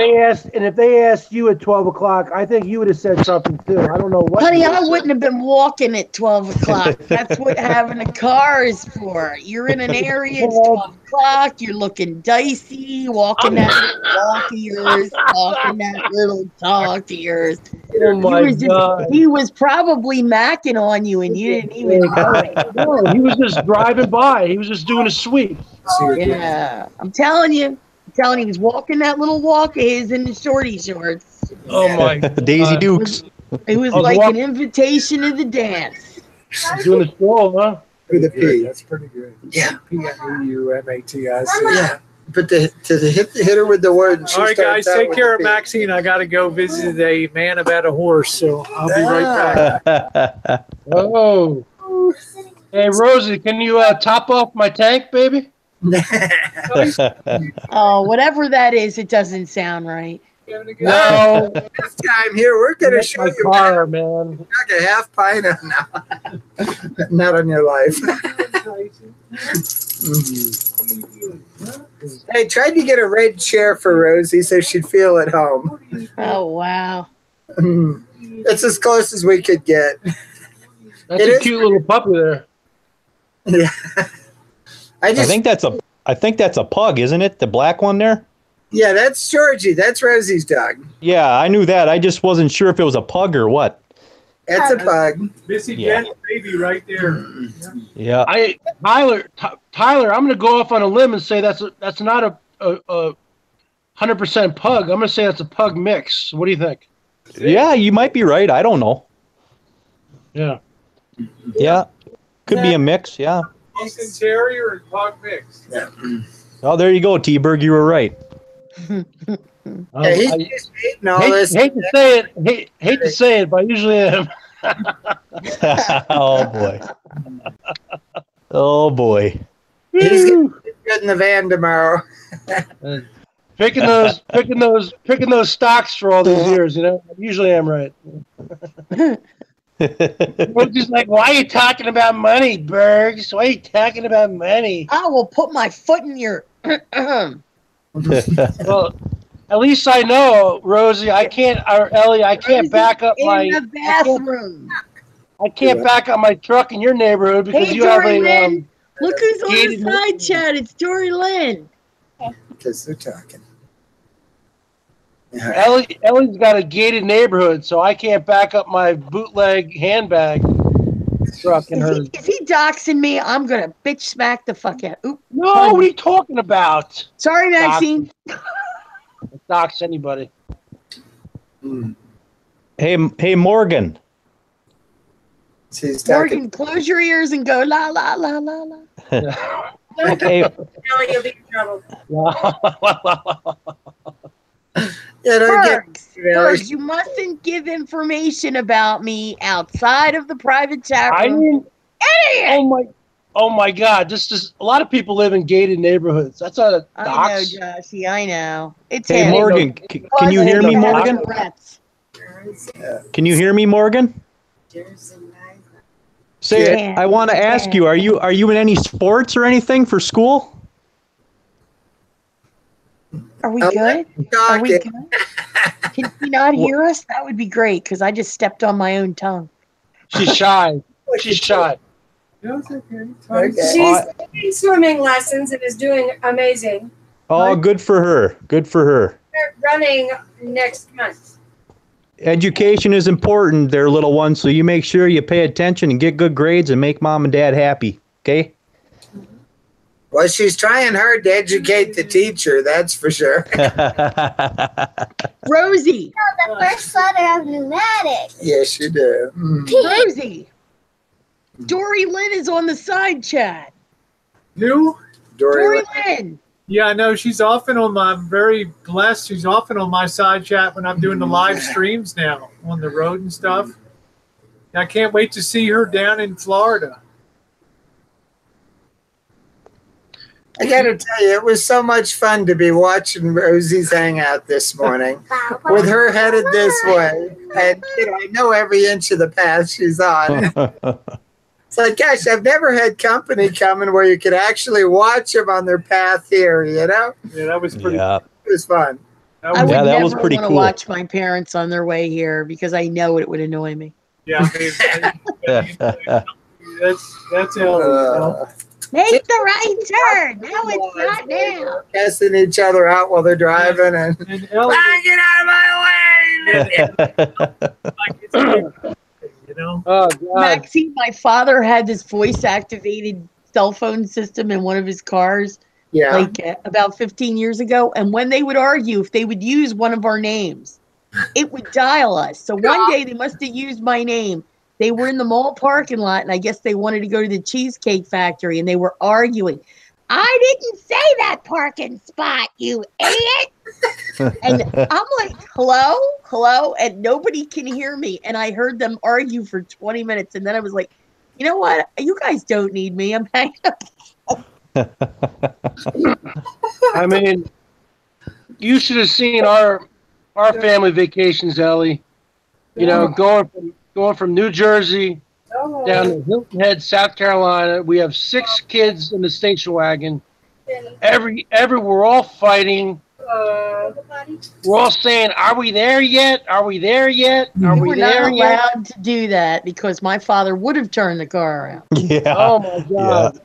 they asked you at 12 o'clock, I think you would have said something too. I don't know what. Honey, I wouldn't have been walking at 12 o'clock. That's what having a car is for. You're in an area, it's 12 o'clock, you're looking dicey, walking that little walk of yours, talking that little talk of yours. Oh my God. He was probably macking on you and you didn't even know it. No, he was just driving by. He was just doing a sweep. Yeah, I'm telling you. He was walking that little walk of his in the shorty shorts. Oh my Daisy Dukes. It was like an invitation to the dance. Doing the stroll, huh? With a P. That's pretty good. Yeah. P-M-E-U-M-A-T-I-C. Yeah. But to hit her with the word. All right, guys, take care of Maxine. I got to go visit a man about a horse, so I'll be right back. Oh. Hey, Rosie, can you top off my tank, baby? Oh, whatever that is, it doesn't sound right. No. This time here, we're going to show you. Car, man. Like a half pint of not on your life. Hey, tried to get a red chair for Rosie so she'd feel at home. Oh, wow. It's as close as we could get. That's a cute little puppy there. Yeah. I think that's a pug, isn't it? The black one there? Yeah, that's Georgie. That's Rosie's dog. Yeah, I knew that. I just wasn't sure if it was a pug or what. That's a pug. Missy Jen's baby right there. Yeah. Tyler, I'm going to go off on a limb and say that's not a 100% pug. I'm going to say that's a pug mix. What do you think? Yeah, you might be right. I don't know. Yeah. Yeah. Could be a mix, yeah. Boston Terrier and pug mix. Yeah. Oh, there you go, T-Berg. You were right. He's just hating all this. Hate to say it, but I usually am. Oh boy. Oh boy. He's good in the van tomorrow. Picking those stocks for all these years, you know. I usually am right. Just like, why are you talking about money, Bergs? Why are you talking about money? I will put my foot in your. Well, at least I know, Rosie. Ellie. I can't back up my in the bathroom. I can't back up my truck in your neighborhood because Hey, you have Dory a. Lynn. Look who's on the gated side chat. It's Dory Lynn. Because they're talking. Ellie's got a gated neighborhood, so I can't back up my bootleg handbag truck in her. If he doxing me, I'm gonna bitch smack the fuck out. Oop, No, what are you talking about? sorry, Maxine. Dox anybody. Hey, Morgan. She's talking. Morgan, close your ears and go la la la la la. Hey, Ellie, you'll be in trouble. Yeah, don't get Bergs, you mustn't give information about me outside of the private chat I room. mean, Idiot! oh my God! This is a lot of people live in gated neighborhoods. That's a I dox. know, Joshy, I know. It's hey, him. Morgan. Can you hear me, Morgan? Can you hear me, Morgan? Say, Yeah. I want to ask you: Are you in any sports or anything for school? Are we good? Are we good? Can you not hear us? That would be great because I just stepped on my own tongue. She's shy. She's shy. No, it's okay. Okay. She's taking swimming lessons and is doing amazing. Oh, good for her. Good for her. They're running next month. Education is important, there, little one. So you make sure you pay attention and get good grades and make mom and dad happy. Okay. Well, she's trying hard to educate the teacher, that's for sure. Rosie. No, the first letter of pneumatic. Yes, you do. Rosie. Dory Lynn is on the side chat. Who? Dory Lynn. Yeah, I know she's often on my. I'm very blessed. She's often on my side chat when I'm doing the live streams now on the road and stuff. I can't wait to see her down in Florida. I gotta tell you, it was so much fun to be watching Rosie's hangout this morning with her headed this way. And I know every inch of the path she's on. It's like, gosh, I've never had company coming where you could actually watch them on their path here, Yeah, that was pretty. Yeah. It was fun. I would that never was pretty want to cool. watch my parents on their way here because I know it would annoy me. Yeah, that's Ellie. Make the right turn. No, it's not now. Casting each other out while they're driving and Ellie, get out of my way. Oh God. Maxine, my father had this voice-activated cell phone system in one of his cars, Yeah. like about 15 years ago. And when they would argue, if they would use one of our names, it would dial us. So one day they must have used my name. They were in the mall parking lot, and I guess they wanted to go to the Cheesecake Factory, and they were arguing. I didn't say that parking spot, you idiot. And I'm like, hello, and nobody can hear me. And I heard them argue for 20 minutes, and then I was like, you know what? You guys don't need me. I'm hanging up. I mean, you should have seen our family vacations, Ellie. You know, going from New Jersey down to Hilton Head, South Carolina. We have 6 kids in the station wagon. We're all fighting. We're all saying, "Are we there yet? Are we there yet? Are You we were there not yet?" allowed to do that because my father would have turned the car around. Yeah. Oh my God!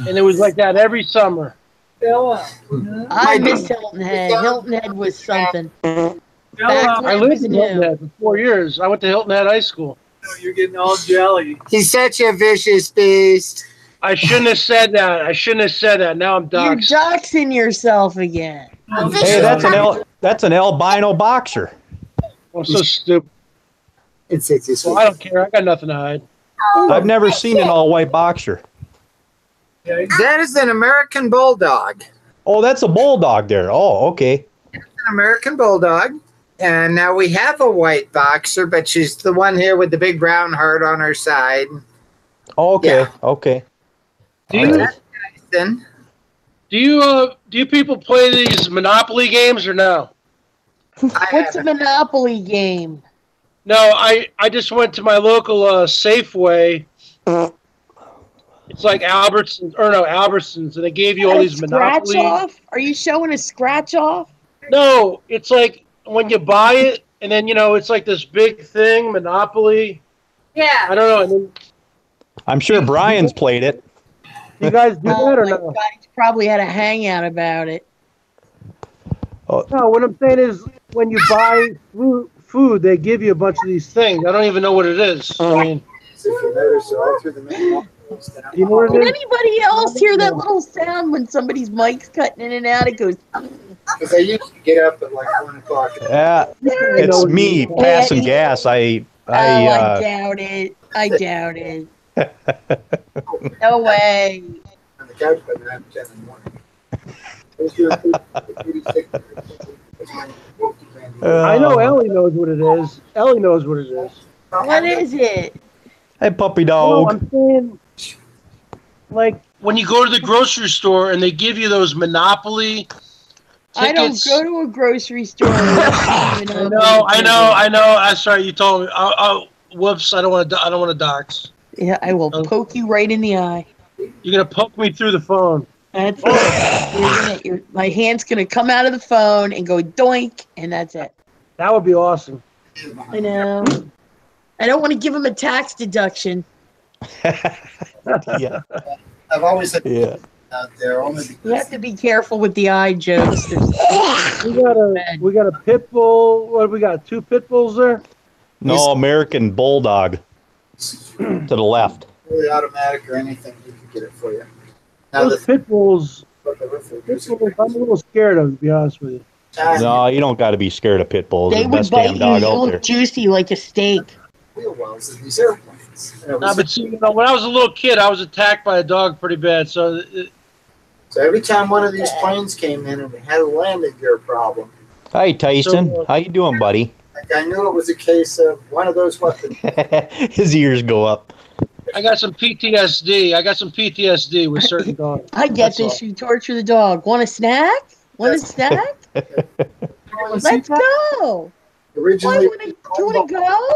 And it was like that every summer. I miss Hilton Head. Hilton Head was something. I lived in Hilton Head for 4 years. I went to Hilton Head High School. You're getting all jelly. He's such a vicious beast. I shouldn't have said that. Now I'm You're doxxed. doxing yourself again. Hey, that's an albino boxer. I'm so stupid. It's 66. Well, I don't care. I got nothing to hide. I've never seen an all-white boxer. That is an American Bulldog. Oh, that's a bulldog there. Oh, okay. An American Bulldog. And now we have a white boxer, but she's the one here with the big brown heart on her side. Okay, Yeah. okay. Do you Then do you people play these Monopoly games or no? What's a Monopoly game? No, I just went to my local Safeway. It's like Albertsons, and they gave you all these Scratch Monopoly. off? Are you showing a scratch off? No, it's like when you buy it, and then it's like this big thing, Monopoly. Yeah. I don't know. And then, I'm sure Brian's played it. you guys do that Oh or my no? God, he's probably had a hangout about it. No, what I'm saying is when you buy food, they give you a bunch of these things. I don't even know what it is. I mean, if you notice, all through the main you know what Did it is? anybody else hear that little sound when somebody's mic's cutting in and out? It goes. because I used to get up at like 1 o'clock. Yeah, it's me passing gas. I doubt it. I doubt it. No way. On the couch by 9 or 10 in the morning. I know Ellie knows what it is. Ellie knows what it is. What is it? Hey, puppy No, dog. I'm saying, like, when you go to the grocery store and they give you those Monopoly tickets. I don't go to a grocery store. I know. I'm sorry, you told me. Whoops, I don't want to dox. Yeah, I will poke you right in the eye. You're gonna poke me through the phone. That's it. My hand's gonna come out of the phone and go doink, and that's it. That would be awesome. I know. I don't want to give him a tax deduction. Yeah. I've always said Yeah. out there only because You have to be careful with the eye jokes. We got a pit bull. What have we got? 2 pit bulls there? No, American bulldog to the left. really automatic or anything, he could get it for you. Now Those pit bulls, I'm a little scared of, to be honest with you. No, you don't got to be scared of pit bulls. They They're the would best bite damn you. dog You out look there. juicy like a steak. Wheel wells in these airplanes. But see, when I was a little kid, I was attacked by a dog pretty bad. So every time one of these planes came in and we had a landing gear problem, Hi, Tyson. How you doing, buddy? like I knew it was a case of one of those weapons. His ears go up. I got some PTSD. I got some PTSD with certain dogs. I get That's this. all. You torture the dog. Want a snack? Want a snack? Let's go. Originally, You want to go?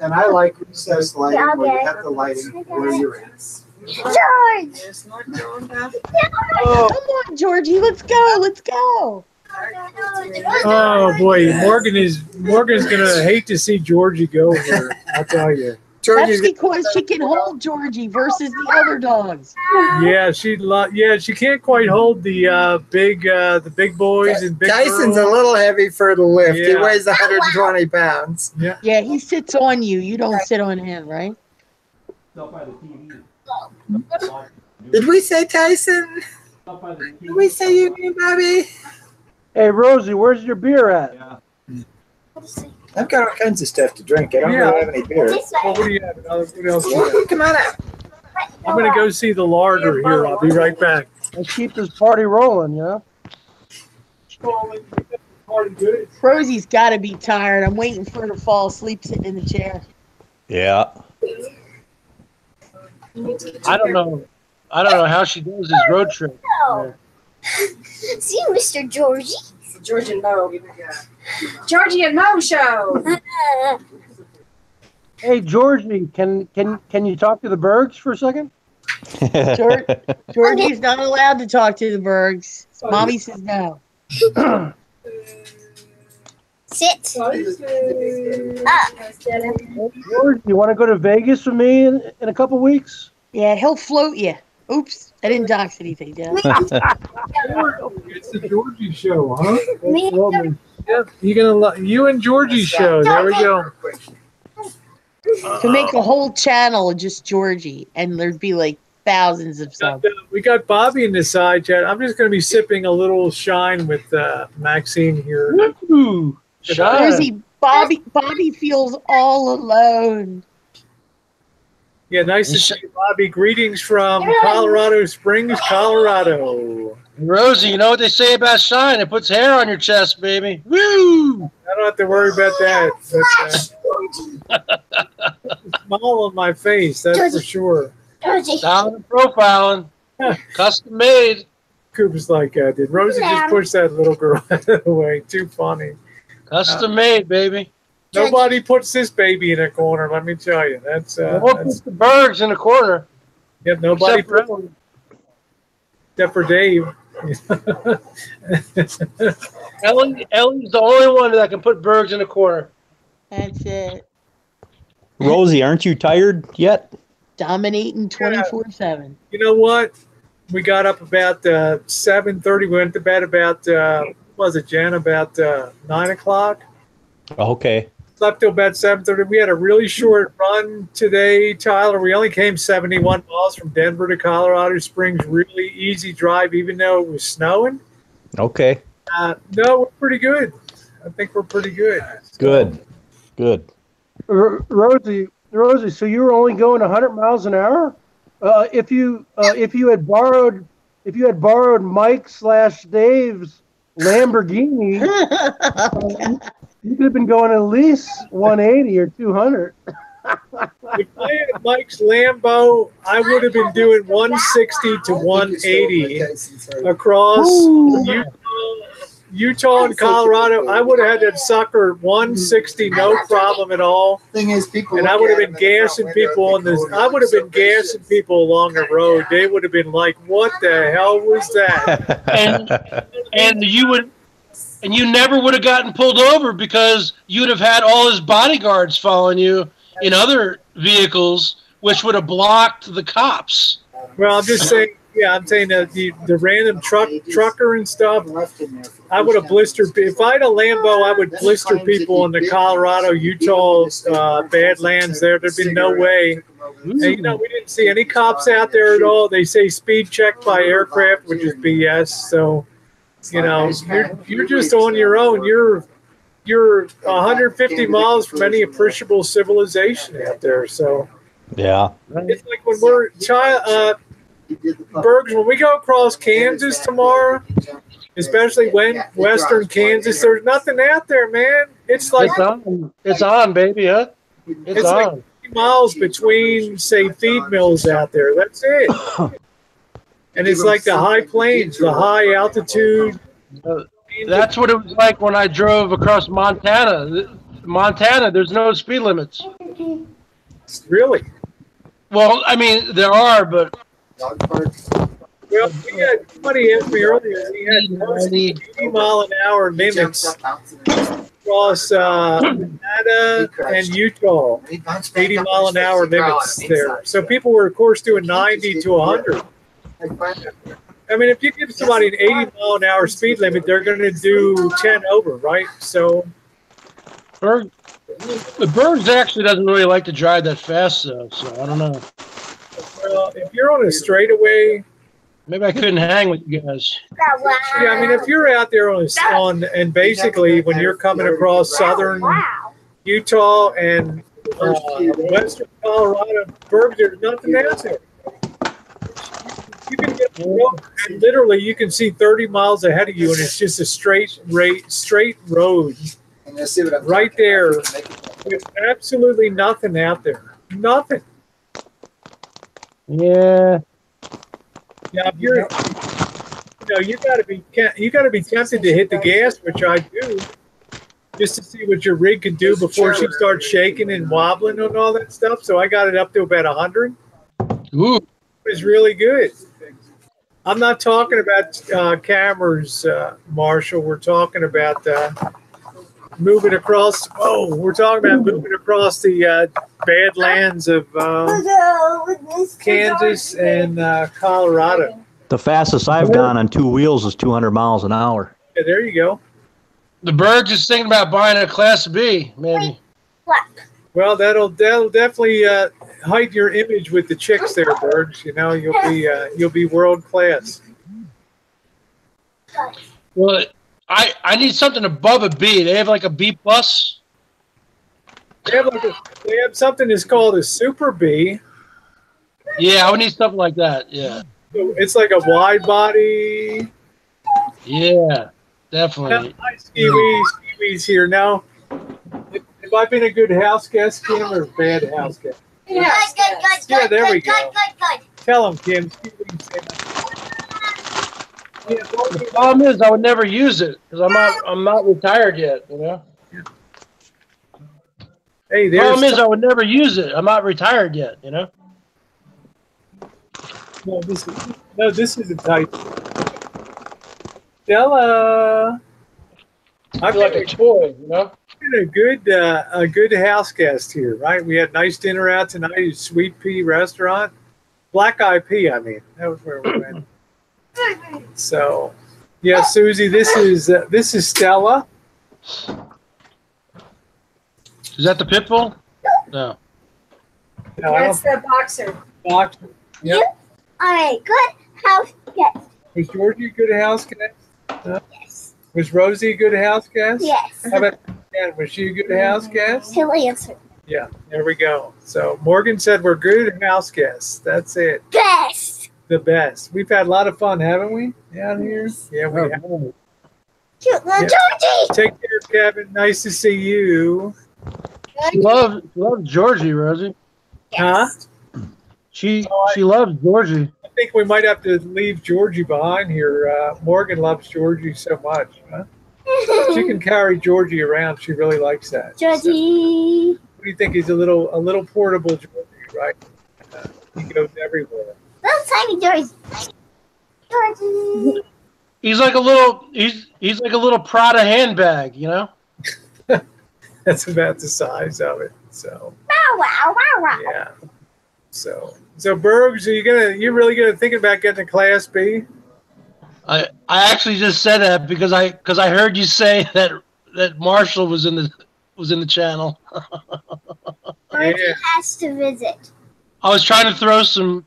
and I like recessed lighting where you have the lighting where you're at. George! Come on, Georgie. Let's go. Let's go. Oh boy, Morgan's gonna hate to see Georgie go here. I'll tell you. That's because she can hold Georgie versus the other dogs. Yeah, she can't quite hold the big boys and big Tyson's girls. a little heavy for the lift. He Yeah. weighs 120 pounds. Yeah, he sits on you. You don't sit on him, right? Did we say Tyson? Did we say you name, Bobby? Hey, Rosie, where's your beer at? I've got all kinds of stuff to drink. I don't really have any beer. Well, what do you have? What else do you have? Come on out. I'm gonna go see the larder here. I'll be right back. Let's keep this party rolling, you know? Rosie's got to be tired. I'm waiting for her to fall asleep sitting in the chair. Yeah. I don't know how she does this road trip. See, Mr. Georgie? Georgie and Mo. Georgie and Mo show. Hey, Georgie, can you talk to the Bergs for a second? Georgie's not allowed to talk to the Bergs. Mommy says no. Sit. George, you want to go to Vegas with me in a couple weeks? Yeah, he'll float you. Oops, I didn't dox anything, did I? It's the Georgie show, huh? Me. Yep. You and Georgie's show. There we go. To make a whole channel of just Georgie, and there'd be like thousands of subs. We got Bobby in the side chat. I'm just going to be sipping a little shine with Maxine here. Ooh, Rosie, Bobby feels all alone. Yeah, nice to see you, Bobby. Greetings from Colorado Springs, Colorado. Rosie, you know what they say about shine? It puts hair on your chest, baby. Woo! I don't have to worry about that. That's, a smile on my face, that's for sure. Down and profiling. Custom made. Cooper's like, did Rosie just push that little girl out of the way? Too funny. Custom made, baby. Nobody puts this baby in a corner, let me tell you. That's We'll put the Bergs in the corner. Yep, nobody Except puts, except for Dave. Ellie's the only one that can put Bergs in the corner. That's it. Rosie, aren't you tired yet? Dominating 24/7. You know what? We got up about 7:30. We went to bed about, what was it, Jen? About 9 o'clock. Okay. Slept till about 7:30. We had a really short run today, Tyler. We only came 71 miles from Denver to Colorado Springs. Really easy drive, even though it was snowing. Okay. No, we're pretty good. I think we're pretty good. Good. Good. Rosie, so you were only going 100 miles an hour? If you had borrowed Mike/Dave's Lamborghini, you could have been going at least 180 or 200. If I had Mike's Lambo, I would have been doing 160 to 180 across Utah and Colorado. I would have had that sucker 160, no problem at all. Thing is, people And I would have been gassing people on this. I would have been gassing people along the road. They would have been like, "What the hell was that?" And you never would have gotten pulled over because you'd have had all his bodyguards following you in other vehicles, which would have blocked the cops. Well, I'm just saying. Yeah, I'm saying that the random trucker and stuff. I would have blistered. If I had a Lambo, I would blister people in the Colorado, Utah Badlands. There'd been no way. And, we didn't see any cops out there at all. They say speed check by aircraft, which is BS. So, you're just on your own. You're 150 miles from any appreciable civilization out there. So, yeah, it's like when we're Bergs, when we go across Kansas tomorrow, especially western Kansas, there's nothing out there, man. It's like it's on baby, huh? It's on. like 50 miles between, say, feed mills out there. That's it. And it's like the high plains, the high altitude. That's what it was like when I drove across Montana. Montana, there's no speed limits. Really? Well, I mean, there are, but... Well, we had somebody asked me earlier, we had 80-mile-an-hour limits across Nevada and Utah. 80-mile-an-hour limits there. So people were, of course, doing 90 to 100. I mean, if you give somebody an 80-mile-an-hour speed limit, they're going to do 10 over, right? So... The Bergs actually doesn't really like to drive that fast, though, so I don't know. Well, if you're on a straightaway... Maybe I couldn't hang with you guys. Yeah, I mean, if you're out there and basically when you're coming across southern Utah and western Colorado, Bergs, there's nothing out there. You can get and literally you can see 30 miles ahead of you, and it's just a straight road right there. There's absolutely nothing out there. Nothing. Yeah. Yeah, if you're, you got to be tempted to hit the gas, which I do, just to see what your rig can do before she starts shaking and wobbling and all that stuff. So I got it up to about 100. Ooh, it was really good. I'm not talking about cameras, Marshall. We're talking about moving across. Oh, we're talking about moving across the badlands of Kansas and Colorado. The fastest I've gone on two wheels is 200 miles an hour. Yeah, there you go. The Bergs is thinking about buying a Class B, maybe. Well, that'll definitely heighten your image with the chicks there, Bergs. You know, you'll be world class. Well, I need something above a B. They have like a B plus. They have something that's called a Super B. Yeah, I would need something like that. Yeah. So it's like a wide body. Yeah, definitely. Hi, Skiwi's here now. Have I been a good house guest, Kim, or bad house guest? Yes. Yeah, there we go. Good. Tell him, Kim. The problem is I would never use it because I'm not retired yet. You know. Hey, the problem is I would never use it. I'm not retired yet. You know. No, this isn't tight. Stella, I feel like a toy, you know. A good house guest here, right? We had a nice dinner out tonight at Sweet Pea Restaurant, Black Eye Pea. I mean, that was where we went. So, yeah, Susie, this is Stella. Is that the pit bull? No. That's the boxer. Boxer. Yep. All right, good house guest. Was Georgie a good house guest? Yes. Was Rosie a good house guest? Yes. How about Jen? Was she a good house guest? He'll answer. Yeah, there we go. So Morgan said we're good house guests. That's it. Best. The best. We've had a lot of fun, haven't we? Down here? Yeah, we have. Cute little Georgie. Take care, Kevin. Nice to see you. Love Georgie, Rosie. Huh? She loves Georgie. I think we might have to leave Georgie behind here. Morgan loves Georgie so much. Huh? She can carry Georgie around. She really likes that. Georgie. So, what do you think? He's a little portable Georgie, right? He goes everywhere. Little tiny Georgie. He's like a little Prada handbag, you know. That's about the size of it. So. Wow. Yeah. So Bergs, you're really gonna think about getting a Class B? I actually just said that because I heard you say that Marshall was in the channel. Georgie has to visit. I was trying to throw some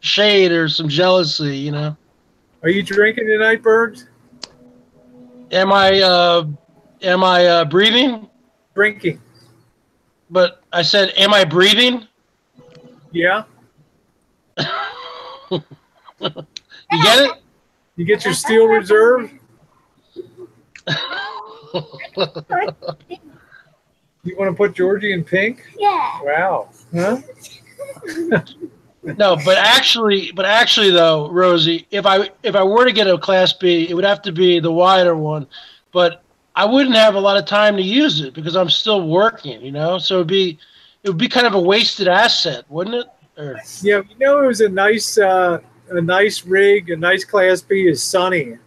shade or some jealousy, you know. Are you drinking tonight, Bergs? Am I breathing? Drinking. But I said, am I breathing? Yeah. You get it? You get your steel reserve? You want to put Georgie in pink? Yeah. Wow. Huh? No, but actually though, Rosie, if I were to get a Class B, it would have to be the wider one, but I wouldn't have a lot of time to use it because I'm still working, you know. So it would be kind of a wasted asset, wouldn't it? Or, Yeah, you know, it was a nice rig, a nice Class B is Sunny.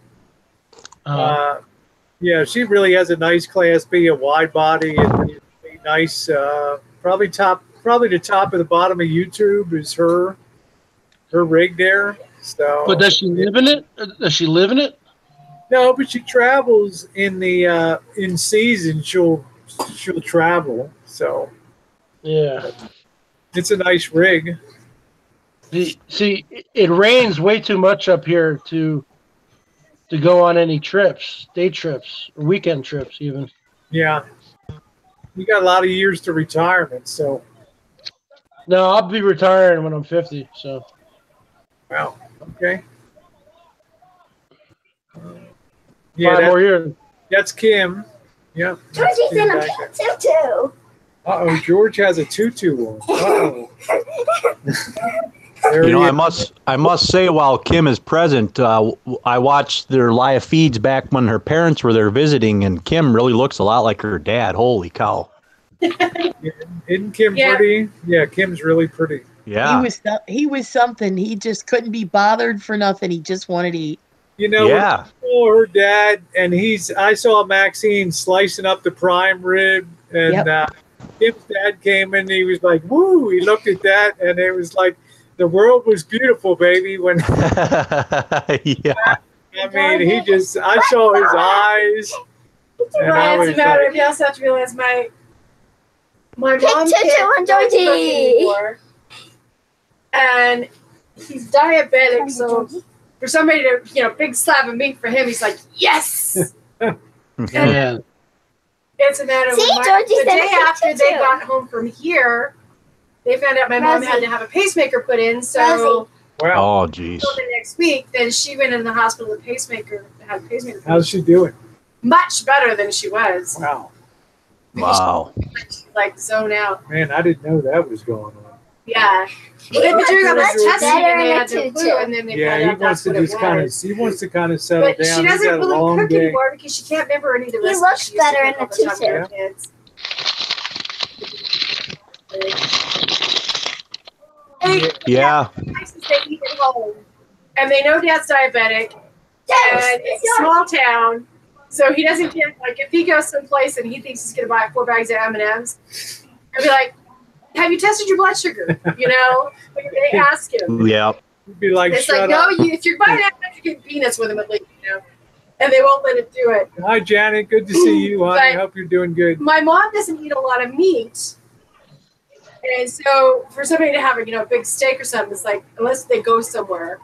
Yeah, she really has a nice Class B, a wide body, and nice. Probably the top of the bottom of YouTube is her rig there. So, but does she live in it? Does she live in it? No, but she travels in the in season. She'll travel. So Yeah. it's a nice rig. See, it rains way too much up here to go on any trips, day trips, or weekend trips even. Yeah, you got a lot of years to retirement. So no, I'll be retiring when I'm 50. So. Wow. Okay. Yeah, 5 more years. That's Kim. Yeah. Georgie's in a tutu. Uh-oh, George has a tutu on. Uh-oh. You know, I must say, while Kim is present, I watched their live feeds back when her parents were there visiting, and Kim really looks a lot like her dad. Holy cow! Isn't Kim pretty? Yeah, Kim's really pretty. Yeah, he was something. He just couldn't be bothered for nothing. He just wanted to eat. You know, when I saw her dad, and I saw Maxine slicing up the prime rib, and Kim's dad came in, and he was like, "Woo!" He looked at that, and it was like, the world was beautiful, baby. When yeah, I mean, I saw his eyes. And Right, it's a matter of, you also have to realize my mom on Georgie. And he's diabetic, so for somebody to, big slab of meat for him, he's like, yes! Yeah. It's a matter of the day after they got home from here, they found out my mom had to have a pacemaker put in, so oh jeez. the next week, then she went in the hospital with a pacemaker. How's she doing? Much better than she was. Wow. Wow. Like zone out. Man, I didn't know that was going on. Yeah. They've been doing all this testing and they had to clue, and then they he wants to just kind of settle but down. she doesn't really cook day. anymore because she can't remember any of the recipes. He looks better in the tutu. Yeah. They eat at home, and they know Dad's diabetic, and it's a small town, so he doesn't get, like, if he goes someplace and he thinks he's going to buy 4 bags of M&Ms, I'll be like, have you tested your blood sugar? You know? Like, they ask him. Yeah. You'd be like, it's like, no, if you're buying M&Ms, you're getting peanuts with them at least, you know? And they won't let him do it. Hi, Janet. Good to see you, honey. I hope you're doing good. My mom doesn't eat a lot of meat. And so for somebody to have a big steak or something, it's like, unless they go somewhere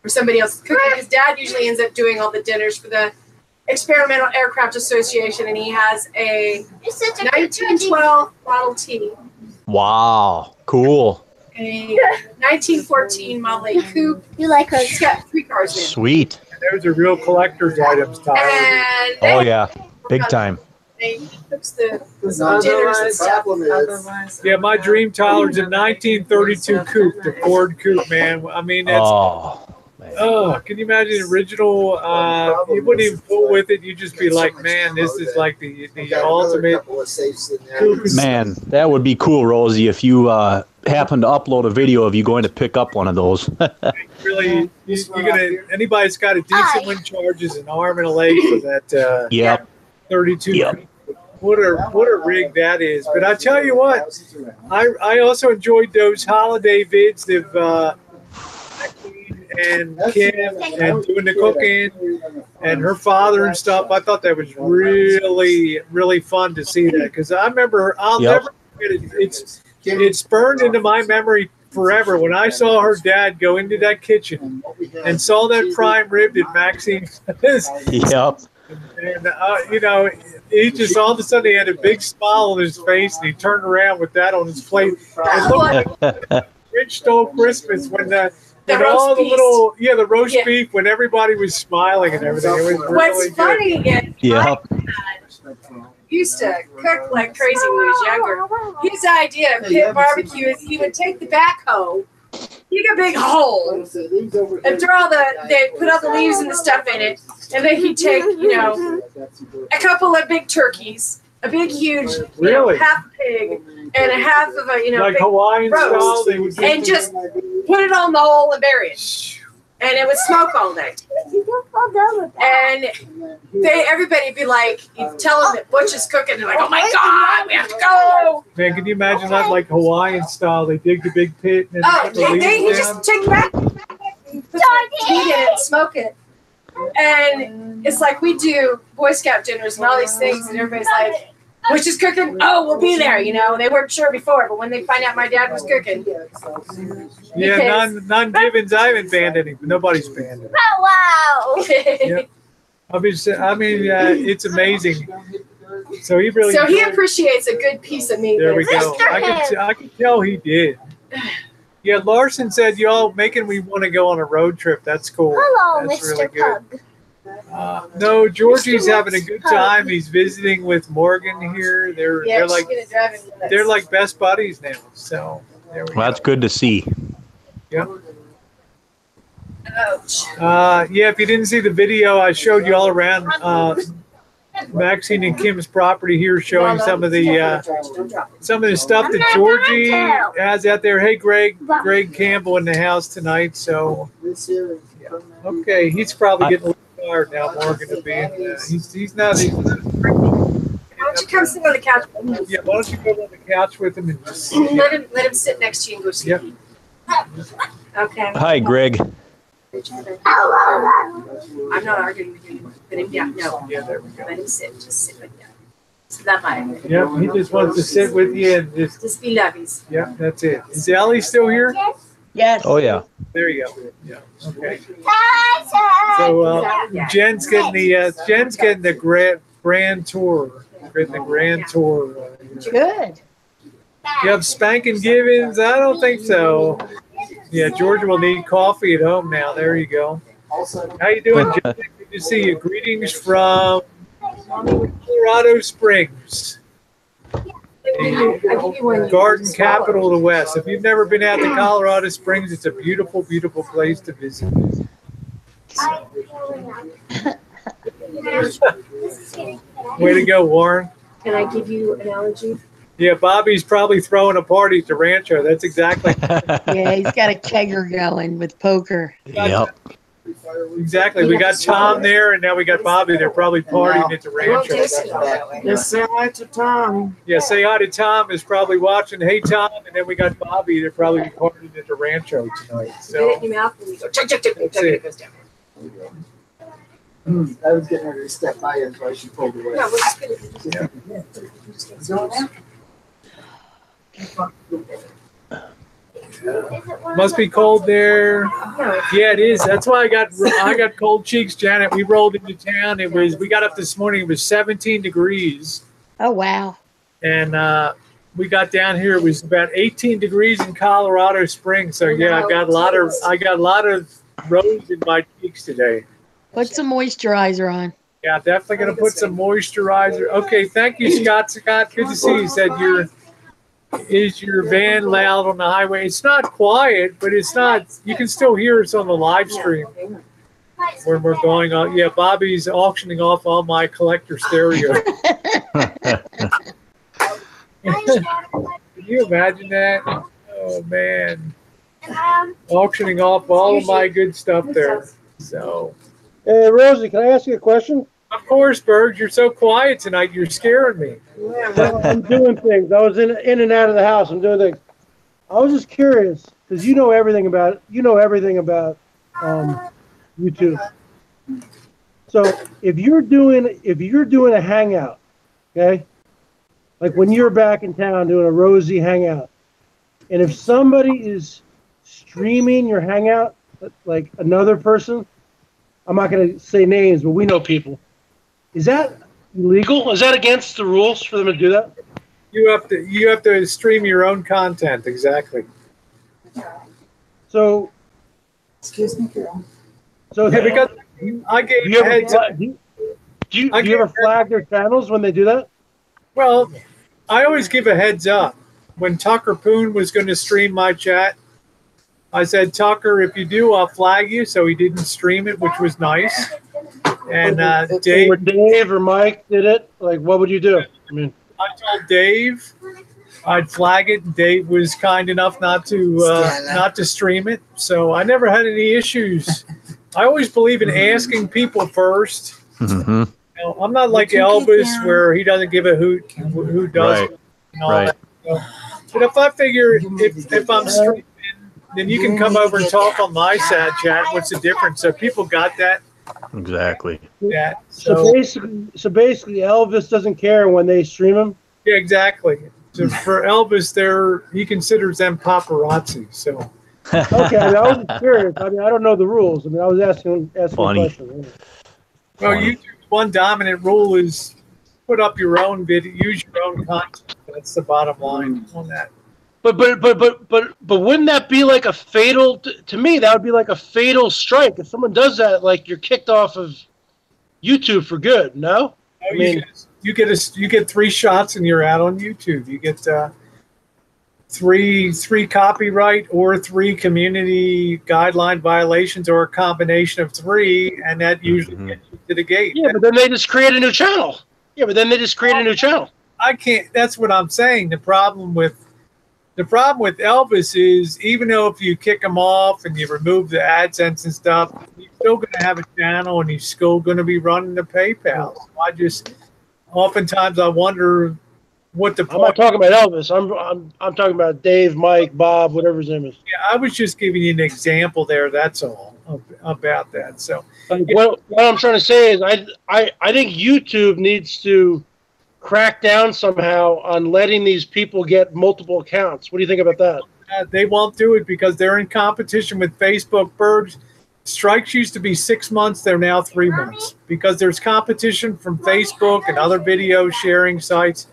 or somebody else is cooking, because Dad usually ends up doing all the dinners for the Experimental Aircraft Association, and he has a 1912 Model T. Wow. Cool. A 1914 Model A Coupe. You like her? He's got 3 cars in. Sweet. Those are real collector's items, Tyler. And Oh yeah, big time. he cooks the dinners and stuff. Yeah, my dream, Tyler's a 1932 coupe, the Ford coupe, man. I mean, that's can you imagine the original? You wouldn't even fool with it. You'd just be like, man, this is like the ultimate coupe. Man, that would be cool, Rosie, if you happen to upload a video of you going to pick up one of those. Really, anybody that's got a decent wind charge is an arm and a leg for that 32. Yep. What a rig that is. But I tell you what, I also enjoyed those holiday vids of Maxine and Kim and doing the cooking and her father and stuff. I thought that was really, really fun to see that, because I remember, I'll never forget it. It's burned into my memory forever when I saw her dad go into that kitchen and saw that prime rib that Maxine Yep. And, he just all of a sudden he had a big smile on his face, and he turned around with that on his plate. It looked like Rich Stole Christmas when all the little, the roast beef, when everybody was smiling and everything. It was really What's funny is used to cook like crazy when he was younger. His idea of pit barbecue is he would take the backhoe, dig a big hole, and throw all they put all the leaves and the stuff in it, and then he'd take, a couple of big turkeys, a big huge, half a pig, and a half of a, like big Hawaiian roast, style, they would and just put it on the hole and bury it. And it would smoke all day. And everybody would be like, you tell them that Butch is cooking, and they're like, oh my God, we have to go. Man, can you imagine that, like Hawaiian style? They dig the big pit and then put the leaves He down? just take that, put heat in it, smoke it. And it's like we do Boy Scout dinners and all these things, and everybody's like, Butch is cooking? Oh, we'll be there, They weren't sure before, but when they find out my dad was cooking. Yeah, non-givens, I haven't banned any. Nobody's banned it. Oh, wow. Yeah. It's amazing. So he really. So he appreciates a good piece of meat. There we go. I could tell he did. Yeah, Larson said y'all making me want to go on a road trip. That's cool. Hello, That's Mr. really good. Pug. No, Georgie's having a good time. He's visiting with Morgan here. They're like best buddies now. So there we go. That's good to see. Yep. Ouch. Yeah, if you didn't see the video, I showed you all around Maxine and Kim's property here, showing some of the stuff that Georgie has out there. Hey, Greg Campbell in the house tonight. So, yeah. Okay, he's probably getting a little tired now. Morgan to be in. He's not. Why don't you come sit on the couch? Yeah, why don't you go on the couch with him and just let him sit next to you and go sleep. Yep. Okay. Hi, Greg. I'm not arguing with you. Let him down. No. Yeah, there we go. Let him sit. Just sit like that. So that might. Yep, he just wants to sit with you and just be lovies. Yeah, that's it. Is Ellie still here? Yes. Oh, yeah. There you go. Yeah. Okay. So Jen's getting the grand tour. Getting the grand tour. Good. You have spanking givens? I don't think so. Yeah, Georgia will need coffee at home now. There you go. How you doing, Jen? Good to see you. Greetings from Colorado Springs, garden capital of the West. If you've never been out to Colorado Springs, it's a beautiful, beautiful place to visit. Way to go, Warren. Can I give you an allergy? Yeah, Bobby's probably throwing a party at the rancho. That's exactly. Yeah, he's got a kegger going with poker. Yep. Exactly. We got Tom there, and now we got Bobby. They're probably partying at the rancho. Yes, say hi to Tom. Yeah, say hi to Tom is probably watching. Hey, Tom. And then we got Bobby. They're probably partying at the rancho tonight. So Get it in your mouth and you go chug, chug, chug, chug, chug, it goes down. I was getting ready to step by her, so she pulled away. No, we're just gonna. must be cold there. Yeah, it is. That's why I got cold cheeks, Janet. We rolled into town. We got up this morning. It was 17 degrees. Oh wow. And we got down here. It was about 18 degrees in Colorado Springs. So yeah, I got a lot of rose in my cheeks today. Put some moisturizer on. Yeah, definitely gonna put some moisturizer. Okay, thank you, Scott. Scott, good to see you. Said is your van loud on the highway? It's not quiet, but it's not. You can still hear us on the live stream when we're going on. Yeah, Bobby's auctioning off all my collector stereo. Can you imagine that? Oh man, auctioning off all of my good stuff there. So. Hey, Rosie, can I ask you a question? Of course, Berg. You're so quiet tonight. You're scaring me. Well, I'm doing things. I was in and out of the house. I'm doing things. I was just curious because you know everything about YouTube. So if you're doing a hangout, okay, like when you're back in town doing a Rosie hangout, and if somebody is streaming your hangout, like another person. I'm not going to say names, but we know people. Is that illegal? Is that against the rules for them to do that? You have to stream your own content, exactly. So, Excuse me, Carol. So yeah, because I gave do you ever flag their channels when they do that? Well, I always give a heads up. When Tucker Poon was going to stream my chat, I said, Tucker, if you do, I'll flag you. So he didn't stream it, which was nice. And Dave, or Dave or Mike did it, like, what would you do? I mean, I told Dave I'd flag it, and Dave was kind enough not to stream it. So I never had any issues. I always believe in asking people first. Mm-hmm. You know, I'm not like Elvis, where he doesn't give a hoot who does. Right. And all that. So, but if I figure if I'm streaming, then you can come over and talk on my sad chat. What's the difference? So people got that. Exactly. Yeah. so basically, Elvis doesn't care when they stream him. Yeah, exactly. So for Elvis, he considers them paparazzi. So. Okay, I was curious. I mean, I don't know the rules. I mean, I was asking a question. Well, YouTube's one dominant rule is put up your own video, use your own content. That's the bottom line on that. But wouldn't that be like a fatal? To me, that would be like a fatal strike. If someone does that, like you're kicked off of YouTube for good. No, I mean you get 3 shots and you're out on YouTube. You get three copyright or 3 community guideline violations, or a combination of 3, and that usually gets you to the gate. Yeah, but then they just create a new channel. I can't. That's what I'm saying. The problem with Elvis is, even though if you kick him off and you remove the AdSense and stuff, he's still going to have a channel and he's still going to be running the PayPal. So oftentimes I wonder what the point. I'm not talking about Elvis. I'm talking about Dave, Mike, Bob, whatever his name is. Yeah, I was just giving you an example there. That's all about that. So what I'm trying to say is, I think YouTube needs to crack down somehow on letting these people get multiple accounts. What do you think about that? They won't do it because they're in competition with Facebook. Bergs, strikes used to be 6 months. They're now 3 months because there's competition from Facebook and other video sharing sites,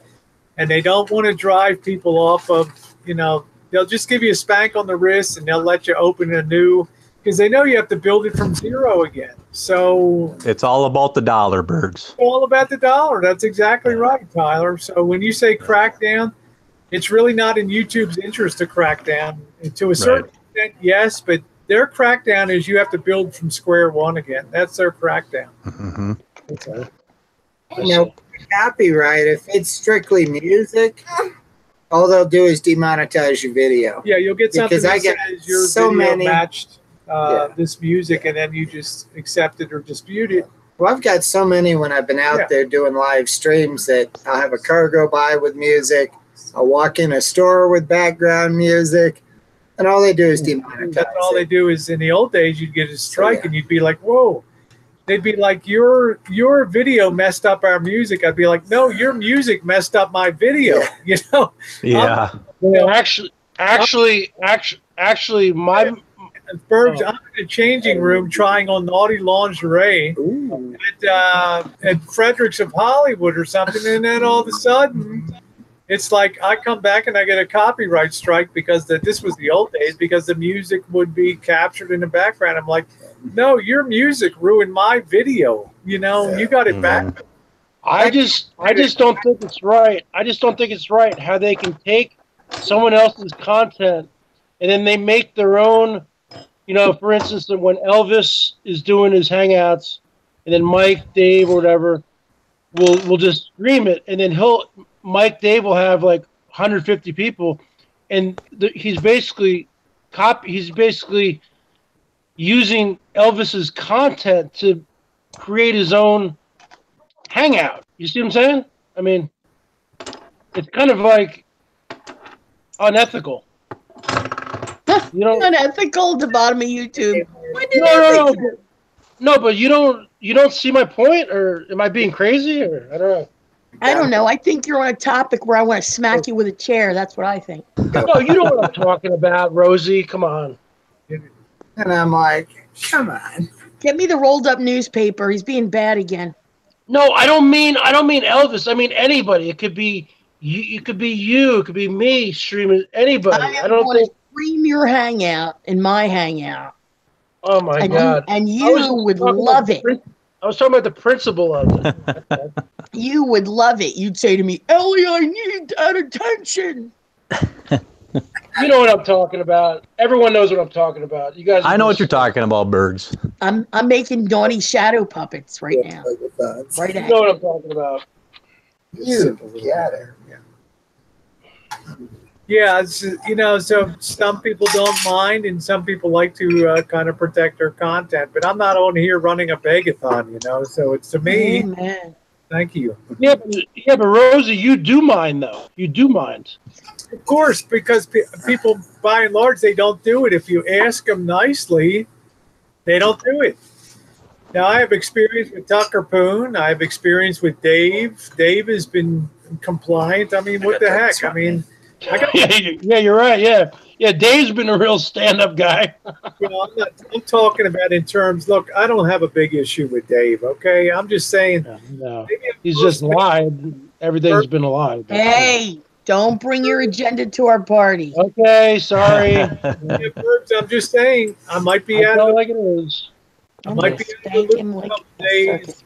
and they don't want to drive people off of, they'll just give you a spank on the wrist and they'll let you open a new, because they know you have to build it from zero again. So it's all about the dollar, Bergs. All about the dollar. That's exactly right, Tyler. So when you say crackdown, it's really not in YouTube's interest to crack down. And to a certain extent, yes, but their crackdown is you have to build from square one again. That's their crackdown. Mm-hmm. Okay. Copyright, if it's strictly music, all they'll do is demonetize your video. Yeah, you'll get something that says your so video many matched this music, and then you just accept it or dispute it. Well, I've got so many when I've been out there doing live streams that I'll have a car go by with music. I'll walk in a store with background music, and all they do is demonetize. That's all they do. Is in the old days, you'd get a strike, and you'd be like, "Whoa." They'd be like, your video messed up our music. I'd be like, no, your music messed up my video. Yeah. Well, actually, my Bergs, I'm in the changing room trying on naughty lingerie at Fredericks of Hollywood or something, and then all of a sudden, it's like I come back and I get a copyright strike because this was the old days, because the music would be captured in the background. I'm like, no, your music ruined my video. You got it back. I just don't think it's right. I just don't think it's right how they can take someone else's content and then they make their own. For instance, when Elvis is doing his hangouts, and then Mike, Dave, or whatever, will just stream it, and then Mike, Dave will have like 150 people, and he's basically using Elvis's content to create his own hangout. You see what I'm saying? I mean, it's kind of like unethical. Unethical at the bottom of YouTube. No, but you don't see my point, or am I being crazy, or I don't know. I don't know. I think you're on a topic where I want to smack you with a chair. That's what I think. No, you know what I'm talking about, Rosie. Come on. And I'm like, come on. Get me the rolled up newspaper. He's being bad again. No, I don't mean Elvis. I mean anybody. It could be you. It could be you. It could be me streaming. Anybody. I don't think. Stream your hangout in my hangout. Oh my God! And you would love it. I I was talking about the principle of it. You would love it. You'd say to me, Ellie, I need that attention. You know what I'm talking about. Everyone knows what I'm talking about. You guys. I know what you're talking about, Bergs. I'm making naughty shadow puppets right now. Right You at know what I'm talking about. You got it. Yeah, it's, so some people don't mind, and some people like to kind of protect their content. But I'm not on here running a begathon, So it's to me. Amen. Thank you. Yeah, but Rosie, you do mind though. You do mind. Of course, because people, by and large, they don't do it. If you ask them nicely, they don't do it. Now, I have experience with Tucker Poon. I have experience with Dave. Dave has been compliant. I mean, what the heck? I mean, yeah, you're right. Yeah. Dave's been a real stand-up guy. Well, I'm talking about in terms. Look, I don't have a big issue with Dave. Okay, I'm just saying. No, he's just lied. Everything's been a lie. Hey, don't bring your agenda to our party. Okay, sorry. Yeah, Burbs, I'm just saying. I might be out of like it is. I might be out of the loop a couple days.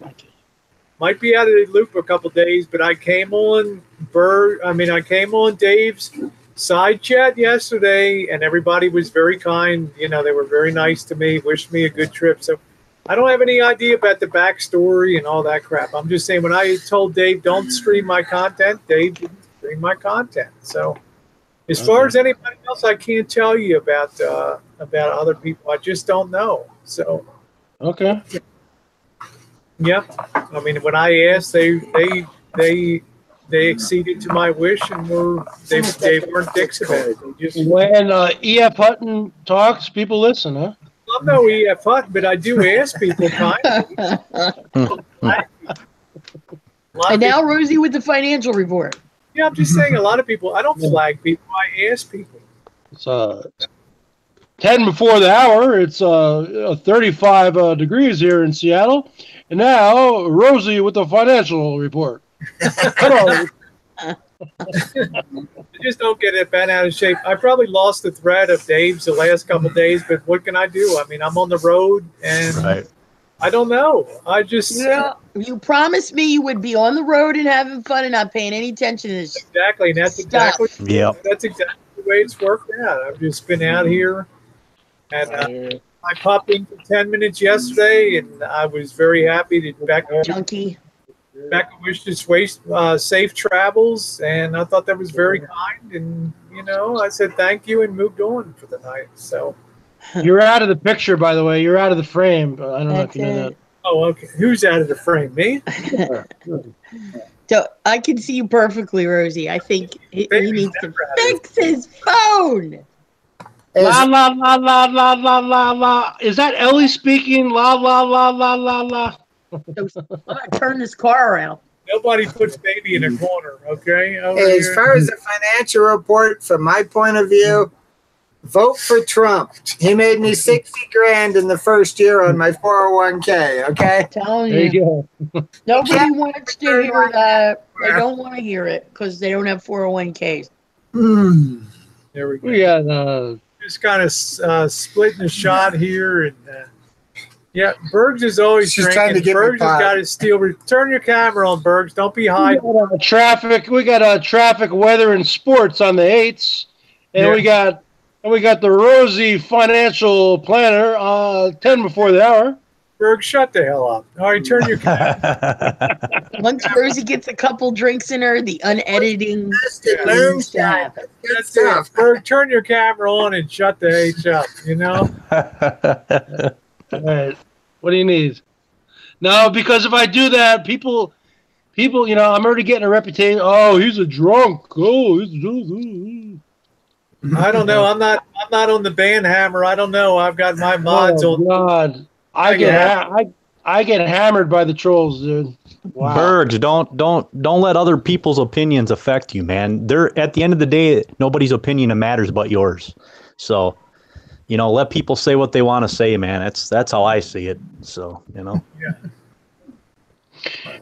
Might be out of the loop a couple days, but I came on I came on Dave's side chat yesterday, and everybody was very kind. They were very nice to me, wished me a good trip. So I don't have any idea about the backstory and all that crap. I'm just saying, when I told Dave don't stream my content, Dave didn't stream my content. So as far as anybody else, I can't tell you about other people. I just don't know. So okay. Yeah, I mean, when I asked, they acceded to my wish, and they weren't dicks about it. They just, when E.F. Hutton talks, people listen, huh? I'm no E.F. Hutton, but I do ask people kindly. And now Rosie with the financial report. Yeah, I'm just saying, a lot of people, I don't flag people, I ask people. It's 10 before the hour. It's 35 degrees here in Seattle. And now, Rosie with the financial report. Hello. I just don't get it bent out of shape. I probably lost the thread of Dave's the last couple of days, but what can I do? I mean, I'm on the road, and I don't know. I just... Yeah, you promised me you would be on the road and having fun and not paying any attention to this. Exactly, and that's exactly the way it's worked out. I've just been out here, and I popped in for 10 minutes yesterday, and I was very happy to Junkie. Becca wished us safe travels, and I thought that was very kind. And I said thank you and moved on for the night. So you're out of the picture, by the way. You're out of the frame. I don't know if you know that. Oh, okay. Who's out of the frame? Me? So I can see you perfectly, Rosie. I think he needs to fix his phone. La la la la la la la la. Is that Ellie speaking? La la la la la la. I'm gonna turn this car around. Nobody puts baby in a corner, okay? As far as the financial report, from my point of view, vote for Trump. He made me 60 grand in the first year on my 401k. Okay, telling there you go. Nobody wants to hear that. They don't want to hear it because they don't have 401ks. There we go. We got just kind of splitting the shot here, and yeah, Bergs is always She's drinking. trying to get Bergs has got his steel. Turn your camera on, Bergs. Don't be hiding. We got traffic, weather, and sports on the 8s, and we got the Rosie financial planner 10 before the hour. Berg, shut the hell up. All right, turn your camera. Once Rosie gets a couple drinks in her, the unediting stuff. That's it. Berg, turn your camera on and shut the H up, All right. What do you need? No, because if I do that, people, I'm already getting a reputation. Oh, he's a drunk. Oh, I don't know. I'm not on the band hammer. I don't know. I've got my mods on. God. I get hammered by the trolls, dude. Wow. Bergs, don't let other people's opinions affect you, man. They're at the end of the day, nobody's opinion matters but yours. So, let people say what they want to say, man. That's how I see it. So, Yeah.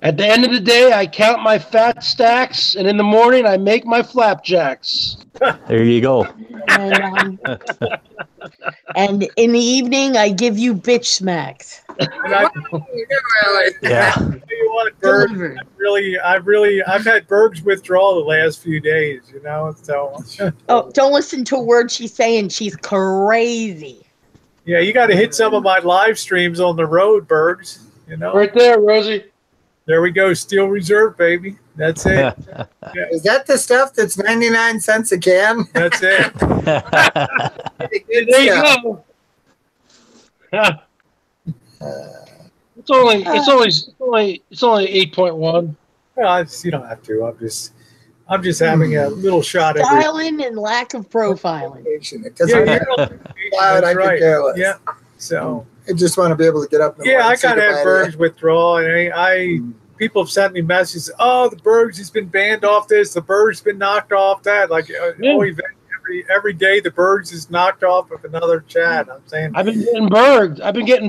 At the end of the day, I count my fat stacks, and in the morning, I make my flapjacks. There you go. And in the evening, I give you bitch smacks. Yeah. Tell you what, Berg, I've had Berg's withdrawal the last few days, you know. So. Oh, don't listen to a word she's saying. She's crazy. Yeah, you got to hit some of my live streams on the road, Bergs. You know. Right there, Rosie. There we go. Steel Reserve, baby. That's it. Yeah. Is that the stuff that's 99 cents a can? That's it. There you go. It's only 8.1. Well, you don't have to. I'm just having a little shot at it. Styling and lack of profiling. Because Yeah, loud, I could care less. Yeah. So I just want to be able to get up. yeah, I kind of have Berg's withdrawal, and people have sent me messages. Oh, the Berg's has been banned off this. The Berg's been knocked off that. Like every day, the Berg's is knocked off of another chat. I'm saying I've been getting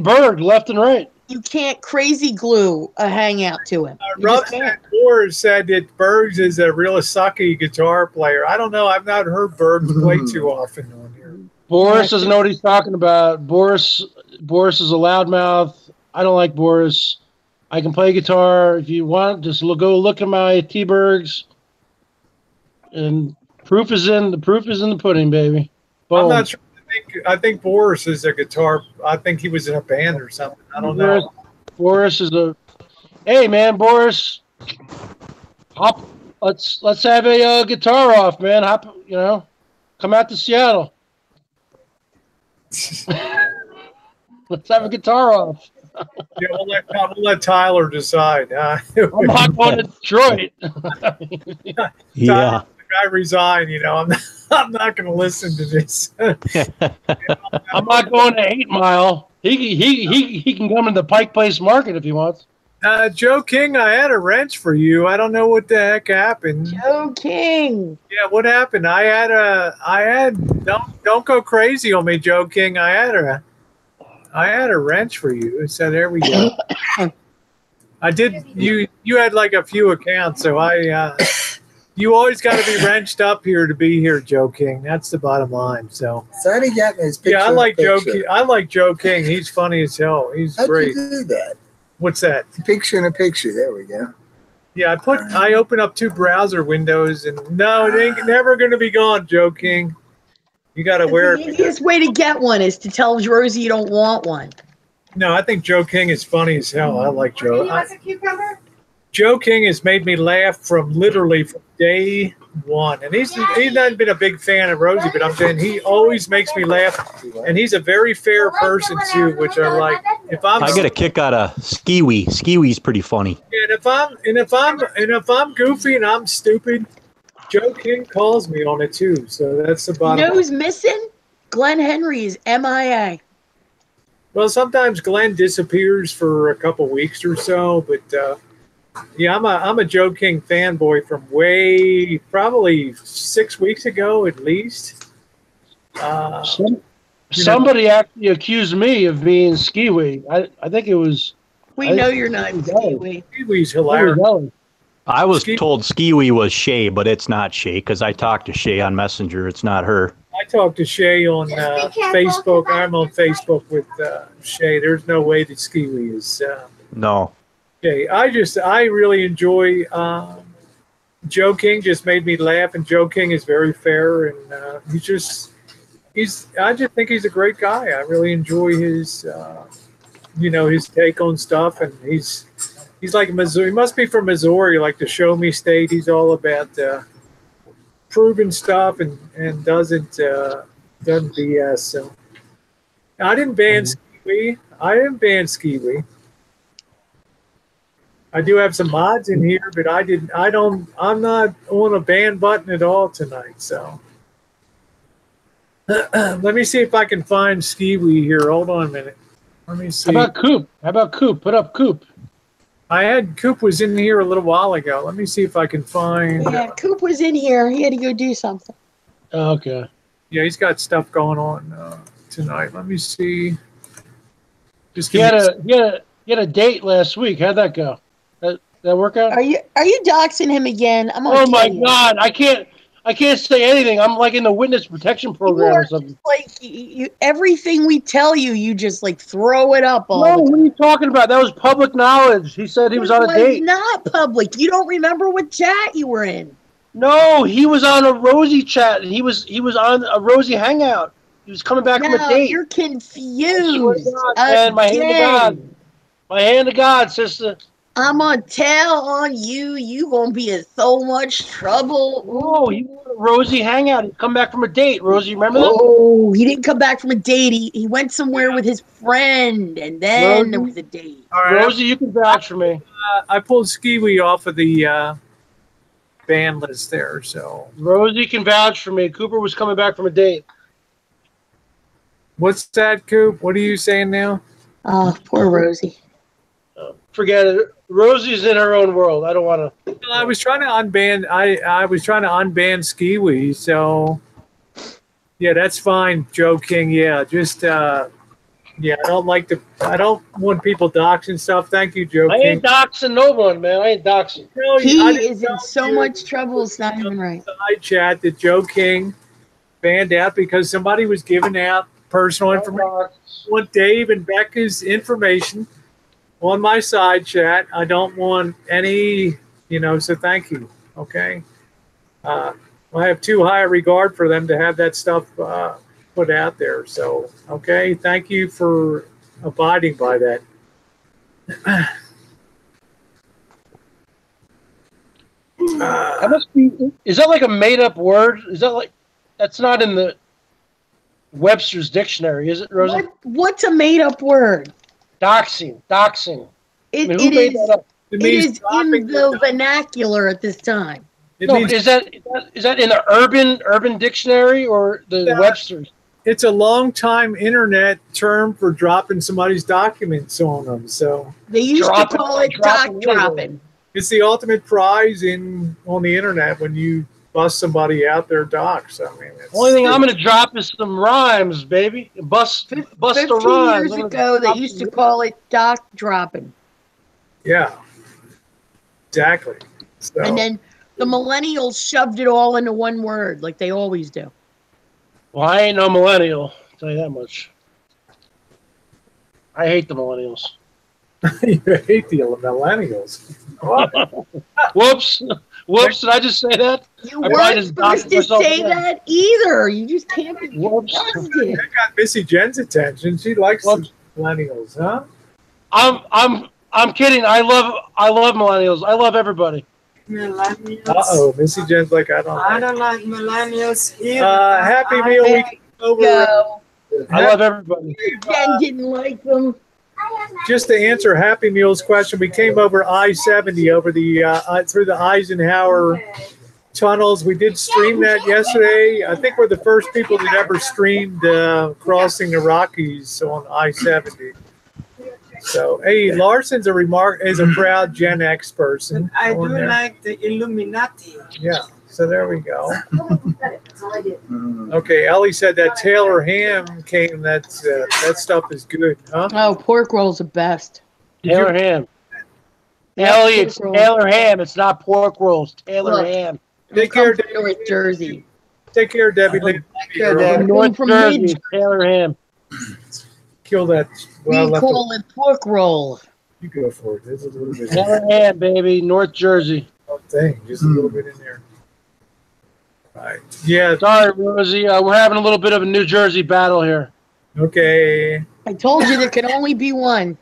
burged left and right. You can't crazy glue a hangout to him. Boris said that Bergs is a real sucky guitar player. I don't know. I've not heard Bergs play too often on here. Boris doesn't know what he's talking about. Boris is a loudmouth. I don't like Boris. I can play guitar. If you want, just go look at my T-Bergs. And the proof is in the pudding, baby. Boom. I'm not sure. I think Boris is a guitar. I think he was in a band or something. I don't know. Boris is a. Hey man, Boris. Hop. Let's have a guitar off, man. Hop. Come out to Seattle. Let's have a guitar off. Yeah, we'll let Tyler decide. I'm not going to Detroit. Yeah. I resign. I'm not going to listen to this. I'm not going to 8 Mile. He can come into the Pike Place Market if he wants. Joe King, I had a wrench for you. I don't know what the heck happened. Joe King. Yeah, what happened? Don't go crazy on me, Joe King. I had a wrench for you. So there we go. I did. You had like a few accounts, so you always got to be wrenched up here to be here, Joe King. That's the bottom line. So how did he get his picture? Yeah, I like Joe King. I like Joe King. He's funny as hell. He's great. How'd you do that? What's that? Picture in a picture. There we go. Yeah, I open up 2 browser windows, and no, it ain't never going to be gone, Joe King. You got to wear it. The easiest way to get one is to tell Rosie you don't want one. No, I think Joe King is funny as hell. I like Joe. He wants a cucumber? Joe King has made me laugh from day one. And he's not been a big fan of Rosie, but I'm saying he always makes me laugh. And he's a very fair person too, which I like. I get a kick out of Skiwee. Skiwee's pretty funny. And if I'm goofy and I'm stupid, Joe King calls me on it too. So that's the bottom. You know who's missing? Glenn Henry is MIA. Well, sometimes Glenn disappears for a couple weeks or so, but yeah, I'm a Joe King fanboy from probably 6 weeks ago at least. Somebody actually accused me of being Skiwee. I think it was. We know you're not Skiwee. Skiwee's hilarious. I was told Skiwee was Shay, but it's not Shay because I talked to Shay on Messenger. It's not her. I talked to Shay on Facebook. I'm on Facebook with Shay. There's no way that Skiwee is. No. Okay, I really enjoy Joe King. Just made me laugh, and Joe King is very fair, and I just think he's a great guy. I really enjoy his his take on stuff, and he's like Missouri. He must be from Missouri, like the Show Me State. He's all about proving stuff and doesn't BS. So I didn't ban Skiwee. I do have some mods in here, but I'm not on a ban button at all tonight. So let me see if I can find Skiwee here. Hold on a minute. Let me see. How about Coop? Put up Coop. Coop was in here a little while ago. Let me see if I can find. Yeah, Coop was in here. He had to go do something. Okay. Yeah, he's got stuff going on tonight. Let me see. He had a date last week. How'd that go? that work out? Are you doxing him again? I'm Oh my you. God! I can't say anything. I'm like in the witness protection program or something. Like everything we tell you, you just like throw it up all No, the time. what are you talking about? That was public knowledge. He said he was on a date. Not public. You don't remember what chat you were in. No, he was on a Rosie chat. He was on a Rosie hangout. He was coming back from a date. You're confused. God, man, my hand to God. My hand to God, sister. I'm gonna tell on you. You gonna be in so much trouble. Oh, he was on a Rosie hangout. He come back from a date. Rosie, remember that? Oh, he didn't come back from a date. He went somewhere with his friend, and then there was a date. All right, Rosie, you can vouch for me. I pulled Skiwi off of the ban list there, so. Rosie can vouch for me. Cooper was coming back from a date. What's that, Coop? What are you saying now? Oh, poor Rosie. Forget it. Rosie's in her own world. I don't want to. I was trying to unban. I was trying to unban Skiwi. So, yeah, that's fine, Joe King. Yeah, just yeah. I don't want people doxing stuff. Thank you, Joe I King. ain't doxing no one, man. I ain't doxing. No, He I didn't is in so much trouble. It's not even right. Side chat that Joe King banned out because somebody was giving out personal information. I want Dave and Becca's information on my side chat. I don't want any, so thank you. Okay. I have too high a regard for them to have that stuff put out there. So, okay. Thank you for abiding by that. That must be. Is that like a made-up word? Is that like? That's not in the Webster's dictionary, is it, Rosie? What's a made-up word? Doxing. It who made that up? It is in the vernacular at this time. Is that in the urban dictionary or the Webster's? It's a long time internet term for dropping somebody's documents on them. So they used to call it doc dropping. It's the ultimate prize on the internet when you bust somebody out their docs. I mean, only thing I'm going to drop is some rhymes, baby. Bust 15 the rhymes. years ago, they used to call it doc dropping. Yeah, exactly. So. And then the millennials shoved it all into one word, like they always do. Well, I ain't no millennial, I'll tell you that much. I hate the millennials. You hate the millennials. Whoops, did I just say that? You weren't supposed to say that either. You just can't be trusted. I got Missy Jen's attention. She likes the millennials, huh? I'm kidding. I love millennials. I love everybody. Millennials. Missy Jen's like, I don't like millennials either. Happy Meal week over. I love everybody. Jen didn't like them. Just to answer Happy Meal's question, we came over I-70 over the through the Eisenhower tunnels. We did stream that yesterday. I think we're the first people that ever streamed crossing the Rockies on I-70. So, hey, Larson's is a proud Gen X person. I do like the Illuminati. Yeah, so there we go. Okay, Ellie said that Taylor ham came. That stuff is good, huh? Oh, pork rolls the best. Taylor ham. Ellie, it's Taylor ham. It's not pork rolls. Taylor ham. Take care, North Jersey. Take care, Debbie. North Jersey, Taylor ham. Kill that. Well, we call it pork roll. You go for it. There's a little bit. Taylor ham, baby. North Jersey. Oh, dang. Just a little bit in there. All right. Yeah. Sorry, Rosie. We're having a little bit of a New Jersey battle here. Okay. I told you there can only be one.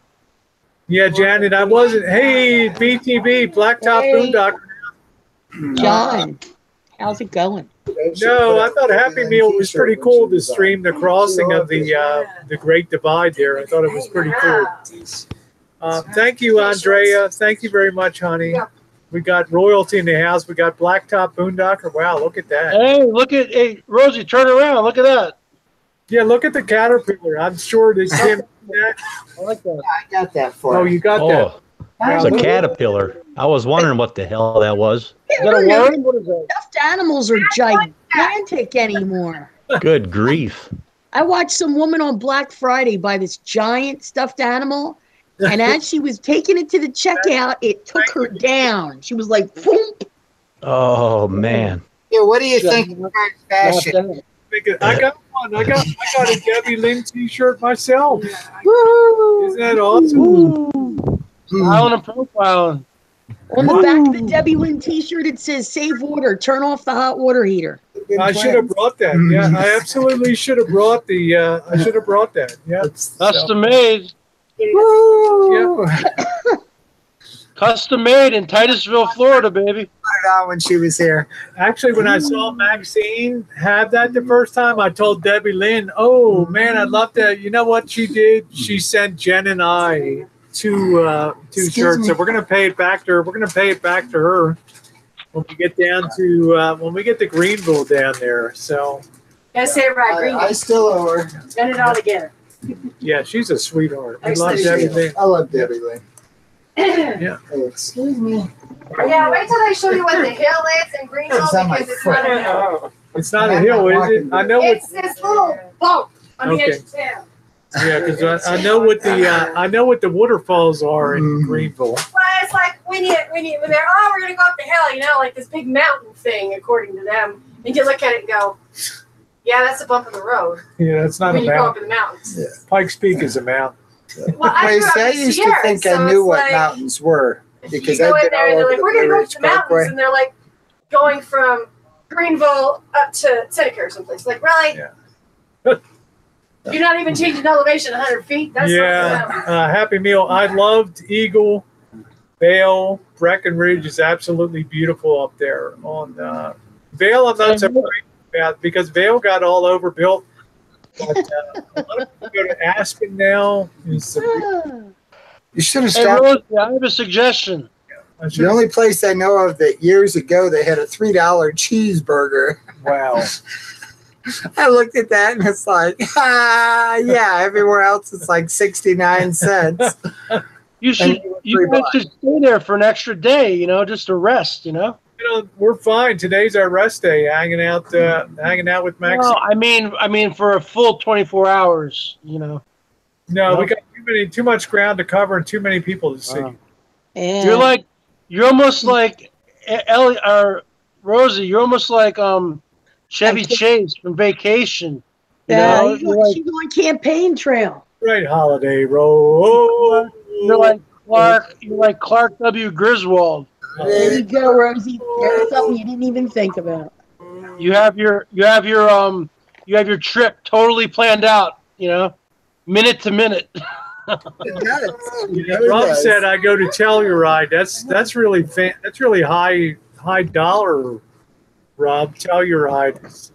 Yeah, Janet, I wasn't. Hey, BTB, Blacktop Boondocker. John, how's it going? No, I thought Happy Meal was pretty cool to stream the crossing of the Great Divide there. I thought it was pretty cool. Thank you, Andrea. Thank you very much, honey. We got royalty in the house. We got Blacktop Boondocker. Wow, look at that. Hey, Rosie, turn around. Look at that. Yeah, look at the caterpillar. I'm sure that Tim. I like that. I got that for you. Oh, you got that. It's a caterpillar. I was wondering what the hell that was. Is that a worm? What is that? Stuffed animals are gigantic anymore. Good grief. I watched some woman on Black Friday buy this giant stuffed animal, And as she was taking it to the checkout, it took her down. She was like, boom. Oh man. Yeah, what do you think of current fashion? I got one. I got a Debbie Lynn T-shirt myself. Woo. Isn't that awesome? Profiling and profiling. On the back of the Debbie Lynn T-shirt, it says "Save water, turn off the hot water heater." I should have brought that. Yeah, I absolutely should have brought the. I should have brought that. Yeah, Custom made. Woo! Yeah. Custom made in Titusville, Florida, baby. Put it on when she was here. Actually, when I saw Maxine have that the first time, I told Debbie Lynn, "Oh man, I'd love to." You know what she did? She sent Jen and I two shirts. So we're gonna pay it back to her. We're gonna pay it back to her when we get down to when we get to Greenville down there. So Gotta say it right, Green. I still owe her. Spend it all together. yeah, she's a sweetheart. I love Excellent. Debbie Lynn. I love Debbie Lynn. Yeah. Oh, excuse me. Yeah, wait till I show you what the hill is in Greenville It's on my because it's not a hill. It's not a hill, is it? I know what. It's this little boat on the edge of town. Yeah, because I know what the waterfalls are in Greenville. Well, it's like when they're we're gonna go up the hill, you know, like this big mountain thing, according to them, and you look at it and go, yeah, that's a bump in the road. Yeah, that's not when a you go up mountain. in the mountains. Yeah. Pikes Peak is a mountain. Well, I grew up I in used to Sierra, think so I knew it's what like, mountains were because you go I've in been there all and they're over like, the we're gonna Blue go Ridge to the mountains, Parkway. and they're like going from Greenville up to Seneca or someplace. Like, really? Yeah. You're not even changing elevation 100 feet. That's Yeah, not Happy Meal. I loved Eagle, Vale, Breckenridge is absolutely beautiful up there. On Vale, I'm not so worried about because Vale got all overbuilt. But a lot of people go to Aspen now. You should have Hey, stopped. Rose, I have a suggestion. The only place I know of that years ago they had a $3 cheeseburger. Wow. I looked at that and it's like, yeah. Everywhere else it's like 69 cents. You guys should stay there for an extra day, you know, just to rest, you know. You know, we're fine. Today's our rest day, hanging out with Max. No, I mean for a full 24 hours, you know. No, we got too much ground to cover and too many people to see. Yeah. You're almost like Ellie or Rosie. You're almost like Chevy Chase from Vacation. Yeah, she's on campaign trail. Right, Holiday Road. You're like Clark. You're like Clark W. Griswold. There you go, Rosie. There's something you didn't even think about. You have your trip totally planned out, you know, minute to minute. Rob said I go to Telluride. That's really high dollar. Rob, Telluride. It's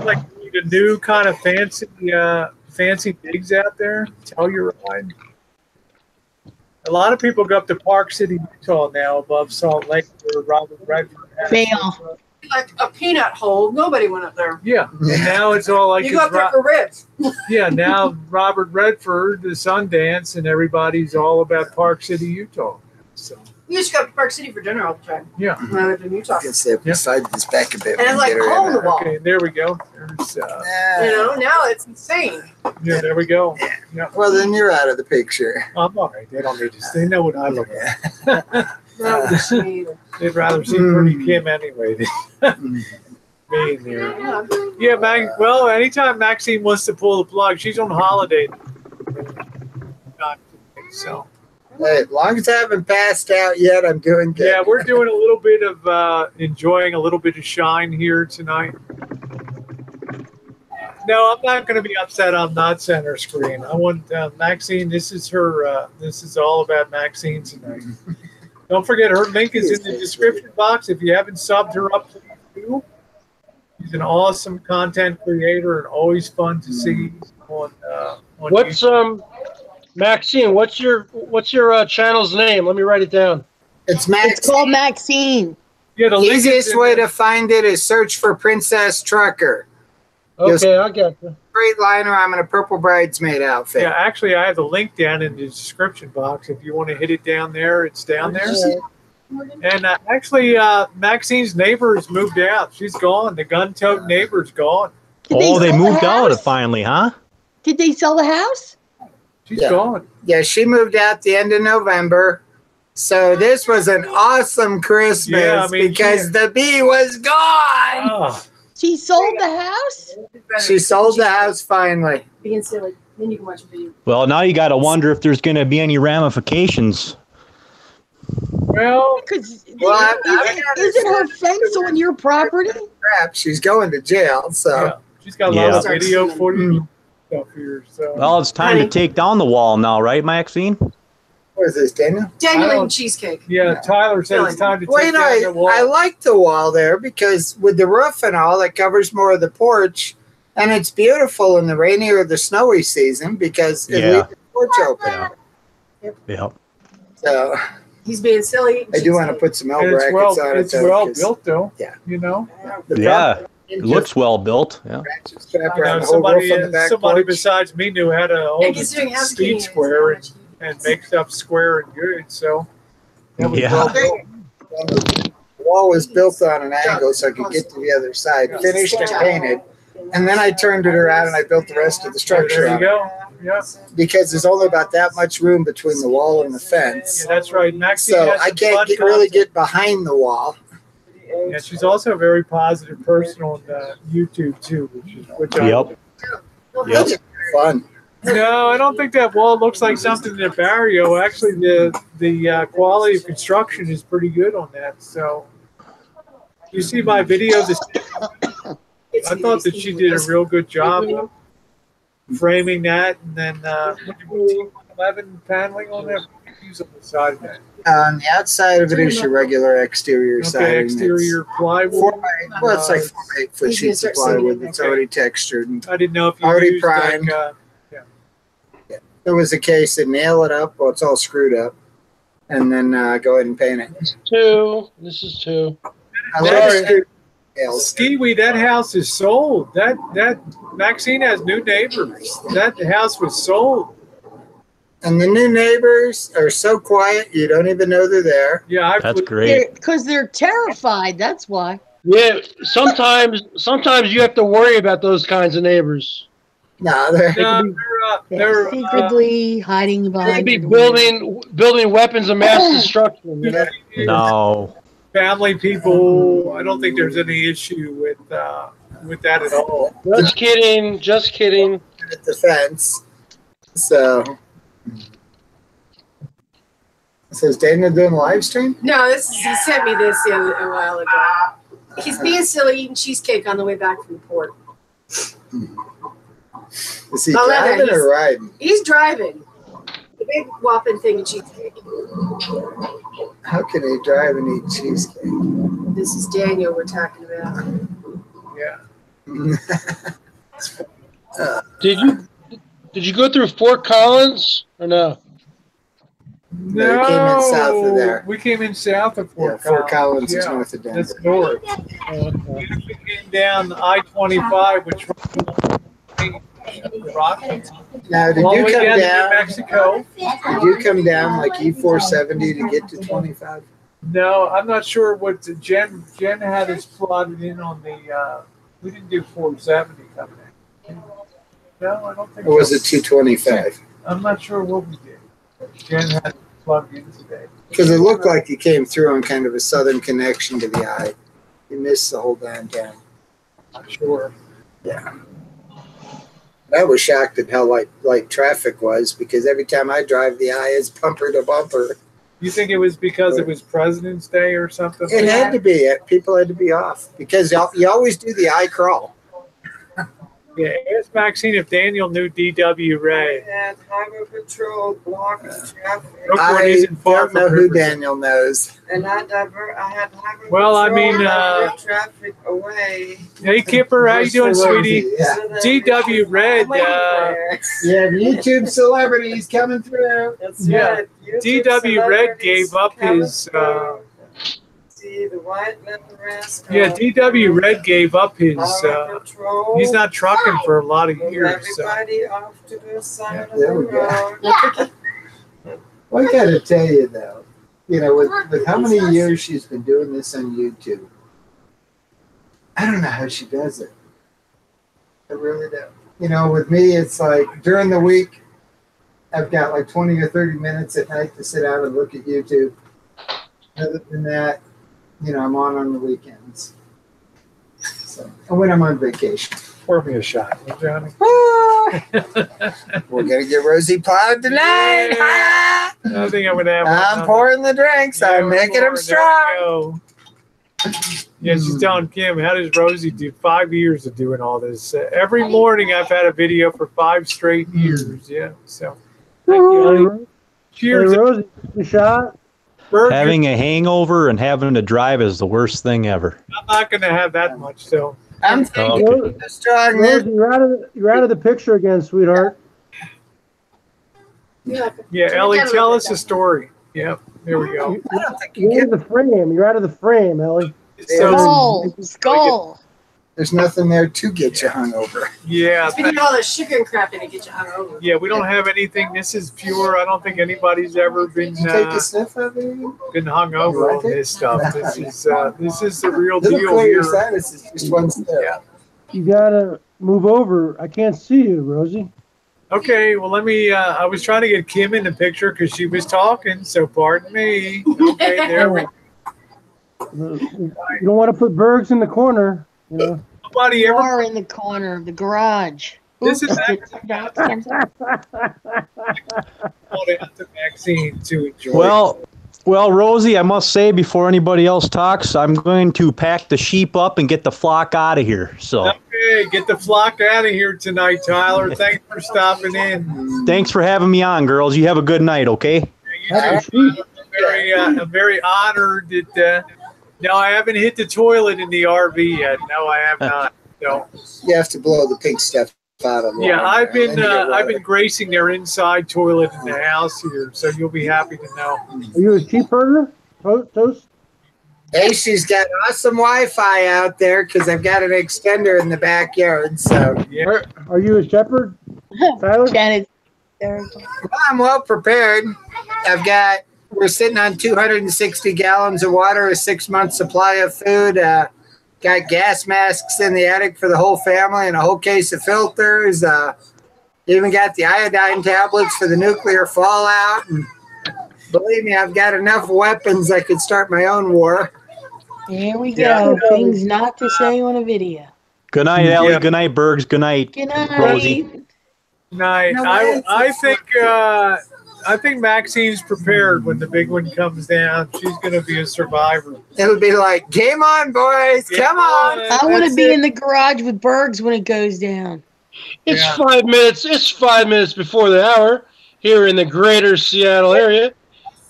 like the new kind of fancy digs out there. Telluride. A lot of people go up to Park City, Utah now, above Salt Lake, where Robert Redford has. Fail. like a peanut hole. Nobody went up there. Yeah. And now it's all like You go up there for ribs. yeah. Now Robert Redford, the Sundance, and everybody's all about Park City, Utah. So We used to go up to Park City for dinner all the time. yeah. When I lived in Utah. I can step beside this back a bit. And it's like a hole in the wall. Okay, there we go. There's, You know, now it's insane. yeah, there we go. Yeah. Well, then you're out of the picture. I'm all right. They don't need to. They know what I look like. No, me either. They'd rather see Pretty Kim anyway than me in there. Yeah, well, anytime Maxine wants to pull the plug, she's on holiday. So. Hey, as long as I haven't passed out yet, I'm doing good. Yeah, we're doing a little bit of enjoying a little bit of shine here tonight. No, I'm not going to be upset. I'm not center screen. I want Maxine. This is her. This is all about Maxine tonight. Don't forget, her link is in the description box. If you haven't subbed her up, please do. She's an awesome content creator and always fun to see on What's YouTube. Maxine? What's your channel's name? Let me write it down. It's Maxine. It's called Maxine. Yeah, the The link is easiest in way the- to find it is search for Princess Trucker. Okay, I got you. Great liner. I'm in a purple bridesmaid outfit. Yeah, actually, I have the link down in the description box. If you want to hit it down there, it's down there. And actually, Maxine's neighbor has moved out. She's gone. The gun-tote neighbor's gone. Did Oh, they sell the moved out house? finally, huh? Did they sell the house? She's gone. Yeah, she moved out the end of November. So this was an awesome Christmas because the bee was gone. Oh. She sold the house? She sold the house finally. Being silly. Then you can watch a video. Well, now you got to wonder if there's going to be any ramifications. Well, isn't her fence on your property? Crap, she's going to jail. So she's got a lot of video footage stuff here. So well, it's time to take down the wall now, right, Maxine? What is this, Daniel? Daniel eating cheesecake. Yeah, Tyler said it's time to take down the wall. I like the wall there because with the roof and all, it covers more of the porch. And it's beautiful in the rainy or the snowy season because it leaves the porch open. Yeah. So he's being silly. I do want to put some L brackets on it. It's well built, though. Yeah. You know? It looks well built. Yeah. Strap around the whole roof on the back somebody porch. besides me knew how to hold the speed square and make stuff square and good. So that was well built. The wall was built on an angle so I could get to the other side. Finished and painted. And then I turned it around and I built the rest of the structure There you on it. go. Yeah. Because there's only about that much room between the wall and the fence. Yeah, that's right. Maxine So has I some can't fun really content. get behind the wall. Yeah, she's also a very positive person on YouTube too, which Yep. That's fun. No, I don't think that wall looks like something in a barrio. Actually, the quality of construction is pretty good on that. So you see my videos. I thought that she did a real good job of framing that, and then 11 paneling on that. Use on the side of that. On the outside of it is your regular exterior siding. Exterior plywood. Well, it's like 4 by 8 foot sheets of plywood that's already textured and I didn't know if you already used primed. There was a case that nail it up. Well, it's all screwed up, and then go ahead and paint it. This is two. I like screwed nails. Skiwi, that house is sold. That Maxine has new neighbors. That house was sold. And the new neighbors are so quiet you don't even know they're there. Yeah, That's great. Because they're terrified. That's why. Yeah, sometimes you have to worry about those kinds of neighbors. No, They're secretly hiding They behind. could be building weapons of mass destruction. You know? No. Family people. I don't think there's any issue with that at all. Just kidding. Just kidding. at the fence. So is Daniel doing a live stream? No, he sent me this a while ago. He's being silly eating cheesecake on the way back from the port. Is he driving or riding? He's driving. The big whopping thing of cheesecake. How can he drive and eat cheesecake? This is Daniel we're talking about. Yeah. Did you go through Fort Collins or no? No, we came in south of there. We came in south of Fort Collins. Fort Collins is north of Denver. That's north. We came down I-25, which Now, did you come down? Mexico. Did you come down like E470 to get to 25? No, I'm not sure what Jen had us plotted in on the. We didn't do 470 coming in. No, I don't think. Or was it 225? I'm not sure what we did. Jen had it plugged in today. Because it looked like you came through on kind of a southern connection to the I. You missed the whole downtown. Not sure. Yeah. I was shocked at how light traffic was because every time I drive the I, it's bumper to bumper. You think it was because it was President's Day or something? It had to be. People had to be off because you always do the I crawl. Yeah, ask Maxine if Daniel knew D.W. Ray. And highway patrol blocked traffic. I don't know who Daniel knows. And I had highway patrol traffic away. Hey, Kipper, how you doing, sweetie? Yeah. D.W. Red. Yeah, YouTube celebrities coming through. Yeah, D.W. Red gave up his. The white Nebraska. Yeah, D.W. Red gave up his. He's not trucking for a lot of years. Everybody off to the side of There the we go. road. Well, I got to tell you though, with how many years she's been doing this on YouTube, I don't know how she does it. I really don't. With me, it's like during the week, I've got like 20 or 30 minutes at night to sit down and look at YouTube. Other than that, I'm on the weekends. So, and when I'm on vacation. Pour me a shot, Johnny. We're going to get Rosie plowed tonight. Yeah. I think I'm going to have I'm pouring the drinks. I'm making them strong. Yeah, she's telling Kim, how does Rosie do 5 years of doing all this? Every morning I've had a video for 5 straight years. Yeah, so thank you. Cheers. Hey, Rosie, a shot. Having a hangover and having to drive is the worst thing ever. I'm not going to have that much, so. I'm thinking strong. Rosie, you're out of the picture again, sweetheart. Yeah, Ellie, tell us a story. Yep, there we go. I don't think You're out of the frame. You're out of the frame, Ellie. Skull. There's nothing there to get you hungover. Yeah. It's been all the sugar and crap in it get you hungover. Yeah, we don't have anything. This is pure. I don't think anybody's ever been Did you take a sniff of it? been hungover on this stuff. This is the real deal Clear your here. sinuses just one step. Yeah. You gotta move over. I can't see you, Rosie. Okay, well, let me. I was trying to get Kim in the picture because she was talking. So pardon me. Okay, there we. You don't want to put Bergs in the corner. Nobody You ever. are in the corner of the garage. This is Oops. Maxine to enjoy. Well, Rosie, I must say before anybody else talks, I'm going to pack the sheep up and get the flock out of here. So. Okay, get the flock out of here tonight, Tyler. Thanks for stopping in. Thanks for having me on, girls. You have a good night, okay? I'm very honored that. No, I haven't hit the toilet in the RV yet. No, I have not. No. You have to blow the pink stuff out of the Yeah, water, I've and then you get been gracing their inside toilet in the house here, so you'll be happy to know. Are you a cheeseburger? Toast? Hey, she's got awesome Wi-Fi out there because I've got an extender in the backyard. So Yeah. Are you a shepherd, Tyler? Janet. I'm well prepared. We're sitting on 260 gallons of water, a 6-month supply of food. Got gas masks in the attic for the whole family and a whole case of filters. Even got the iodine tablets for the nuclear fallout. And believe me, I've got enough weapons I could start my own war. Here we go. Yeah. Things not to say on a video. Good night, Ellie. Yeah. Good night, Bergs. Good night, Good night. Rosie. Night. No, I think Maxine's prepared when the big one comes down. She's going to be a survivor. It'll be like, game on, boys. Come on. I want to That's be it. in the garage with Bergs when it goes down. It's Yeah. 5 minutes. It's 5 minutes before the hour here in the greater Seattle area.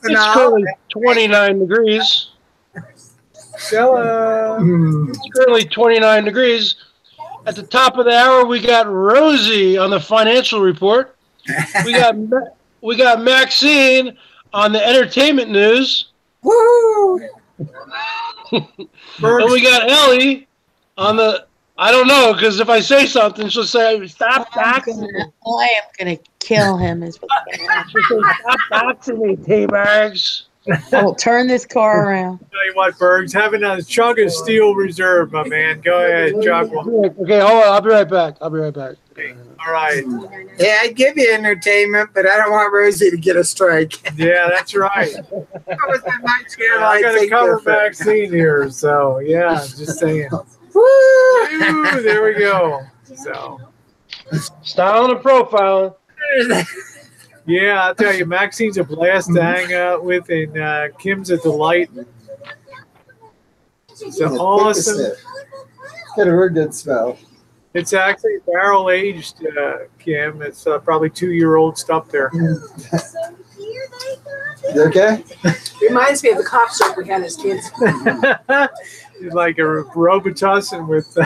It's currently 29 degrees. Stella. It's currently 29 degrees. At the top of the hour, we got Rosie on the financial report. We got Maxine on the entertainment news. Woo! And we got Ellie on the, I don't know, because if I say something, she'll say, stop doxing me. I am gonna kill him. Is what's gonna happen. She'll say, stop doxing me, T-Bags. I will turn this car around. Tell you what, Bergs, having a chug of steel reserve, my man. Go ahead, chug one. Okay, hold on. I'll be right back. All right. Yeah, I'd give you entertainment, but I don't want Rosie to get a strike. Yeah, that's right. That was my channel, I got to think cover different. Maxine here, so yeah, just saying. Woo! Ooh, there we go. So Style and profiling. yeah, I'll tell you, Maxine's a blast to hang out with, and Kim's a delight. It's an awesome. Got a real good smell. It's actually barrel aged, Kim. It's probably 2-year-old stuff there. You okay? Reminds me of the cough syrup we had as kids. It's like a Robitussin with.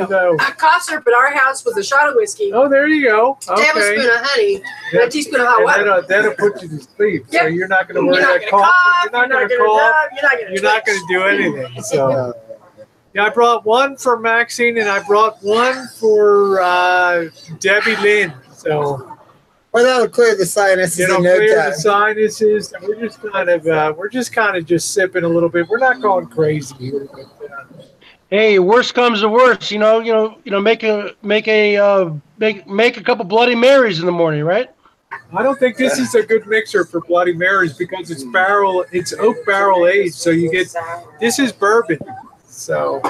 No. Cough syrup at our house was a shot of whiskey, Oh, there you go. a tablespoon Okay. of honey, and a teaspoon of hot And water. that'll put you to sleep. So Yep. you're not going to You're worry not about gonna cough. cough. You're not going to gonna cough. cough. You're not gonna. You're not going to do anything. So. Yeah, I brought one for Maxine, and I brought one for Debbie Lynn. So Well, that'll clear the sinuses you know, in no clear time. the sinuses. And we're just kind of just sipping a little bit. We're not going crazy here. But, Hey, worst comes to worst, make a couple Bloody Marys in the morning, right? I don't think this is a good mixer for Bloody Marys because it's oak barrel aged. So you get, this is bourbon. So,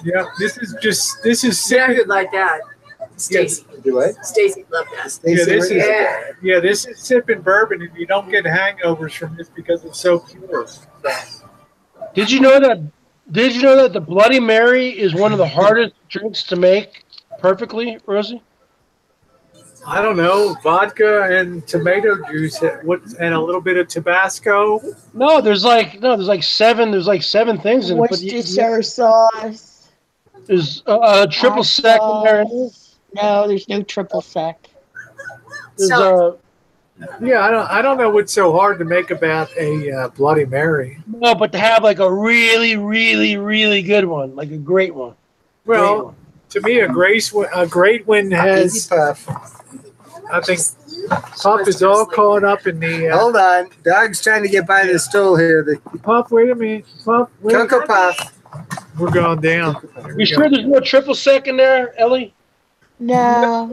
yeah, this is Sounded like that. Stacy. Do what? Stacy loved that. This is sipping bourbon, and you don't get hangovers from this because it's so pure. Did you know that the Bloody Mary is one of the hardest drinks to make perfectly, Rosie? I don't know, vodka and tomato juice, and a little bit of Tabasco. No, there's like seven things in it. Worcestershire sauce. There's triple sec in there. No, there's no triple sec. There's Yeah, I don't know what's so hard to make about a Bloody Mary. No, but to have like a really, really, really good one, like a great one. Well, to me, a great one has. Easy Puff. I think Puff is all caught up in the. Hold on, Dog's trying to get by the stool here. Puff, wait a minute. Puff, wait. Cocoa Puff. We're going down. You sure there's no triple sec in there, Ellie? No.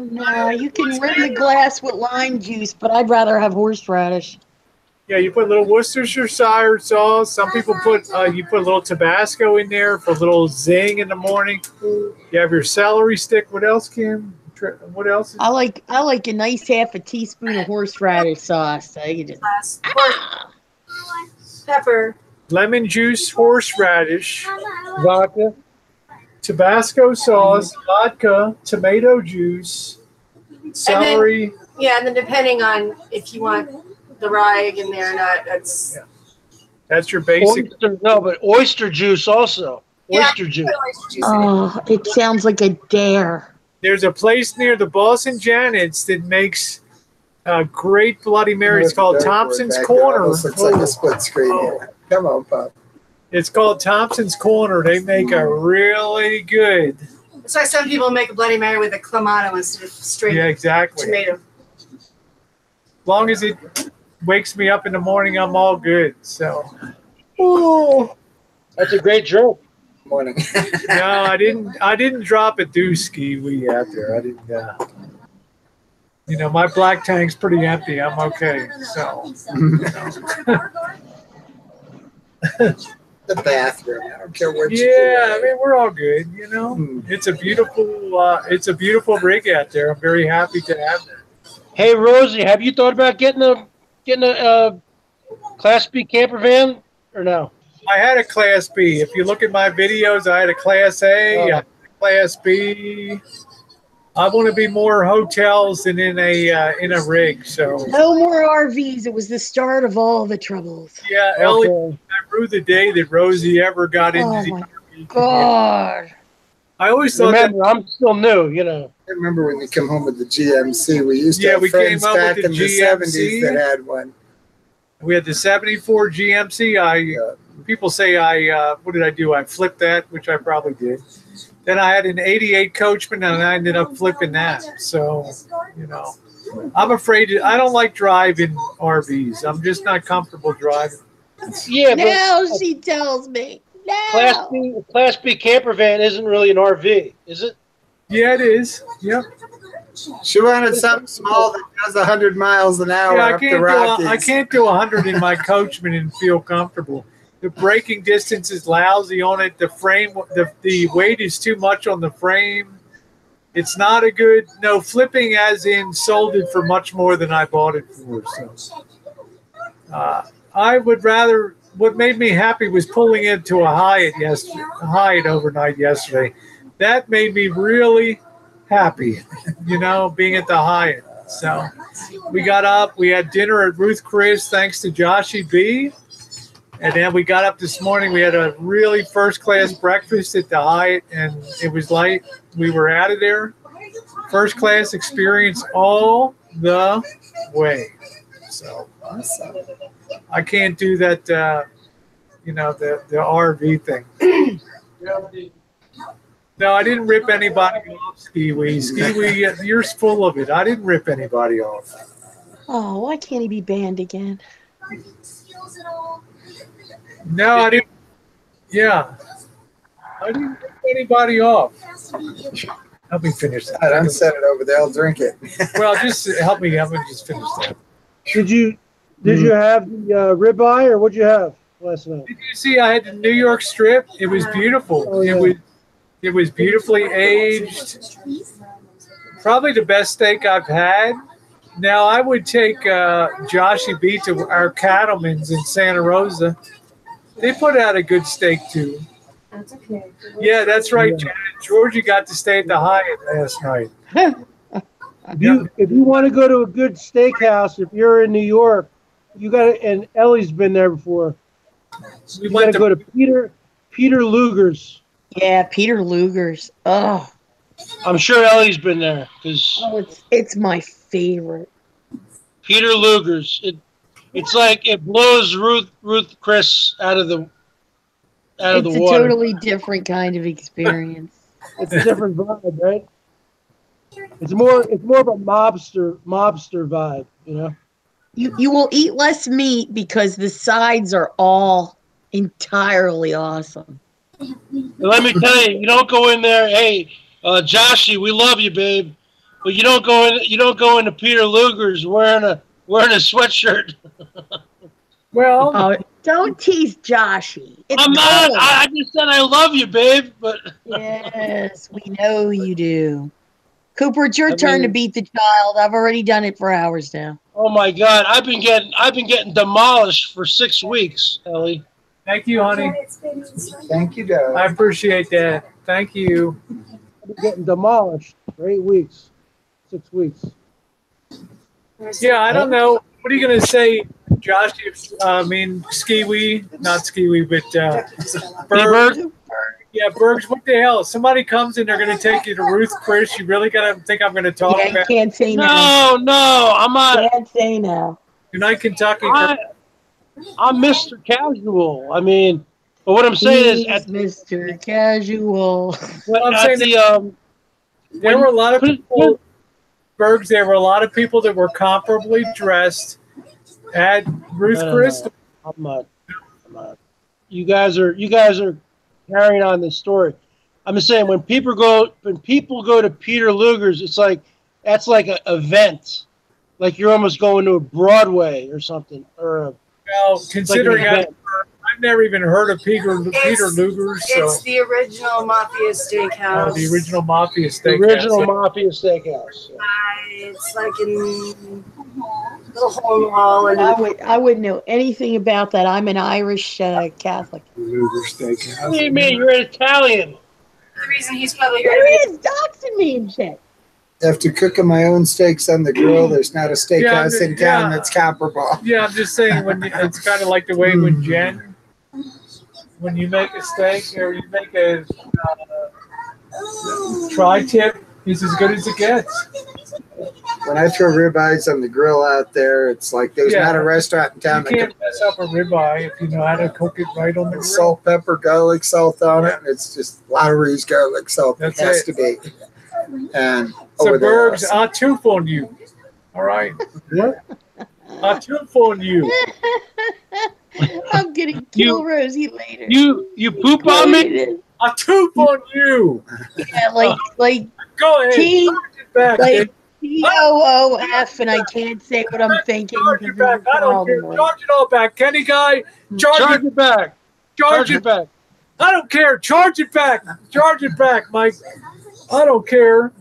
You can rim the glass with lime juice, but I'd rather have horseradish. Yeah, you put a little Worcestershire sauce. Some people put you put a little Tabasco in there for a little zing in the morning. You have your celery stick. What else, Kim? What else? I like a nice half a teaspoon of horseradish sauce. You just Pepper. Lemon juice, horseradish, Vodka. Tabasco sauce, vodka, tomato juice, celery. And then depending on if you want the rye in there or not, that's your basic. But oyster juice also. Oyster juice. Oh, it sounds like a dare. There's a place near the Boston Janet's that makes a great Bloody Mary. It's called Thompson's Corner. Looks like a split screen here. Come on, Pop. It's called Thompson's Corner. They make a really good. It's like some people make a Bloody Mary with a clamato instead of straight tomato. As long as it wakes me up in the morning, I'm all good. So. Oh, that's a great joke. Morning. No, I didn't drop a dooski we out there. I didn't. My black tank's pretty empty. I'm okay. So. The bathroom. I don't care what you do. Yeah, I mean we're all good. It's a beautiful rig out there. I'm very happy to have that. Hey Rosie, have you thought about getting a Class B camper van or no? I had a Class B. If you look at my videos, I had a Class A, I had a Class B. I want to be more hotels than in a rig. So no more RVs. It was the start of all the troubles. Yeah, Ellie, I rue the day that Rosie ever got into the RV. God. I always thought I'm still new, I remember when you come home with the GMC. We used to have friends back in the 70s that had one. We had the 74 GMC. People say what did I do? I flipped that, which I probably did. Then I had an 88 Coachman, and I ended up flipping that. So, I'm afraid. I don't like driving RVs. I'm just not comfortable driving. Yeah, now she tells me. No. Class B camper van isn't really an RV, is it? Yeah, it is. Yep. She wanted something small that does 100 miles an hour up the Rockies. I can't do 100 in my Coachman and feel comfortable. The braking distance is lousy on it. The frame, the weight is too much on the frame. It's not a good, flipping as in sold it for much more than I bought it for. So, I would rather, what made me happy was pulling into a Hyatt overnight yesterday. That made me really happy, being at the Hyatt. So we got up, we had dinner at Ruth Chris, thanks to Joshy B. And then we got up this morning. We had a really first-class breakfast at the Hyatt, and it was light. We were out of there. First-class experience all the way. So I can't do that, the RV thing. No, I didn't rip anybody off, Ski-Wee. Ski-Wee, you're full of it. I didn't rip anybody off. Oh, why can't he be banned again? No, I didn't. Yeah. I didn't rip anybody off. Help me finish that. I don't set it over there. I'll drink it. Well, just help me just finish that. Did you have the ribeye, or what'd you have last night? Did you see I had the New York strip? It was beautiful. Oh, yeah. It was beautifully aged. Probably the best steak I've had. Now I would take Joshy B to our cattlemen's in Santa Rosa. They put out a good steak too. That's okay. Yeah, that's right, Janet. Georgie got to stay at the Hyatt last night. If you want to go to a good steakhouse, if you're in New York, you got to, and Ellie's been there before. We You got to went go to Peter Luger's. Yeah, Peter Luger's. Oh, I'm sure Ellie's been there because it's my favorite. Peter Luger's. It's like it blows Ruth Chris out of the water. It's a totally different kind of experience. It's a different vibe, right? It's more of a mobster vibe, you know. You will eat less meat because the sides are all entirely awesome. And let me tell you, you don't go in there. Hey, Joshy, we love you, babe, but you don't go into Peter Luger's wearing a sweatshirt. Well, Oh, don't tease Joshy. It's I'm not. cold. I just said I love you, babe. But Yes, we know you do. Cooper, it's your I turn to mean- beat the child. I've already done it for hours now. oh my God, I've been getting demolished for 6 weeks, Ellie. thank you, honey. Thank you, Doug. I appreciate that. Thank you. I've been getting demolished for 8 weeks, 6 weeks. Yeah, I don't know. What are you going to say, Josh? Skiwi, not Skiwi, but Berg. Yeah, Bergs, what the hell? Somebody comes and they're going to take you to Ruth Chris. You really got to think I'm going to talk Yeah, you about can't say no. No, I'm not. Can't say no. Tonight, Kentucky. I'm Mr. Casual. I mean, but what I'm saying is, He's Mr. Casual. I'm saying there were a lot of people, Bergs, there were a lot of people that were comparably dressed at Ruth Chris. No. I'm not. You guys are carrying on this story. I'm just saying when people go to Peter Luger's, it's like that's like an event, like you're almost going to a Broadway or something, or a. Well, considering Like I've never even heard of Peter Luger's, so It's the original Mafia Steakhouse. the original Mafia The Steakhouse. original Mafia Steakhouse. It's like in little hole in the wall. And I wouldn't know anything about that. I'm an Irish Catholic. Luger Steakhouse. What do you mean? You're Italian. the reason he's probably There here he is doxing me and shit. After cooking my own steaks on the grill, there's not a steakhouse in town that's comparable. Yeah, I'm just saying it's kind of like the way when you make a steak or you make a tri-tip, it's as good as it gets. When I throw ribeyes on the grill out there, it's like there's not a restaurant in You town that can't mess up a ribeye if you know how to cook it right on the can grill. salt, pepper, garlic salt on it. And it's just Lowry's garlic salt. That's it has it. to be. And So over there, Bergs, I'll tooth on you. All right. What? I'll tooth on you. I'm gonna kill Rosie later. You poop on me? I'll tooth on you. Yeah, like Go ahead. T, Charge it back, like kid. TOOF, and I can't say what I'm thinking. Charge it back. I don't care. Charge it all back. Kenny guy, Charge it back. Charge it back. I don't care. Charge it back. Charge it back, Mike. I don't care.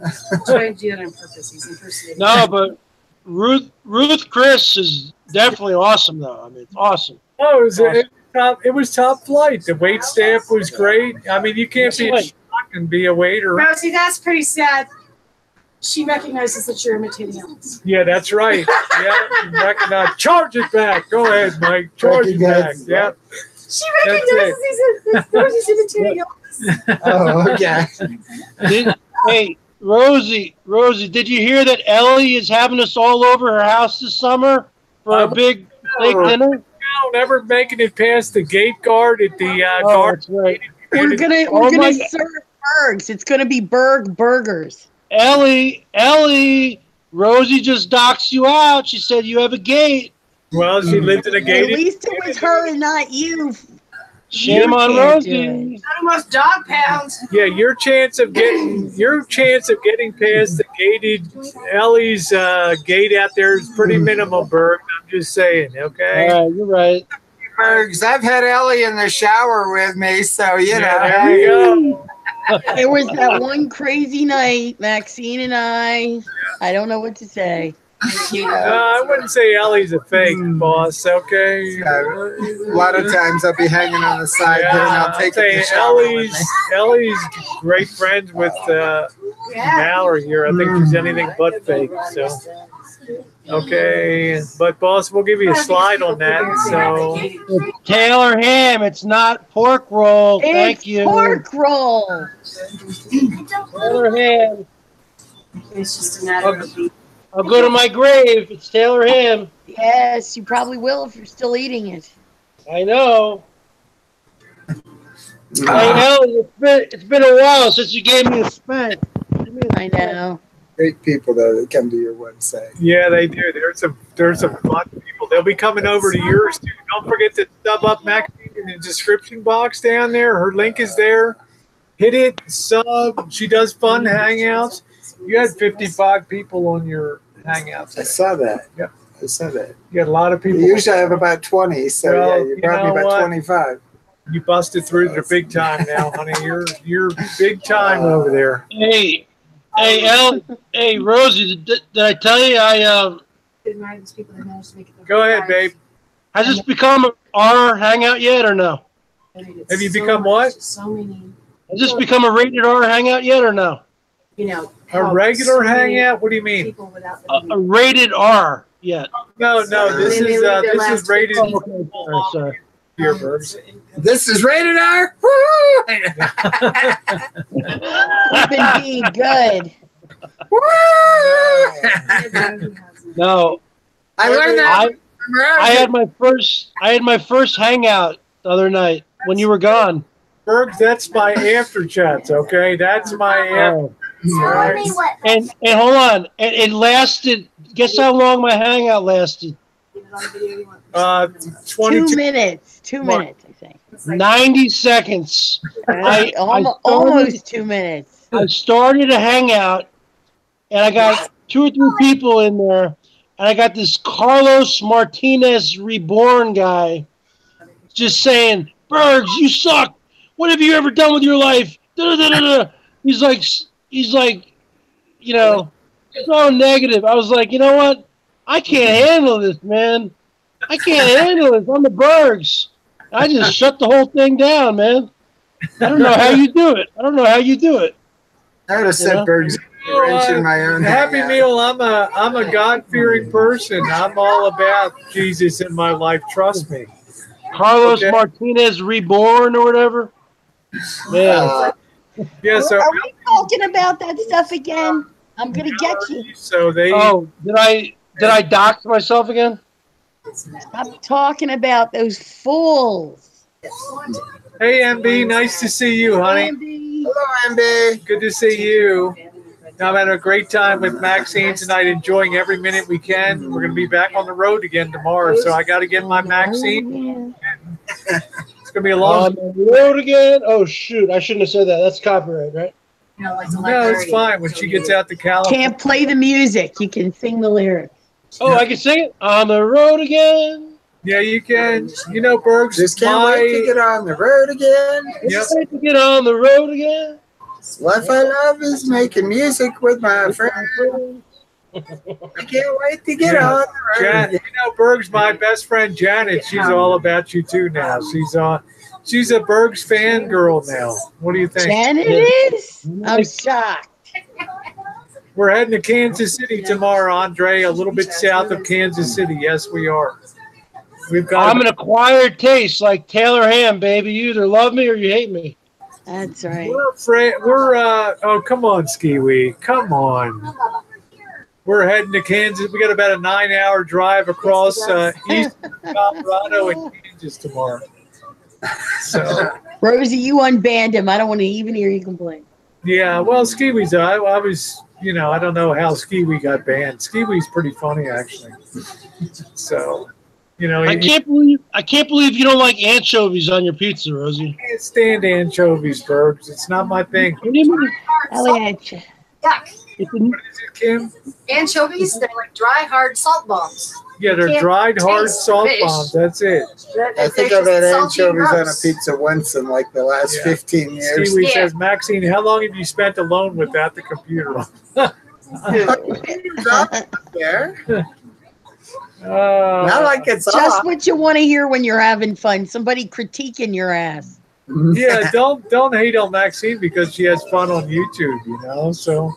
trying to do that on purpose. He's impersonating. No, but Ruth Chris is definitely awesome, though. I mean, it's awesome. Oh, it was top flight. The wait staff was great. I mean, you can't be a Right. schmuck and be a waiter. Rosie, that's pretty sad. She recognizes that you're imitating us. Yeah, that's right. Yeah, you recognize. Charge it back. Go ahead, Mike. Charge it back. Yeah. She recognizes Rosie's imitating us. oh, okay. Hey, Rosie, did you hear that Ellie is having us all over her house this summer for a big steak dinner? No, never making it past the gate guard at the Oh, guard. that's right. We're gonna Oh my serve Bergs. It's gonna be Berg burgers. Ellie, Rosie just doxed you out. She said you have a gate. Well, she lived in a At gated. least it was her and not you. Shame on can't do Rosie. Not almost dog pounds. Yeah, your chance of getting past the gated Ellie's gate out there is pretty minimal, Berg. I'm just saying, okay? All right, you're right. Bergs, I've had Ellie in the shower with me, so you know. There we go. There was that one crazy night, Maxine and I don't know what to say. I wouldn't say Ellie's a fake boss, okay? A lot of times I'll be hanging on the side there and I'll take it in the shower with me. Ellie's great friends with Mallory here. I think she's anything but fake. So, okay, but boss, we'll give you a slide on that. So, It's Taylor ham. It's not pork roll. Thank It's you. pork roll. Taylor ham. It's just a matter of I'll go to my grave. It's Taylor ham. Yes, you probably will if you're still eating it. I know. Hey, Ellie, it's been a while since you gave me a spank. I know. Great people, though, that come to your website. yeah, they do. There's some fun people. They'll be coming over to yours too. Don't forget to sub up Maxine in the description box down there. Her link is there. Hit it, sub. She does fun hangouts. You had 55 people on your hangouts. I saw that. Yep. I saw that. You had a lot of people. Usually I have about 20, so Well, yeah, you you brought me know about what? 25. You busted through the big time now, honey. You're big time over there. Hey, Ellie. Hey, Rosie, did I tell you Go ahead, babe. has this become our hangout yet or no? Have you become what? So many, Has this become a rated R hangout yet or no? A regular hangout? What do you mean? people without A rated R yet? No, this They is leave their this last is rated Oh, okay. Sorry. here, Burbs. This is rated R. We've been being good. No, I learned that. I had my first hangout the other night when you were gone. Burbs, that's my after chats, okay? That's my after. Oh. Mommy, what? And hold on, it lasted. Guess how long my hangout lasted? 22. 2 minutes. 2 minutes, I think. 90 seconds. Almost 2 minutes. I started a hangout, and I got 2 or 3 people in there, and I got this Carlos Martinez Reborn guy just saying, "Bergs, you suck. What have you ever done with your life?" Da-da-da-da-da. He's like, you know, so negative. I was like, you know what? I can't handle this, man. I can't handle this. I'm the Bergs. I just shut the whole thing down, man. I don't know how you do it. I would have said Bergs wrench in my own Happy hangout. Meal, I'm a God-fearing person. I'm all about Jesus in my life. Trust me. Carlos Okay. Martinez Reborn or whatever. Man. Yeah, so Are we talking about that stuff again? I'm gonna get you. so they Oh, did I dox myself again? Stop talking about those fools. Hey MB, nice to see you, honey. Andy. Hello, MB. Good to see you. I'm having a great time with Maxine tonight, enjoying every minute we can. We're gonna be back on the road again tomorrow, so I gotta get my Maxine. It's gonna be a long On the road again? Oh, shoot. I shouldn't have said that. That's copyright, right? No, it's fine when she gets out to California. Can't play the music. You can sing the lyrics. Oh, I can sing it? On the road again? Yeah, you can. You know, Bergs, Just can't wait to get on the road again. Yep. Wait to get on the road again? Life I love is making music with my friends. I can't wait to get on the road. Janet, you know, Berg's my best friend Janet. She's all about you too now. She's a Berg's fangirl now. What do you think? Janet is? I'm shocked. We're heading to Kansas City tomorrow, Andre, a little bit south of Kansas City. Yes, we are. We've got I'm an acquired taste like Taylor ham, baby. You either love me or you hate me. That's right. oh, come on, Skiwee. Come on. We're heading to Kansas. We got about a 9-hour drive across east Colorado and Kansas tomorrow. So, Rosie, you unbanned him. I don't want to even hear you complain. yeah, well, Skiwee's, I was, I don't know how Skiwee got banned. Skiwee's pretty funny, actually. So, You know, I can't believe you don't like anchovies on your pizza, Rosie. I can't stand anchovies, Bergs. It's not my thing. What do you mean? Yuck. What is it, Kim? Anchovies, they're like dry, hard salt bombs. Yeah, they're dried hard taste salt fish. bombs. That's it. I think I've had anchovies on a pizza once in like the last 15 years. Stewie says, Maxine, how long have you spent alone without the computer? There. Not like it's Just off. what you want to hear when you're having fun. Somebody critiquing your ass. Yeah, don't hate on Maxine because she has fun on YouTube, you know. So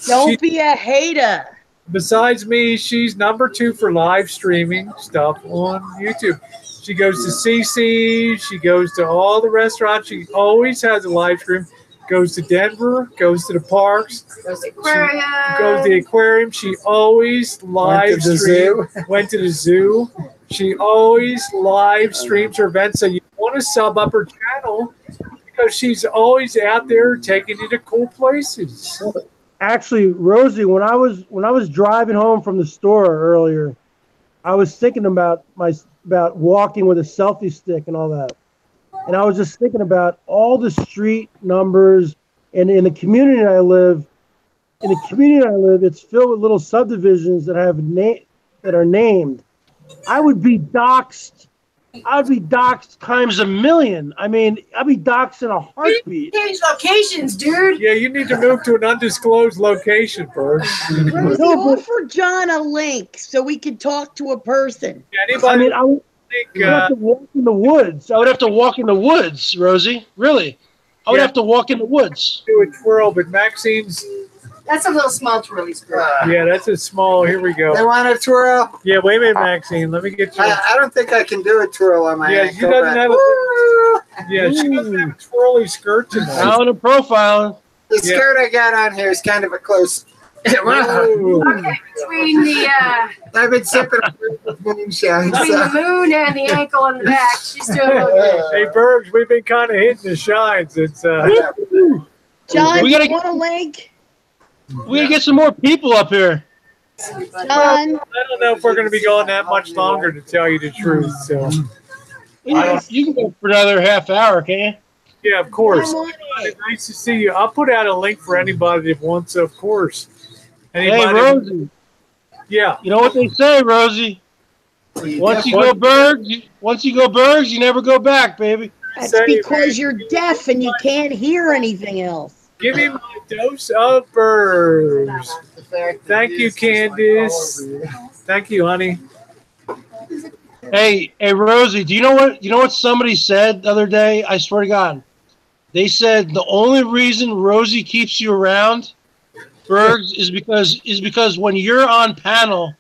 Don't be a hater. besides me, she's number 2 for live streaming stuff on YouTube. She goes to CC, she goes to all the restaurants. She always has a live stream. Goes to Denver, goes to the parks, Goes to aquarium. goes to the aquarium. She always live streams. Went to the zoo. She always live streams her events. So you want to sub up her channel because she's always out there taking you to cool places. Actually, Rosie, when I was driving home from the store earlier, I was thinking about walking with a selfie stick and all that. And I was just thinking about all the street numbers, and in the community I live, it's filled with little subdivisions that have that are named. I would be doxxed. I'd be doxxed times a million. I mean, I'd be doxxed in a heartbeat. Change locations, dude. Yeah, you need to move to an undisclosed location, Bert. Rosie, offer John a link so we can talk to a person. Anybody? I would have to walk in the woods. I would have to walk in the woods, Rosie. Really, I would have to walk in the woods. Do a twirl, but Maxine's. That's a little small twirly squirrel. Yeah, that's a small. Here we go. They want a twirl? Yeah, wait a minute, Maxine. Let me get you. I don't think I can do a twirl on my ankle. She doesn't have a. Yeah, she doesn't have a twirly skirt tonight. Out in a profile. The skirt I got on here is kind of a close. Okay, between the I've been sipping on moonshine. between the moon and the ankle in the back, she's doing a little good. Hey, Bergs, we've been kind of hitting the shines. It's John, We gotta- you want a link? We gotta get some more people up here. John, I don't know if we're going to be going that much longer, to tell you the truth. So, You can go for another half hour, can't you? yeah, of course. I'm on it. Nice to see you. I'll put out a link for anybody that wants, of course. Hey, Anybody? Rosie. Yeah. You know what they say, Rosie? Once you go Bergs, you never go back, baby. That's because you're deaf and you can't hear anything else. Give me my dose of birds. Thank you, Candice. Thank you, honey. Hey, Rosie, do you know what somebody said the other day? I swear to God. They said the only reason Rosie keeps you around, Bergs, is because when you're on panel,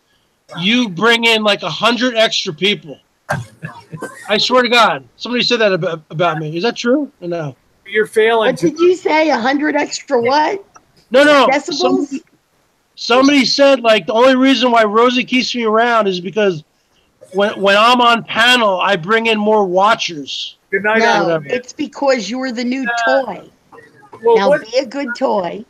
you bring in like 100 extra people. I swear to God, somebody said that about me. Is that true or no? You're failing. What did you say? 100 extra what? No. Decibels? Somebody said like the only reason why Rosie keeps me around is because when I'm on panel, I bring in more watchers. Good night. No, it's because you're the new toy. Well, Now what be a good toy.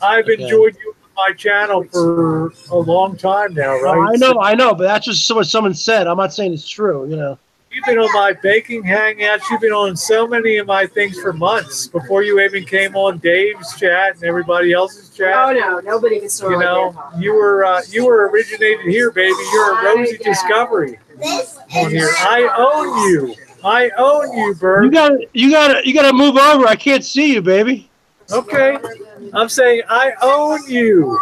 I've enjoyed you on my channel for a long time now, right? I know, but that's just what someone said. I'm not saying it's true, you know. You've been on my baking hangouts. You've been on so many of my things for months before you even came on Dave's chat and everybody else's chat. Oh no, nobody can store You like know, that. you were originated here, baby. You're a Rosie discovery on here. I own you. I own you, Bert. You gotta move over. I can't see you, baby. Okay, I'm saying I own you.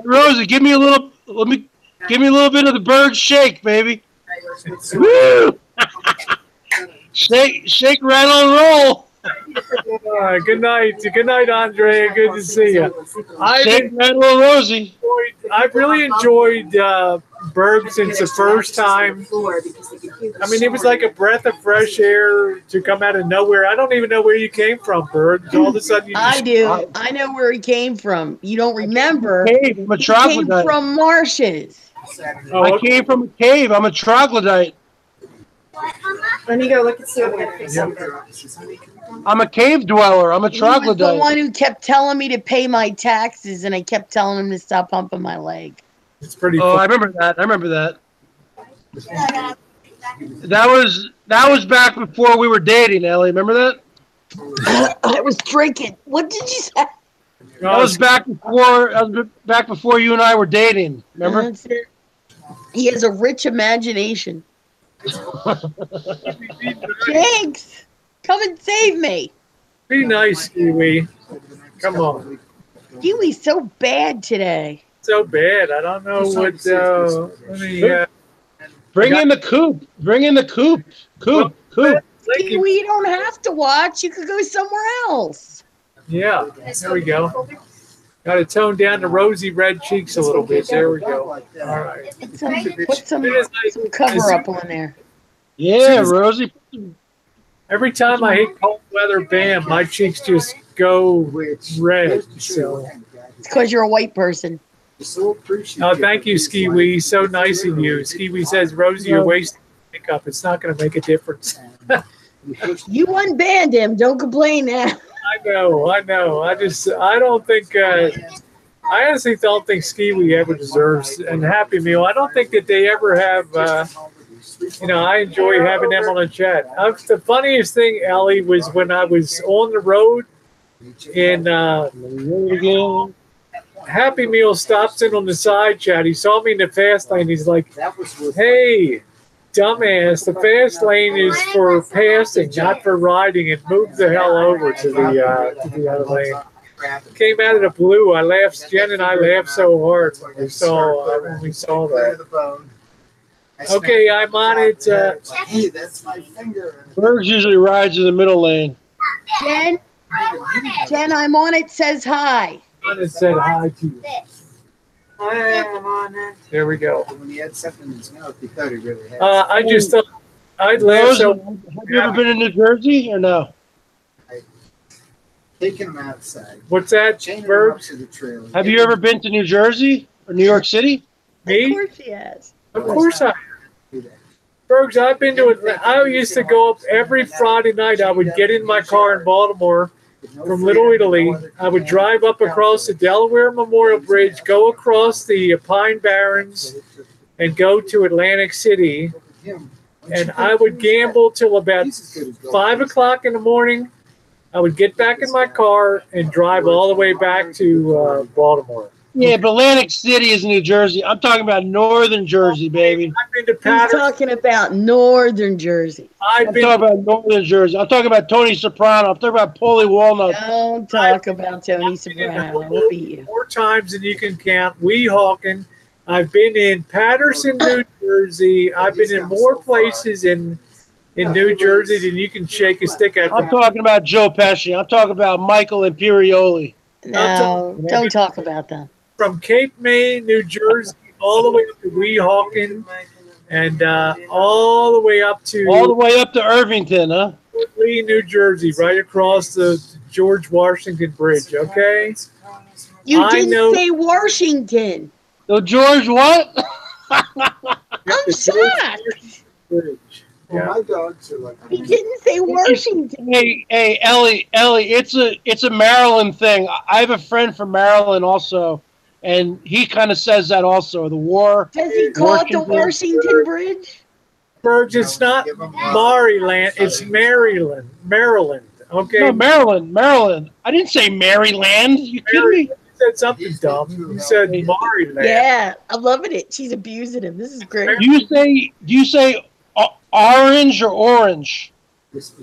Rosie, give me a little bit of the bird shake, baby. Woo! shake, rattle, and roll. Good night, Andre. Good to see you. Shake, rattle, and Rosie. I've really enjoyed Berg since the first time. I mean, it was like a breath of fresh air to come out of nowhere. I don't even know where you came from, Berg. All of a sudden, I do. I know where he came from. You don't remember. Cave. I'm a He troglodyte. came from marshes. I came from a cave. I'm a troglodyte. Let me go look and see what I'm gonna fix. I'm a cave dweller. I'm a He was the troglodyte. one who kept telling me to pay my taxes, and I kept telling him to stop humping my leg. It's pretty. Oh, fun. I remember that. I remember that. That was back before we were dating, Ellie. Remember that? I was drinking. What did you say? That was back before. That was back before you and I were dating. Remember? That's it. He has a rich imagination. Jinx, come and save me. Be nice, Kiwi. Come on. Kiwi's so bad today. So bad. I don't know what. Let me. Bring in the coop. Bring in the coop. Coop. Kiwi, you don't have to watch. You could go somewhere else. Yeah. There we go. Got to tone down the rosy red cheeks a little bit. There we go. All right. Put some cover up on there. Yeah, Rosie. Every time I hit cold weather, bam, my cheeks just go red. So. It's because you're a white person. Oh, thank you, Ski-Wee. So nice of you. Ski-Wee says, Rosie, you're wasting makeup. It's not going to make a difference. You unbanned him. Don't complain now. I know. I don't think, I honestly don't think Ski-Wee ever deserves a Happy Meal. I don't think that they ever have, I enjoy having them on the chat. The funniest thing, Ellie, was when I was on the road and Happy Meal stops in on the side chat. He saw me in the fast lane. He's like, hey, dumbass, the fast lane is for passing, not for riding, and move the hell over to the other lane. Came out of the blue. I laughed. Jen and I laughed so hard when we saw that. Okay, I'm on it. Hey, that's my finger. Bergs usually rides in the middle lane. Jen, I'm on it. Says hi. It said hi to you. There we go. When he had something in his mouth, he thought he really had. I just thought I'd laugh. So, have you ever been in New Jersey or no? Taking him outside. What's that, Bergs? Have you ever been to New Jersey or New York City? Me? Of course he has. Of course I have. Bergs, I've been to it. I used to go up every Friday night. I would get in my car in Baltimore from Little Italy. I would drive up across the Delaware Memorial Bridge, go across the Pine Barrens, and go to Atlantic City. And I would gamble till about 5 o'clock in the morning. I would get back in my car and drive all the way back to Baltimore. Yeah, but Atlantic City is New Jersey. I'm talking about northern Jersey, baby. I've been to He's Patterson. talking about northern Jersey. I'm talking about northern Jersey. I'm talking about Tony Soprano. I'm talking about Paulie Walnut. Don't talk about Tony Soprano. We'll beat you. 4 times than you can count. Weehawken. I've been in Patterson, New Jersey. I've been in more places in New Jersey than you can shake a stick at. I'm talking about Joe Pesci. I'm talking about Michael Imperioli. No, don't talk about that. From Cape May, New Jersey, all the way up to Weehawken, and all the way up to Irvington, huh? Lee, New Jersey, right across the George Washington Bridge. Okay. You didn't say Washington. So George what? I'm shocked. Well, my dogs are like. He didn't say Washington. Hey, Ellie, it's a Maryland thing. I have a friend from Maryland also, and he kind of says that also. The war. Does he call it the Washington Bridge? Bergs, it's not Maryland. It's Maryland. Maryland. Okay. No, Maryland. I didn't say Maryland. You kidding me? You said something dumb. You said Maryland. Yeah, I'm loving it. She's abusing him. This is great. Do you say orange or orange?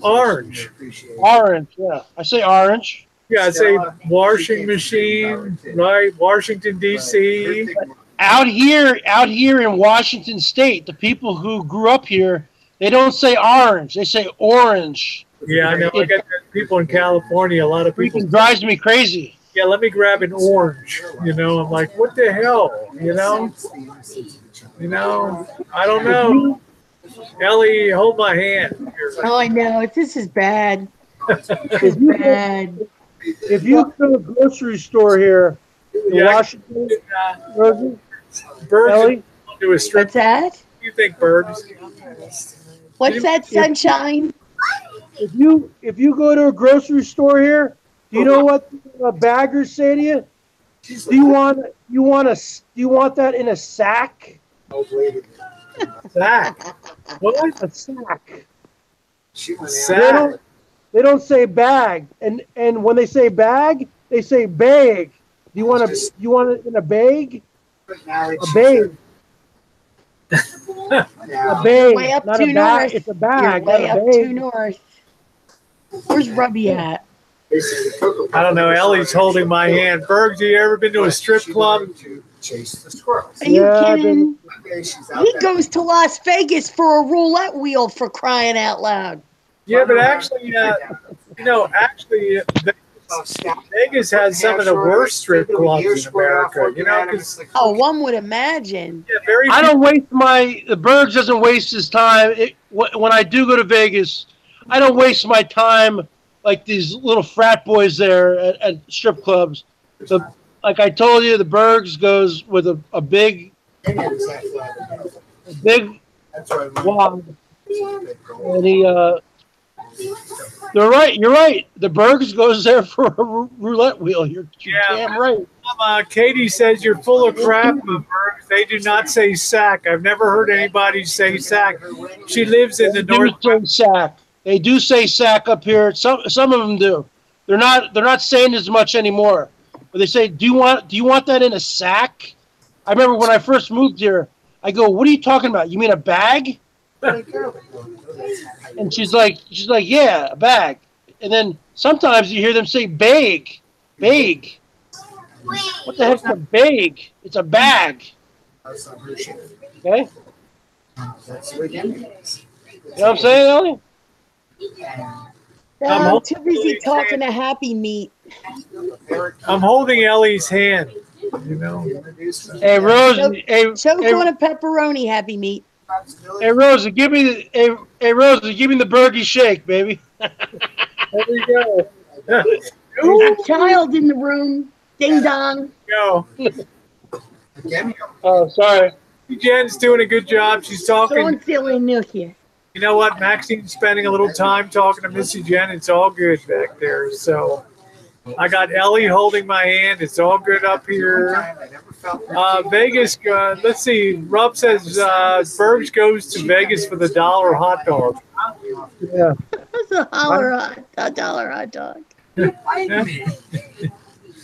Orange. Orange, yeah. I say orange. Yeah, I say washing machine, right? Washington, D.C. Out here in Washington State, the people who grew up here, they don't say orange. They say orange. Yeah, I know. I got people in California. A lot of people. It drives me crazy. Yeah, let me grab an orange. I'm like, what the hell? I don't know. Ellie, hold my hand. Oh, I know. This is bad. This is bad. If you go to a grocery store here in Washington, Bergs, do a strip. What's that? What do you think, Bergs? What's that, sunshine? If you go to a grocery store here, do you know what baggers say to you? Do you want that in a sack? Sack. What? A sack. Sack. They don't say bag, and when they say bag, they say bag. Do you want it in a bag? A bag. A bag. Way up Not too a bag. north. It's a bag. You're way not a up bag. too north. Where's Rubby at? I don't know. Ellie's holding my hand. Berg, you ever been to a strip club? Are you kidding? He goes to Las Vegas for a roulette wheel, for crying out loud. Yeah, but actually, Vegas has some of the worst strip clubs in America. You know, 'cause Oh, one would imagine. yeah, very. I don't waste the Bergs doesn't waste his time. When I do go to Vegas, I don't waste my time like these little frat boys there at strip clubs. So, like I told you, the Bergs goes with a big wad, and You're right. The Bergs goes there for a roulette wheel. You're damn right. Katie says you're full of crap, Bergs. They do not say sack. I've never heard anybody say sack. She lives in the north. Sack. They do say sack up here. Some of them do. They're not saying as much anymore. But they say, do you want that in a sack? I remember when I first moved here, I go, what are you talking about? You mean a bag? And she's like, yeah, a bag. And then sometimes you hear them say bag. Bag. What the heck's a bag? It's a bag. Okay? You know what I'm saying, Ellie? I'm too busy talking to Happy Meat. I'm holding Ellie's hand. You know. Hey, Rose. Choke on a pepperoni, Happy Meat. Hey, Rosa, give me the Bergie shake, baby. There we go. There's a child in the room. Ding dong. Go. Oh, sorry. Jen's doing a good job. She's talking. Don't feel in here. You know what? Maxine's spending a little time talking to Missy Jen. It's all good back there. So I got Ellie holding my hand. It's all good up here. Vegas, let's see. Rob says Bergs goes to Vegas for the $1 hot dog. Yeah. That's a $1 hot dog.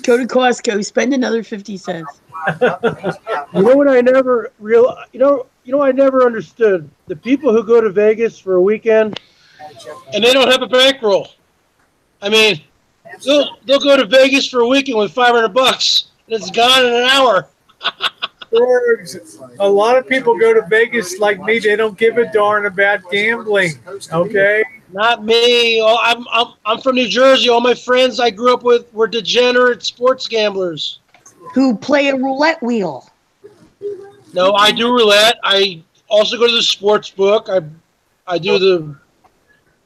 Go to Costco, spend another 50 cents. You know what I never I never understood? The people who go to Vegas for a weekend and they don't have a bankroll. I mean, they'll go to Vegas for a weekend with $500 and it's gone in an hour. A lot of people go to Vegas like me. They don't give a darn about gambling. Okay. Not me. I'm from New Jersey. All my friends I grew up with were degenerate sports gamblers who play a roulette wheel. No, I do roulette. I also go to the sports book. I do the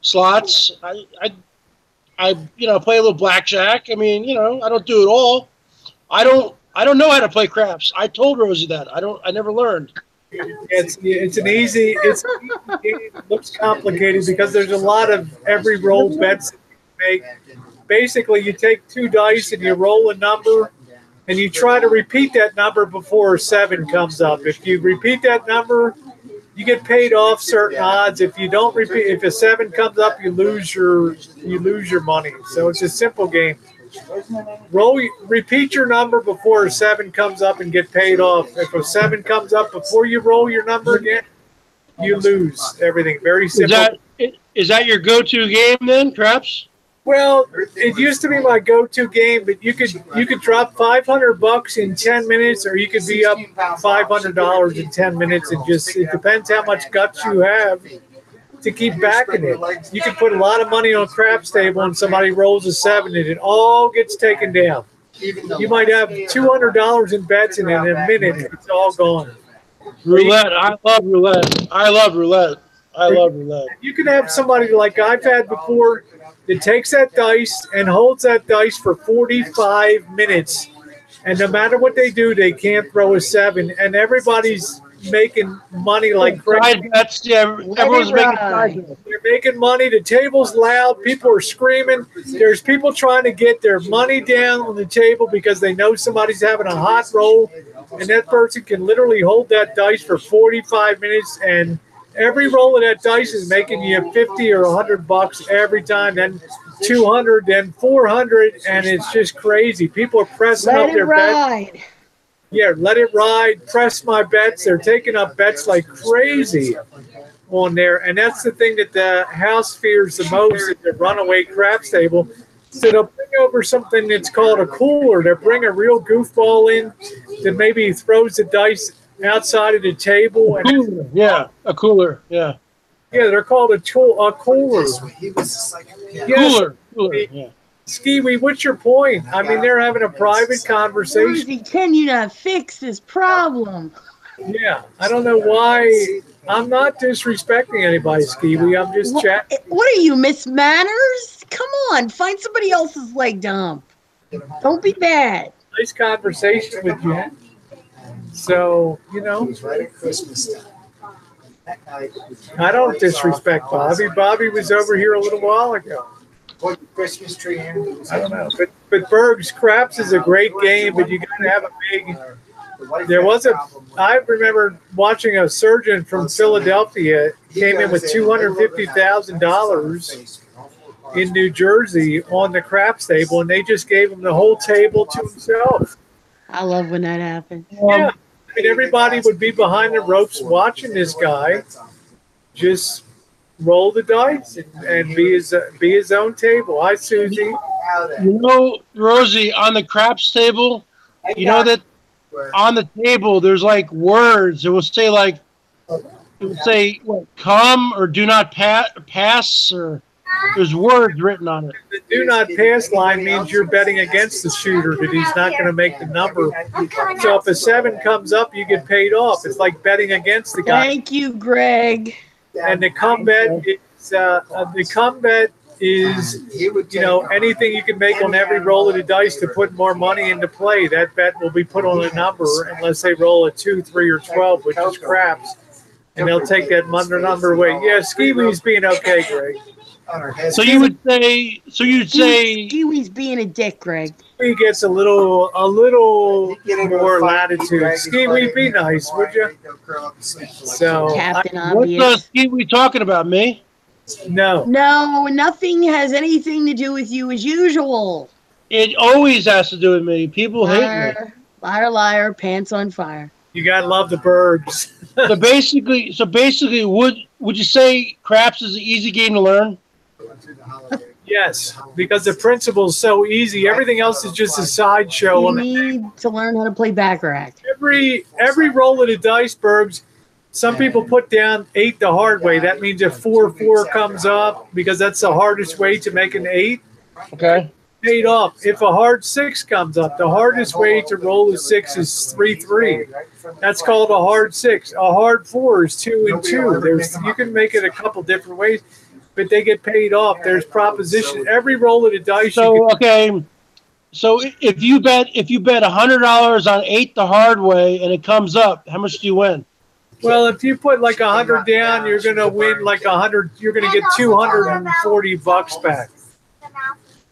slots. I play a little blackjack. I mean, I don't do it all. I don't know how to play craps. I told Rosie that. I never learned. It's an easy game. It looks complicated because there's a lot of every roll bets that you make. Basically, you take 2 dice and you roll a number, and you try to repeat that number before a 7 comes up. If you repeat that number, you get paid off certain odds. If you don't repeat, if a 7 comes up, you lose your money. So it's a simple game. Repeat your number before a 7 comes up and get paid off. If a 7 comes up before you roll your number again, you lose everything. Very simple. Is that your go-to game then, craps? Well, it used to be my go-to game, but you could drop $500 in 10 minutes, or you could be up $500 in 10 minutes. It depends how much guts you have to keep backing it. You can put a lot of money on a craps table and somebody rolls a 7 and it all gets taken down. You might have $200 in bets and in a minute it's all gone. Roulette. I love roulette. You can have somebody like I've had before that takes that dice and holds that dice for 45 minutes. And no matter what they do, they can't throw a 7. And everybody's making money like crazy. Side bets, yeah, everyone's making side bets. They're making money. The table's loud. People are screaming. There's people trying to get their money down on the table because they know somebody's having a hot roll, and that person can literally hold that dice for 45 minutes, and every roll of that dice is making you 50 or $100 every time, then 200, then 400, and it's just crazy. People are pressing up their bets. Yeah, let it ride. Press my bets. They're taking up bets like crazy on there, and that's the thing that the house fears the most is the runaway craps table. So they'll bring over something that's called a cooler. They'll bring a real goofball in that maybe throws the dice outside of the table. And cooler, yeah, a cooler, yeah. Yeah, they're called a cooler. Cooler, yeah. Skiwi, what's your point? I mean, they're having a private conversation. Rosie, can you not fix this problem? Yeah, I don't know why. I'm not disrespecting anybody, Skiwi. I'm just chatting. What are you, Miss Manners? Come on, find somebody else's leg dump. Don't be bad. Nice conversation with you. So, you know, I don't disrespect Bobby. Bobby was over here a little while ago. Christmas tree. I don't know, but Berg's Craps is a great game, but you got to have a big. I remember watching a surgeon from Philadelphia came in with $250,000 in New Jersey on the craps table, and they just gave him the whole table to himself. I love when that happens. Yeah, I mean everybody would be behind the ropes watching this guy just roll the dice and be his own table. Hi, Susie. You know, Rosie, on the craps table, you know that on the table there's like words. It will say like, what, come or do not pass, or there's words written on it. The do not pass line means you're betting against the shooter that he's not going to make the number. So if a 7 comes up, you get paid off. It's like betting against the guy. Thank you, Greg. And the comeback is you know, anything you can make on every roll of the dice to put more money into play. That bet will be put on a number unless they roll a 2, 3, or 12, which is craps, and they'll take that number away. Yeah, Skiwi's being okay, Greg. So you'd say Skiwi's being a dick, Greg. He gets a little more latitude. Skiwi, be nice, would you? So, Captain Obvious. What's Skiwi talking about? Me? No, nothing has anything to do with you as usual. It always has to do with me. People hate me. Liar, liar, pants on fire. You gotta love the Bergs. So basically, would you say craps is an easy game to learn? Yes, because the principle's so easy. Everything else is just a sideshow. You need to learn how to play Baccarat. Every roll of the dice, Bergs, some people put down 8 the hard way. That means if 4-4 comes up, because that's the hardest way to make an 8. Okay. Paid off. If a hard 6 comes up, the hardest way to roll a 6 is 3-3. That's called a hard 6. A hard 4 is 2 and 2. You can make it a couple different ways, but they get paid off. There's proposition. Every roll of the dice. So So if you bet $100 on 8 the hard way and it comes up, how much do you win? Well, if you put like 100 down, you're going to win like 100. You're going to get $240 back.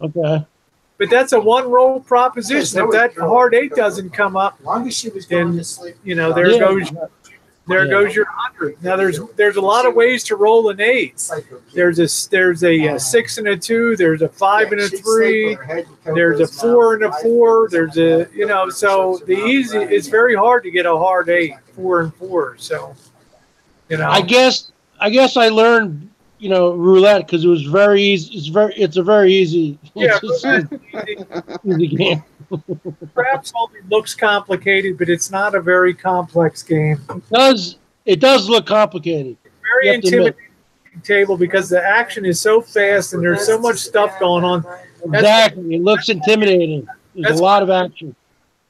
Okay. But that's a one roll proposition. If that hard 8 doesn't come up, then you know there goes your 100. Now there's a lot of ways to roll an 8. There's a 6 and a 2. There's a 5 and a 3. There's a 4 and a 4. There's a so it's very hard to get a hard 8, 4 and 4. So I guess I learned roulette because it was very easy. It's a very easy. Yeah, easy game. Perhaps only looks complicated, but it's not a very complex game. It does look complicated. Very intimidating table because the action is so fast and there's so much stuff going on. Exactly, it looks intimidating. There's a lot of action.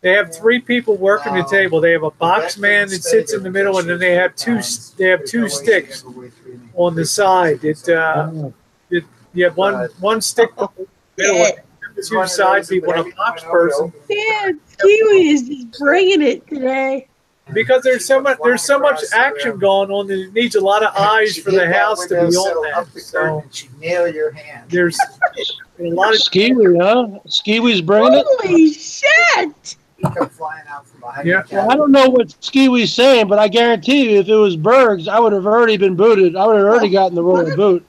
They have 3 people working the table. They have a box man that sits in the middle, and then they have two sticks on the side. You have one stick in the middle, and 2 side people, and a box person. Yeah, Kiwi is just bringing it today. Because there's so much action going on that it needs a lot of eyes for the house to be on that. So nail your hand. there's a lot of Skiwi, huh? Skiwi's bringing it. Holy shit! He come flying out from behind. Yeah. the Well, I don't know what Skiwi's saying, but I guarantee you, if it was Bergs, I would have already been booted. I would have already gotten the royal boot.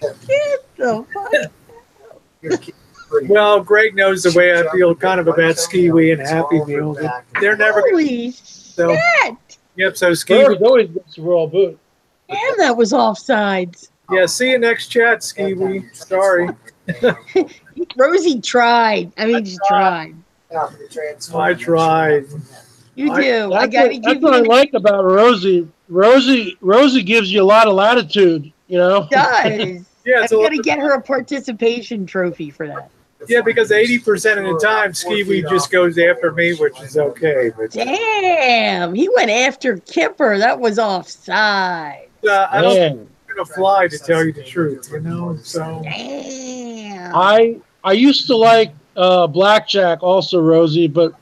Get the fuck. well, Greg knows the way I feel kind of about Skiwi and Happy Meal. They're never going Holy So- shit! Yep, so Skiwi. Bergs always gets the royal boot. Damn, that was offsides. Yeah, see you next chat, Skiwi. Sorry. Rosie tried. I mean, she tried. I tried. You do. I That's gotta what, that's give what I you. like about Rosie. Rosie gives you a lot of latitude, you know? Does. Yeah, I it's a lot, gotta get her a participation trophy for that. yeah, because 80% of the time Skiwi just goes after me, which is okay. But Damn, he went after Kipper. That was offside. I don't think Man, it's gonna fly, to tell you the truth. So Damn. I used to like blackjack also, Rosie, but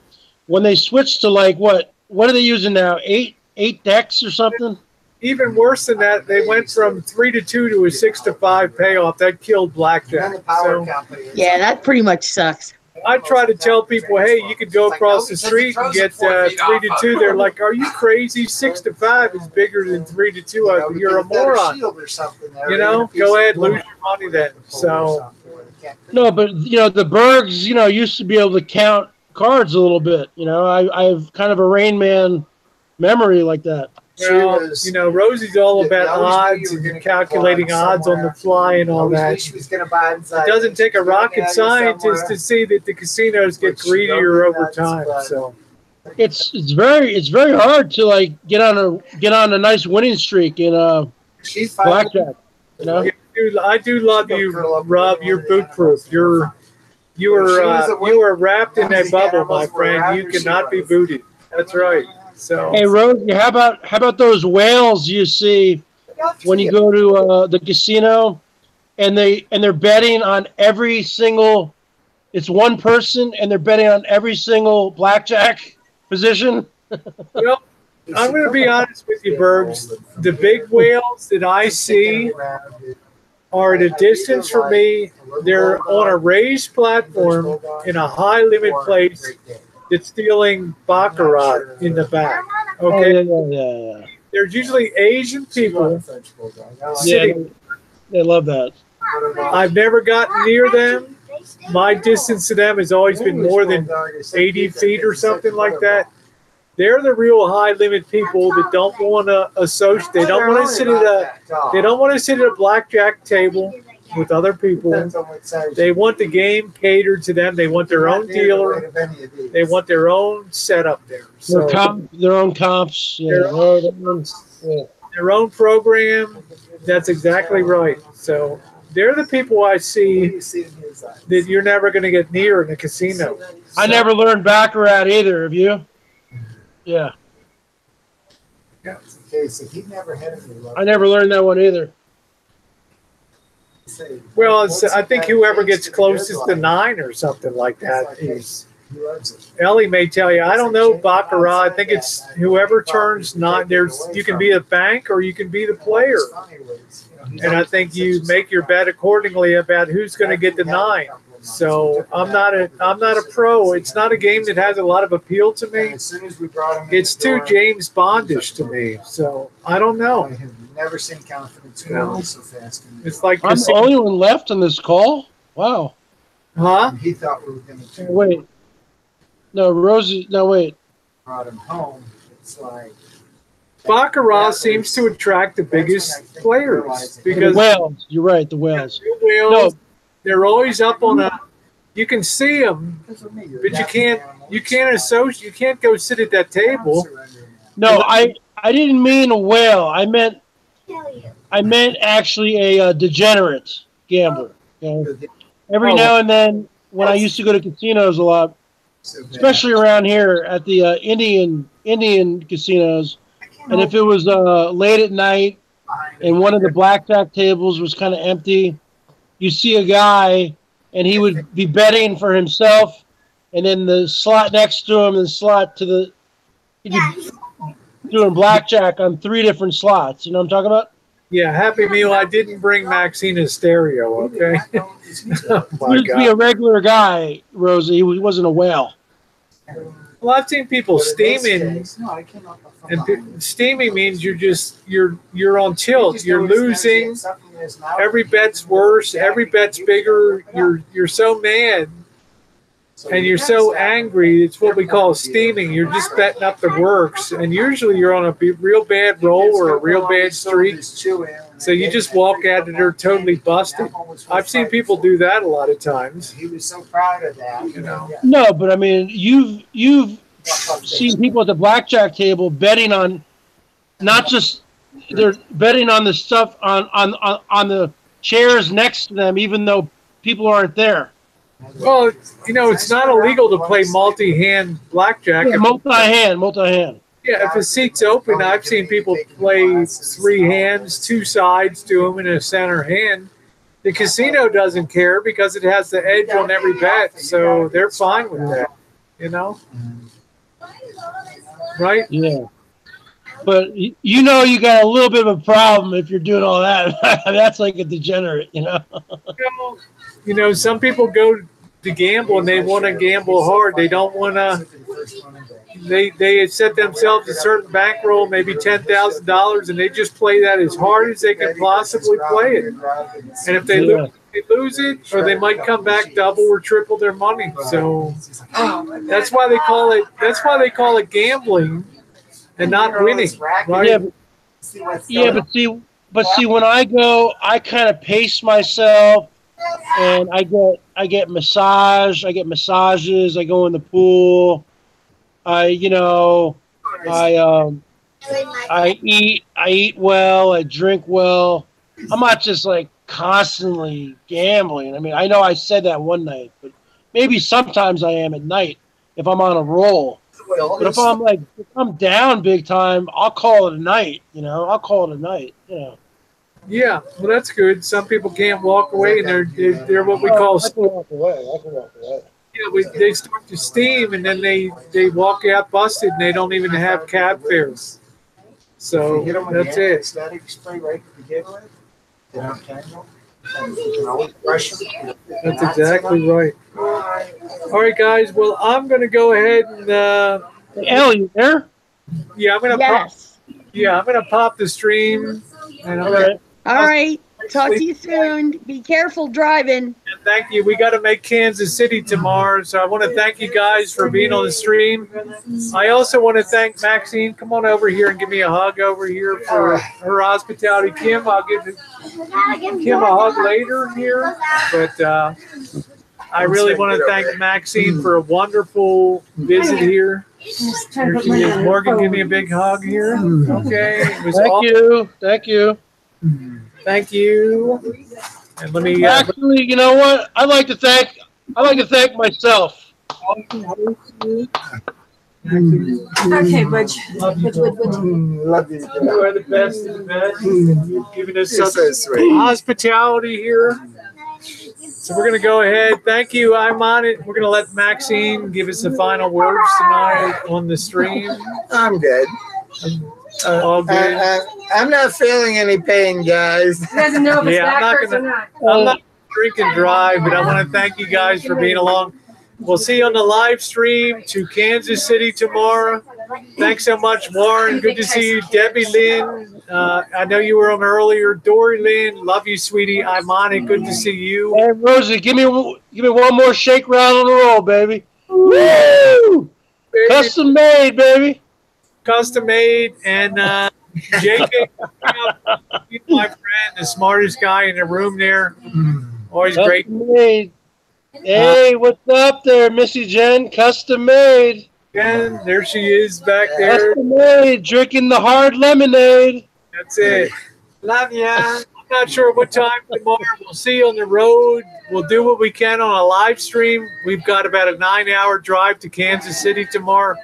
when they switched to like what are they using now? Eight decks or something? even worse than that, they went from 3-2 to a 6-5 payoff. That killed blackjack. So Yeah, that pretty much sucks. I try to tell people, hey, you could go across the street and get 3-2. They're like, are you crazy? 6-5 is bigger than 3-2. You're a moron. You know, go ahead, lose your money then. So No, but you know the Bergs, you know, used to be able to count cards a little bit. You know, I have kind of a Rain Man memory like that. well, you know, Rosie's all about odds and calculating odds on the fly and all that. It doesn't take a rocket scientist to see that the casinos get greedier over time. So It's very hard to like get on a nice winning streak in blackjack. You know, I do love you, Rob. You're boot proof. You are wrapped in a bubble, my friend. You cannot be booted. That's right. So hey Rosie, how about those whales you see when you go to the casino, and they're betting on every single. It's one person, and they're betting on every single blackjack position. well, I'm going to be honest with you, Burbs. The big whales that I see are at a distance from me. They're on a raised platform in a high limit place that's dealing baccarat in the back. Okay, Yeah. there's usually Asian people sitting. They love that. I've never gotten near them. My distance to them has always been more than 80 feet or something like that. They're the real high limit people that don't want to associate. They don't want to sit at a blackjack table with other people. They want the game catered to them. They want their own dealer. They want their own setup there. So Their own comps. their own program. That's exactly right. So they're the people I see that you're never going to get near in a casino. I never learned baccarat either. Have you? Yeah. I never learned that one either. Well, I think whoever gets closest to 9 or something like that is. Ellie may tell you. I don't know baccarat. I think it's whoever turns 9. You can be a bank or you can be the player, and I think you make your bet accordingly about who's going to get the 9. So I'm not a pro. It's not a game that has a lot of appeal to me. It's too James Bondish to me. So I don't know. Never seen confidence grow so fast. It's like I'm the only one left on this call. Wow. huh? He thought we were going to Wait. No, Rosie. No, wait. brought him home. It's like Baccarat seems to attract the biggest players The because whales. You're right. The whales. the whales, they're always up on a. You can see them, but you can't associate. You can't go sit at that table. No, I didn't mean a whale. I meant actually a degenerate gambler. You know? Every now and then, when I used to go to casinos a lot, especially around here at the Indian casinos, and if it was late at night and one of the blackjack tables was kind of empty, you see a guy and he would be betting for himself, and then the slot next to him and the slot to the he'd be doing blackjack on 3 different slots. You know what I'm talking about? Yeah, Happy Meal. I didn't bring Maxine a stereo, okay? Oh, my He used to be a God. regular guy, Rosie. He wasn't a whale. Well, I've seen people steaming, and steaming means you're on tilt. You're losing. Every bet's worse. Every bet's bigger. You're so mad, and you're so angry. It's what we call steaming. You're just betting up the works, and usually you're on a real bad roll or a real bad streak. So you just walk out and they're totally busted. I've seen people do that a lot of times. He was so proud of that. You know. No, but I mean, you've seen people at the blackjack table betting on, not just they're betting on the stuff on the chairs next to them, even though people aren't there. Well, you know, it's not illegal to play multi-hand blackjack. Yeah, multi-hand. Yeah, if a seat's open, I've seen people play 3 hands, 2 sides to them in a center hand. The casino doesn't care because it has the edge on every bet, so they're fine with that, you know? Right? Yeah. But you know you got a little bit of a problem if you're doing all that. That's like a degenerate, you know? You know, some people go to gamble and they want to gamble hard. They don't want to. They set themselves a certain bankroll, maybe $10,000, and they just play that as hard as they can possibly play it. And if they lose it, or they might come back double or triple their money. So that's why they call it. That's why they call it gambling, and not winning. Right? But see, when I go, I kind of pace myself, and I get massage. I get massages. I go in the pool. I eat well, I drink well. I'm not just like constantly gambling. I mean, I know I said that one night, but maybe sometimes I am at night if I'm on a roll. But if I'm down big time, I'll call it a night, you know. Yeah, well, that's good. Some people can't walk away, and they're what we call. I can walk away. Yeah, they start to steam, and then they walk out busted, and they don't even have cab fares. So that's it. That's exactly right. All right, guys. Well, I'm going to go ahead and. Elle, you there? Yeah, I'm going to. Yes. I'm going to pop the stream. And All right. Talk to you soon. Be careful driving. Thank you. We got to make Kansas City tomorrow, so I want to thank you guys for being on the stream. I also want to thank Maxine. Come on over here and give me a hug over here for her hospitality. Kim, I'll give Kim a hug later here, but I really want to thank Maxine for a wonderful visit here. Here she is. Morgan, give me a big hug here. Okay. It was Thank you. Thank you. And let me actually, you know what? I'd like to thank myself. Okay, Butch. Love you. You are the best of the best. You've given us such hospitality here. So we're going to go ahead. Thank you. I'm on it. We're going to let Maxine give us the final words tonight on the stream. I'm good. All good. I'm not feeling any pain, guys. He doesn't know if it's backwards or not. I'm not drink and drive, but I want to thank you guys for being along. We'll see you on the live stream to Kansas City tomorrow. Thanks so much, Warren. Good to see you. Debbie Lynn. I know you were on earlier. Dory Lynn. Love you, sweetie. I'm on it. Good to see you. Hey, Rosie, give me one more shake round on the roll, baby. Woo! Baby. Custom made, baby. Custom made. And JK, my friend, the smartest guy in the room there. Always Custom great. Made. Hey, what's up there, Missy Jen? Custom made. Jen, there she is back there. Custom made, drinking the hard lemonade. That's it. Love ya. I'm not sure what time tomorrow. We'll see you on the road. We'll do what we can on a live stream. We've got about a 9-hour drive to Kansas City tomorrow.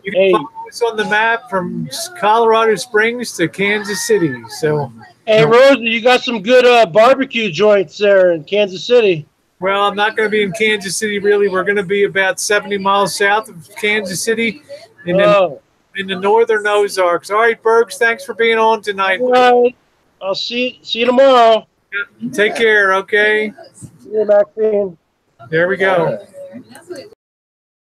You can follow us on the map from Colorado Springs to Kansas City. So, hey, Rosie, you got some good barbecue joints there in Kansas City. Well, I'm not going to be in Kansas City, really. We're going to be about 70 miles south of Kansas City. And then in the northern Ozarks. All right, Bergs, thanks for being on tonight. All right. I'll see you tomorrow. Take care, okay? See you, Maxine. There we go.